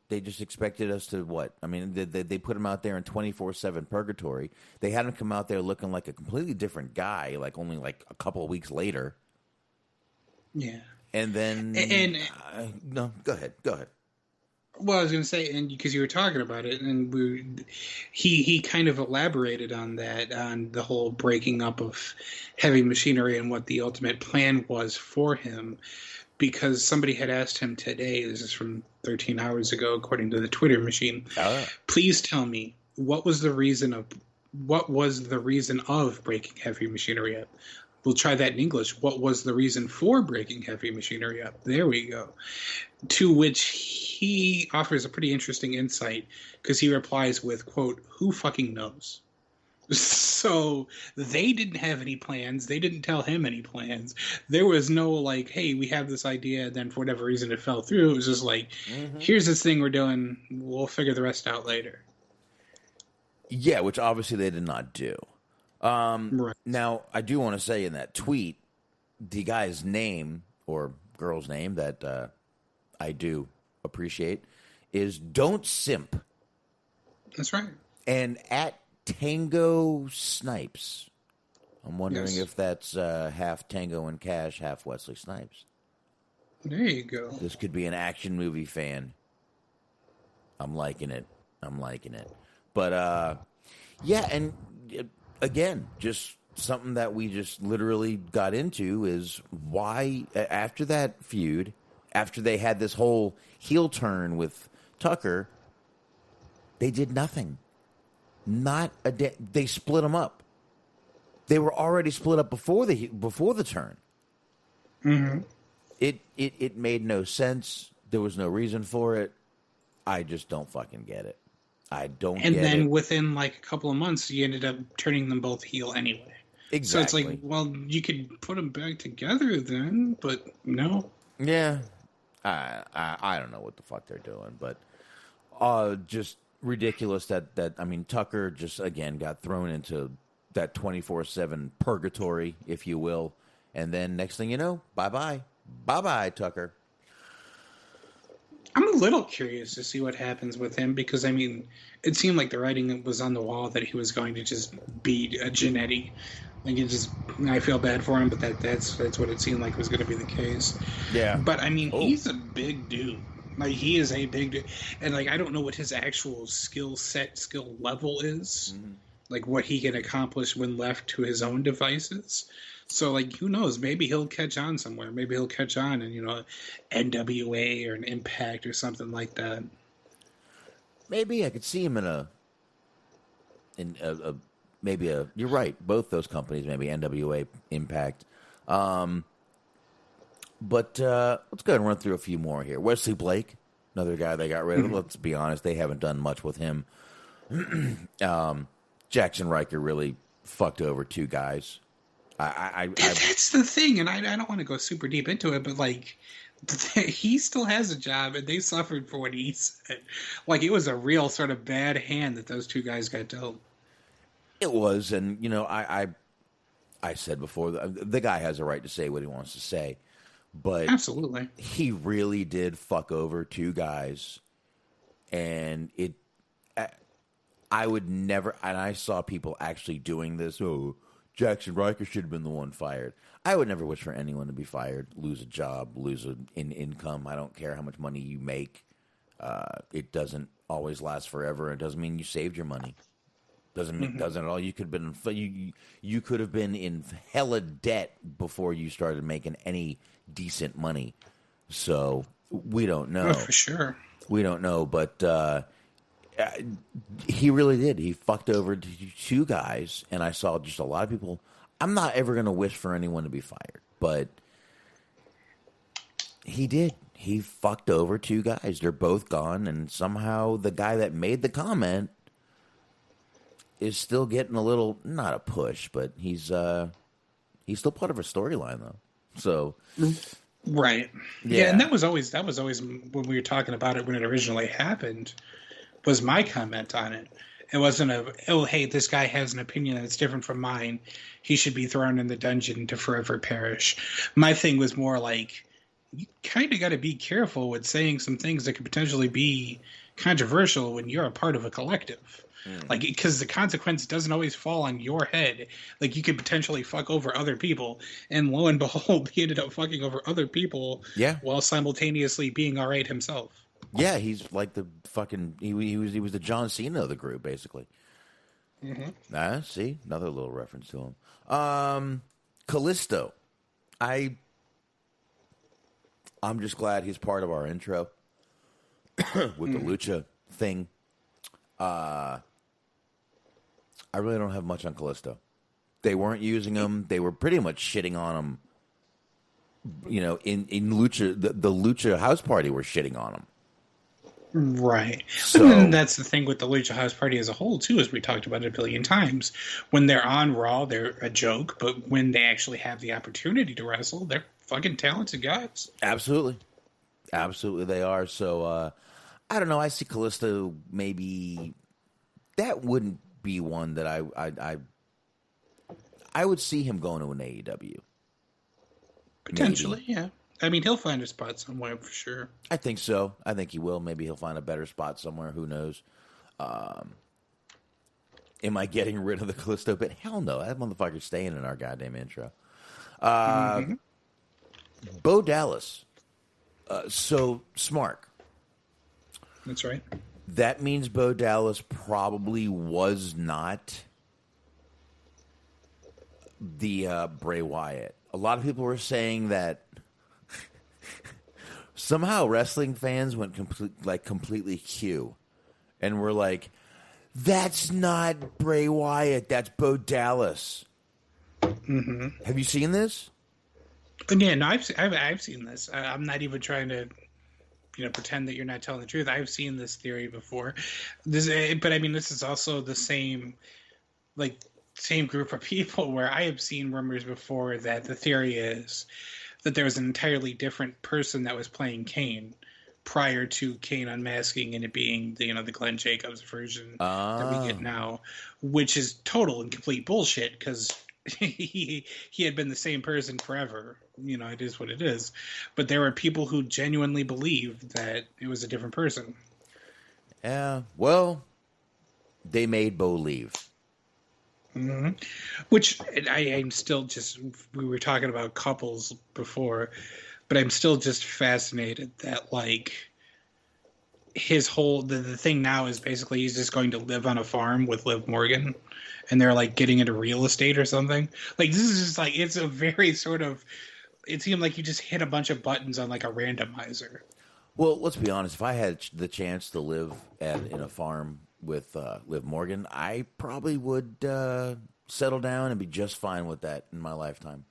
they just expected us to what? They put him out there in 24/7 purgatory. They had him come out there looking like a completely different guy, only a couple of weeks later. Yeah. And then... no, go ahead. Well, I was going to say, and because you were talking about it, and he kind of elaborated on that, on the whole breaking up of Heavy Machinery and what the ultimate plan was for him. Because somebody had asked him today, this is from 13 hours ago, according to the Twitter machine, please tell me, what was the reason of breaking Heavy Machinery up? We'll try that in English. What was the reason for breaking Heavy Machinery up? There we go. To which he offers a pretty interesting insight, because he replies with, quote, who fucking knows? So they didn't have any plans. They didn't tell him any plans. There was no hey, we have this idea, and then for whatever reason it fell through. It was just here's this thing we're doing. We'll figure the rest out later. Yeah, which obviously they did not do. Right. Now, I do want to say in that tweet, the guy's name, or girl's name, that I do appreciate, is don't simp. That's right. And at Tango Snipes, I'm wondering if that's half Tango and Cash, half Wesley Snipes. There you go. This could be an action movie fan. I'm liking it. But, yeah, and again, just something that we just literally got into is why, after that feud, after they had this whole heel turn with Tucker, they did nothing. Not a they split them up. They were already split up before the turn. Mm-hmm. It made no sense. There was no reason for it. I just don't fucking get it. I don't get it. And then within like a couple of months, you ended up turning them both heel anyway. Exactly. So it's like, well, you could put them back together then, but no. Yeah. I don't know what the fuck they're doing, but just ridiculous that I mean, Tucker just, again, got thrown into that 24/7 purgatory, if you will. And then next thing you know, bye-bye. Bye-bye, Tucker. I'm a little curious to see what happens with him because, I mean, it seemed like the writing was on the wall that he was going to just beat a Jannetty. Like, I feel bad for him, but that's what it seemed like was going to be the case. Yeah. But, I mean, he's a big dude. Like, he is a big dude. And, like, I don't know what his actual skill level is. Mm-hmm. Like, what he can accomplish when left to his own devices. So, like, who knows? Maybe he'll catch on somewhere. Maybe he'll catch on in, NWA or an Impact or something like that. Maybe I could see him you're right, both those companies, maybe NWA, Impact. But let's go ahead and run through a few more here. Wesley Blake, another guy they got rid of. Let's be honest, they haven't done much with him. Jackson Riker really fucked over two guys. That's the thing, and I don't want to go super deep into it, but like he still has a job, and they suffered for what he said. Like it was a real sort of bad hand that those two guys got dealt. It was, and I said before the guy has a right to say what he wants to say, but absolutely, he really did fuck over two guys, and I would never, and I saw people actually doing this. Oh, Jackson Riker should have been the one fired. I would never wish for anyone to be fired, lose a job, lose an income. I don't care how much money you make. It doesn't always last forever. It doesn't mean you saved your money. Doesn't at all. You could have been you could have been in hella debt before you started making any decent money. So we don't know. Oh, for sure. We don't know, but he really did. He fucked over two guys, and I saw just a lot of people. I'm not ever going to wish for anyone to be fired, but he did. He fucked over two guys. They're both gone, and somehow the guy that made the comment is still getting a little, not a push, but he's still part of a storyline, though. So, right, yeah, and that was always when we were talking about it when it originally happened. Was my comment on it. It wasn't hey, this guy has an opinion that's different from mine. He should be thrown in the dungeon to forever perish. My thing was more like, you kind of got to be careful with saying some things that could potentially be controversial when you're a part of a collective. Like, because the consequence doesn't always fall on your head. Like, you could potentially fuck over other people. And lo and behold, he ended up fucking over other people while simultaneously being all right himself. Yeah, he's like the fucking he was the John Cena of the group, basically. Mm-hmm. See, another little reference to him. Kalisto, I'm just glad he's part of our intro with the lucha thing. I really don't have much on Kalisto. They weren't using him. They were pretty much shitting on him. In lucha, the lucha house party were shitting on him. Right. So, but then that's the thing with the Lucha House Party as a whole, too, as we talked about it a billion times. When they're on Raw, they're a joke, but when they actually have the opportunity to wrestle, they're fucking talented guys. Absolutely. Absolutely they are. So, I don't know. I see Kalisto maybe... That wouldn't be one that I would see him going to an AEW. Potentially, maybe. Yeah. I mean, he'll find a spot somewhere for sure. I think so. I think he will. Maybe he'll find a better spot somewhere. Who knows? Am I getting rid of the Callisto bit? Hell no. That motherfucker's staying in our goddamn intro. Bo Dallas. So, Smark. That's right. That means Bo Dallas probably was not the Bray Wyatt. A lot of people were saying that somehow wrestling fans went completely Q, and were like, "That's not Bray Wyatt. That's Bo Dallas." Mm-hmm. Have you seen this? Yeah, no, I've seen this. I'm not even trying to, pretend that you're not telling the truth. I've seen this theory before. But I mean, this is also the same group of people where I have seen rumors before that the theory is that there was an entirely different person that was playing Kane prior to Kane unmasking and it being the Glenn Jacobs version that we get now, which is total and complete bullshit because he had been the same person forever. It is what it is. But there were people who genuinely believed that it was a different person. Yeah, well, they made Bo leave. Mm-hmm. Which I'm still just, we were talking about couples before, but I'm still just fascinated that, his whole, the thing now is basically he's just going to live on a farm with Liv Morgan, and they're, getting into real estate or something. This is just, it's a very sort of, it seemed like you just hit a bunch of buttons on, a randomizer. Well, let's be honest. If I had the chance to live in a farm with Liv Morgan, I probably would settle down and be just fine with that in my lifetime.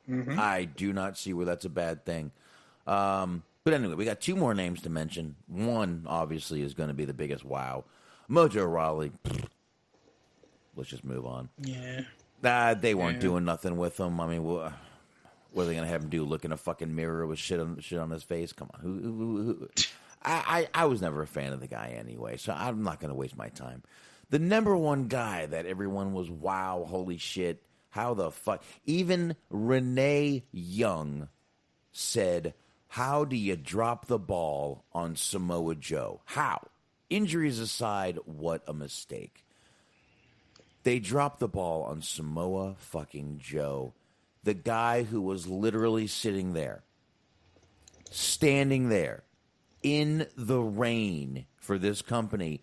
Mm-hmm. I do not see where that's a bad thing. But anyway, we got two more names to mention. One, obviously, is going to be the biggest wow. Mojo Rawley. Let's just move on. Yeah. They weren't doing nothing with him. I mean, what are they going to have him do? Look in a fucking mirror with shit on his face? Come on. Who? I was never a fan of the guy anyway, so I'm not going to waste my time. The number one guy that everyone was, wow, holy shit, how the fuck. Even Renee Young said, how do you drop the ball on Samoa Joe? How? Injuries aside, what a mistake. They dropped the ball on Samoa fucking Joe, the guy who was literally sitting there, standing there, in the rain for this company.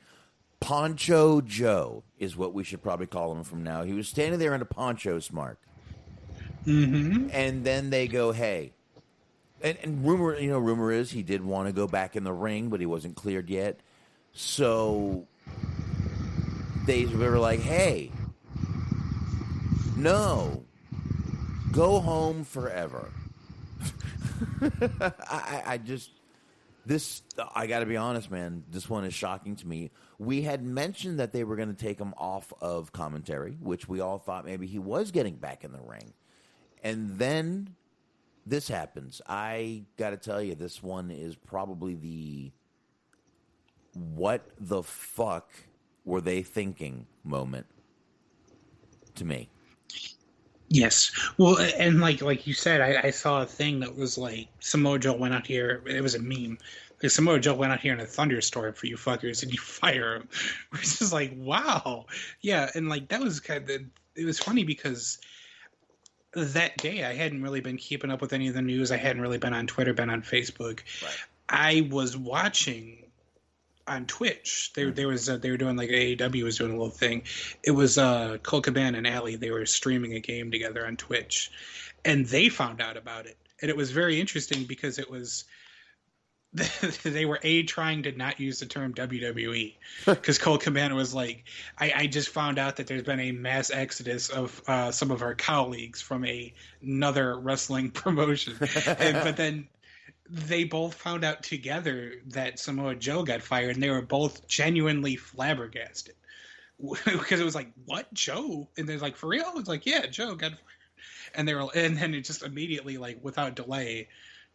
Poncho Joe is what we should probably call him from now. He was standing there in a poncho, Smark. Mm-hmm. And then they go, hey. And rumor is he did want to go back in the ring, but he wasn't cleared yet. So they were like, hey, no, go home forever. I got to be honest, man, this one is shocking to me. We had mentioned that they were going to take him off of commentary, which we all thought maybe he was getting back in the ring. And then this happens. I got to tell you, this one is probably the what the fuck were they thinking moment to me. Yes. Well, and like you said, I saw a thing that was Samoa Joe went out here. It was a meme. Samoa Joe went out here in a thunderstorm for you fuckers, and you fire him. It's just wow. Yeah, and that was kind of, it was funny because that day I hadn't really been keeping up with any of the news. I hadn't really been on Twitter, been on Facebook. Right. I was watching on Twitch. They were doing AEW was doing a little thing. It was Cole Cabana and Allie. They were streaming a game together on Twitch, and they found out about it. And it was very interesting because it was they were trying to not use the term WWE because Cole Cabana was like, I just found out that there's been a mass exodus of some of our colleagues from another wrestling promotion, but then they both found out together that Samoa Joe got fired, and they were both genuinely flabbergasted because it was what, Joe? And they're for real? It's yeah, Joe got fired. And then it just immediately, without delay,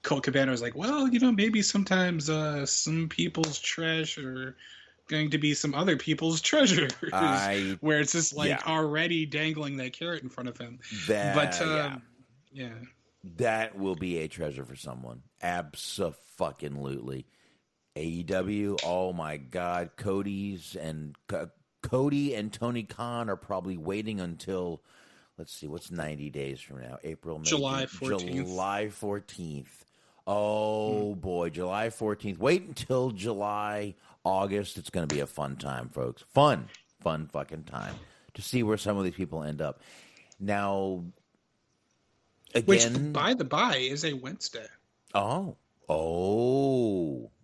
Cole Cabana was well, maybe sometimes some people's trash are going to be some other people's treasures. Where it's just already dangling that carrot in front of him. Yeah. That will be a treasure for someone. Abso-fucking-lutely. AEW, oh my God, Cody and Tony Khan are probably waiting until, let's see, what's 90 days from now? April, May, July 14th. July 14th. Oh boy, July 14th. Wait until July, August. It's going to be a fun time, folks. Fun fucking time to see where some of these people end up. Now, again, which, by the by, is a Wednesday. Oh,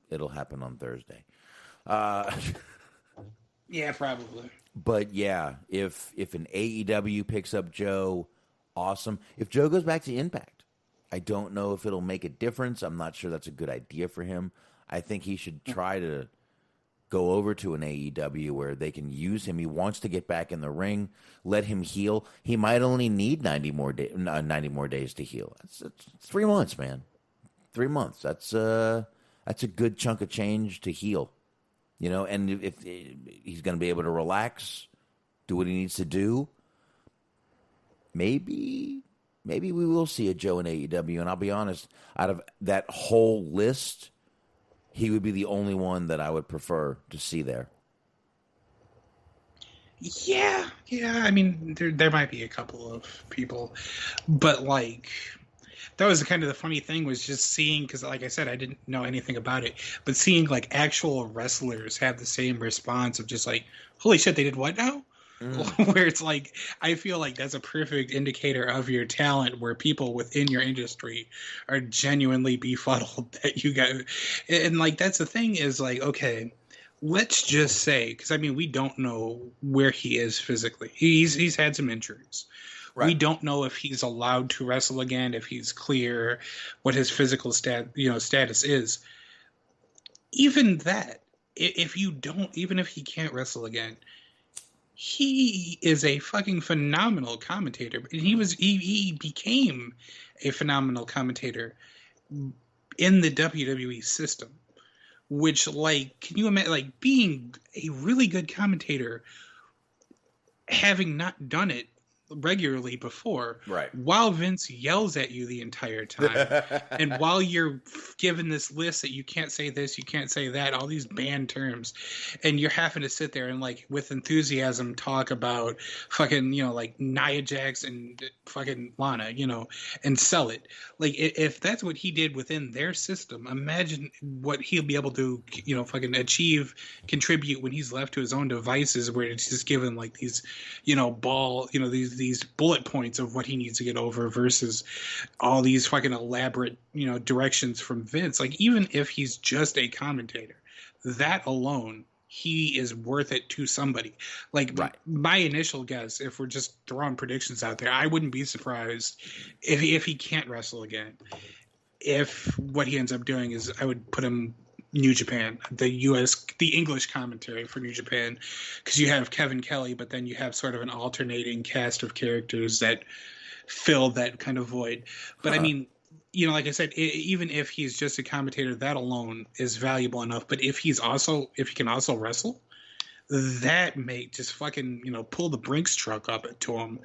it'll happen on Thursday. Yeah, probably. But yeah, if an AEW picks up Joe, awesome. If Joe goes back to Impact, I don't know if it'll make a difference. I'm not sure that's a good idea for him. I think he should try to go over to an AEW where they can use him. He wants to get back in the ring. Let him heal. He might only need 90 more days to heal. It's 3 months, man. 3 months. That's a good chunk of change to heal. You know, and if he's going to be able to relax, do what he needs to do, maybe we will see a Joe in AEW. And I'll be honest, out of that whole list, he would be the only one that I would prefer to see there. Yeah. I mean, there might be a couple of people, but like, that was kind of the funny thing was just seeing, because like I said, I didn't know anything about it, but seeing like actual wrestlers have the same response of just like, holy shit, they did what now? Where it's like, I feel like that's a perfect indicator of your talent, where people within your industry are genuinely befuddled that you got. And like, that's the thing is like, okay, let's just say, because I mean, we don't know where he is physically. He's had some injuries. Right. We don't know if he's allowed to wrestle again, if he's clear, what his physical status is. Even that, even if he can't wrestle again, he is a fucking phenomenal commentator, and he became a phenomenal commentator in the WWE system. Which, like, can you imagine, like, being a really good commentator, having not done it regularly before, right, while Vince yells at you the entire time, and while you're given this list that you can't say this, you can't say that, all these banned terms, and you're having to sit there and like with enthusiasm talk about fucking, you know, like Nia Jax and fucking Lana, you know, and sell it. Like, if that's what he did within their system, imagine what he'll be able to, you know, fucking contribute when he's left to his own devices, where it's just given like these, you know, these bullet points of what he needs to get over versus all these fucking elaborate, you know, directions from Vince. Like, even if he's just a commentator, that alone, he is worth it to somebody. Like, right. My initial guess, if we're just throwing predictions out there, I wouldn't be surprised if he can't wrestle again. If what he ends up doing is, I would put him New Japan, the English commentary for New Japan, because you have Kevin Kelly, but then you have sort of an alternating cast of characters that fill that kind of void. But I mean, you know, like I said, even if he's just a commentator, that alone is valuable enough. But if he can also wrestle, that may just fucking, you know, pull the Brinks truck up to him,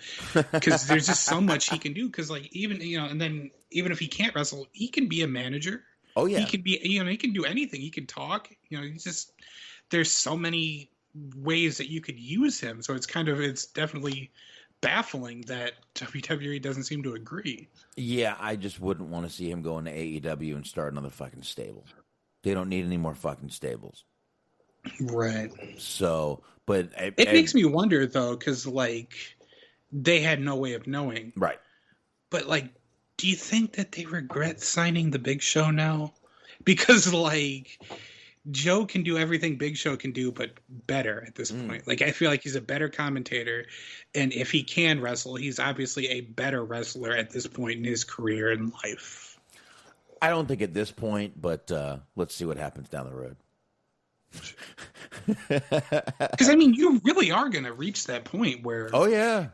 because there's just so much he can do. Because like, even, you know, and then even if he can't wrestle, he can be a manager. Oh yeah, he can be, you know, he can do anything. He can talk. You know, he's just, there's so many ways that you could use him. So it's definitely baffling that WWE doesn't seem to agree. Yeah, I just wouldn't want to see him go into AEW and start another fucking stable. They don't need any more fucking stables. Right. So, but it makes me wonder though, because like they had no way of knowing. Right. But like, do you think that they regret signing the Big Show now? Because like, Joe can do everything Big Show can do, but better at this point. Like, I feel like he's a better commentator, and if he can wrestle, he's obviously a better wrestler at this point in his career and life. I don't think at this point, but let's see what happens down the road. Because I mean, you really are going to reach that point where, oh yeah,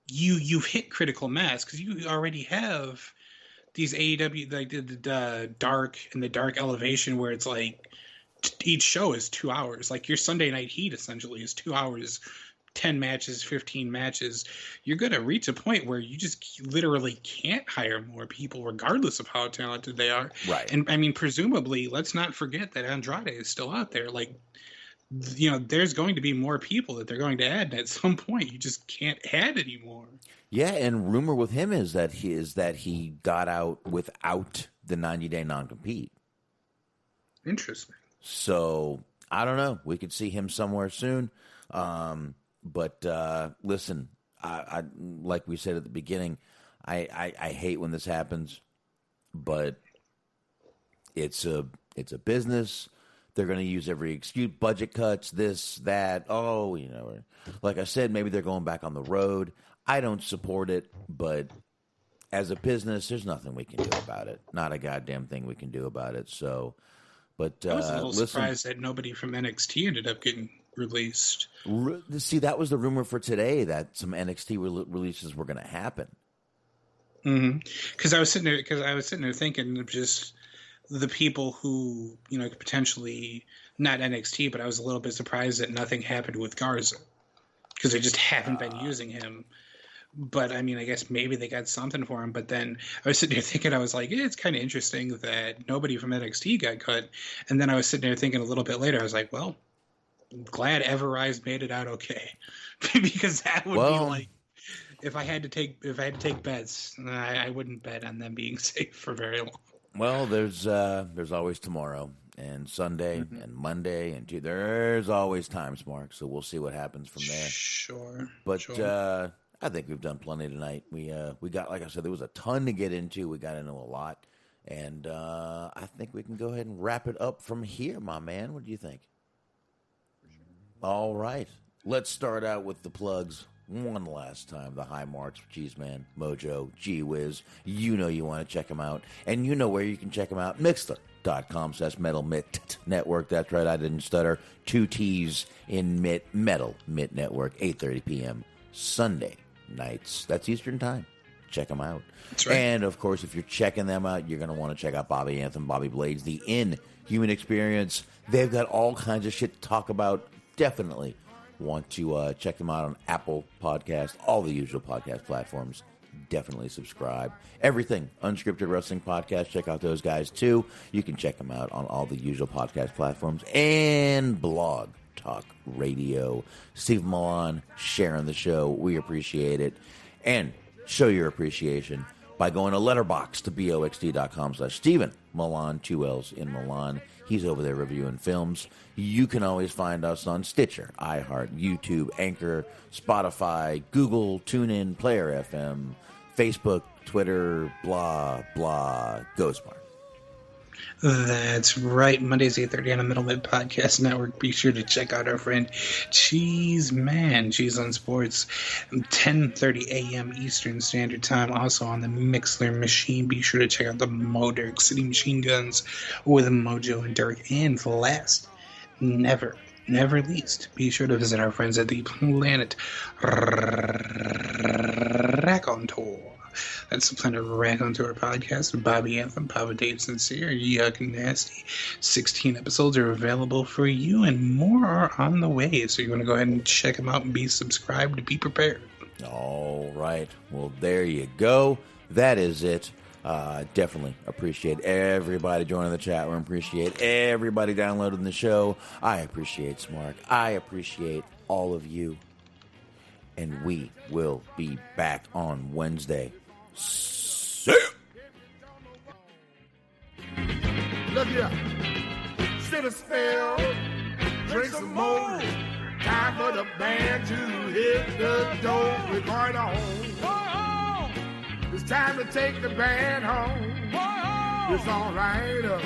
you've hit critical mass, because you already have these AEW, like the dark and the dark elevation, where it's like each show is 2 hours. Like your Sunday Night Heat essentially is 2 hours 10 matches, 15 matches, you're going to reach a point where you just literally can't hire more people regardless of how talented they are. Right. And I mean, presumably, let's not forget that Andrade is still out there. Like, you know, there's going to be more people that they're going to add. And at some point, you just can't add anymore. Yeah, and rumor with him is that he got out without the 90-day non-compete. Interesting. So I don't know. We could see him somewhere soon. But listen, I like we said at the beginning, I hate when this happens, but it's a business. They're going to use every excuse, budget cuts, this, that. Oh, you know, like I said, maybe they're going back on the road. I don't support it, but as a business, there's nothing we can do about it. Not a goddamn thing we can do about it. So, but I was a little surprised that nobody from NXT ended up getting released. See, that was the rumor for today, that some NXT releases were going to happen. Because I was sitting there thinking of just the people who, you know, potentially not NXT, but I was a little bit surprised that nothing happened with Garza because they just haven't been using him. But I mean, I guess maybe they got something for him. But then I was sitting there thinking, I was like, it's kind of interesting that nobody from NXT got cut. And then I was sitting there thinking a little bit later, I was like, well, I'm glad Everrise made it out okay, because that would be like, if I had to take bets, I wouldn't bet on them being safe for very long. Well, there's always tomorrow and Sunday and Monday and Tuesday. There's always times, Mark. So we'll see what happens from there. Sure. But I think we've done plenty tonight. We got, like I said, there was a ton to get into. We got into a lot, and I think we can go ahead and wrap it up from here, my man. What do you think? All right, let's start out with the plugs. One last time, the high marks, Cheese Man, Mojo, Gee Whiz. You know you want to check them out. And you know where you can check them out. Mixler.com/Metal Mitt Network. That's right, I didn't stutter. 2 T's in Metal Mitt Network, 8:30 p.m. Sunday nights. That's Eastern time. Check them out. That's right. And, of course, if you're checking them out, you're going to want to check out Bobby Anthem, Bobby Blades, the Inhuman Experience. They've got all kinds of shit to talk about. Definitely want to check them out on Apple Podcasts, all the usual podcast platforms. Definitely subscribe. Everything Unscripted Wrestling Podcast, check out those guys too. You can check them out on all the usual podcast platforms and Blog Talk Radio. Steve Milan sharing the show. We appreciate it. And show your appreciation by going to Letterboxd to boxd.com/Steven Milan, 2 L's in Milan. He's over there reviewing films. You can always find us on Stitcher, iHeart, YouTube, Anchor, Spotify, Google, TuneIn, Player FM, Facebook, Twitter, blah, blah. Go Smart. That's right. Mondays, 8:30 on the Middle Mid Podcast Network. Be sure to check out our friend Cheese Man, Cheese on Sports, 10:30 a.m. Eastern Standard Time. Also on the Mixler machine. Be sure to check out the Dirk City Machine Guns with Mojo and Dirk. And last, never least, be sure to visit our friends at the Planet Raconteur. That's the Planet Raconteur podcast. Bobby Anthem, Papa Dave Sincere, Yuck Nasty. 16 episodes are available for you, and more are on the way. So you want to go ahead and check them out and be subscribed to be prepared. All right. Well, there you go. That is it. Definitely appreciate everybody joining the chat room. Appreciate everybody downloading the show. I appreciate Smark. I appreciate all of you. And we will be back on Wednesday. See ya! Look here. Sit a spell. Drink some more. Time for the band to hit the door. We're going home. It's time to take the band home. It's all right.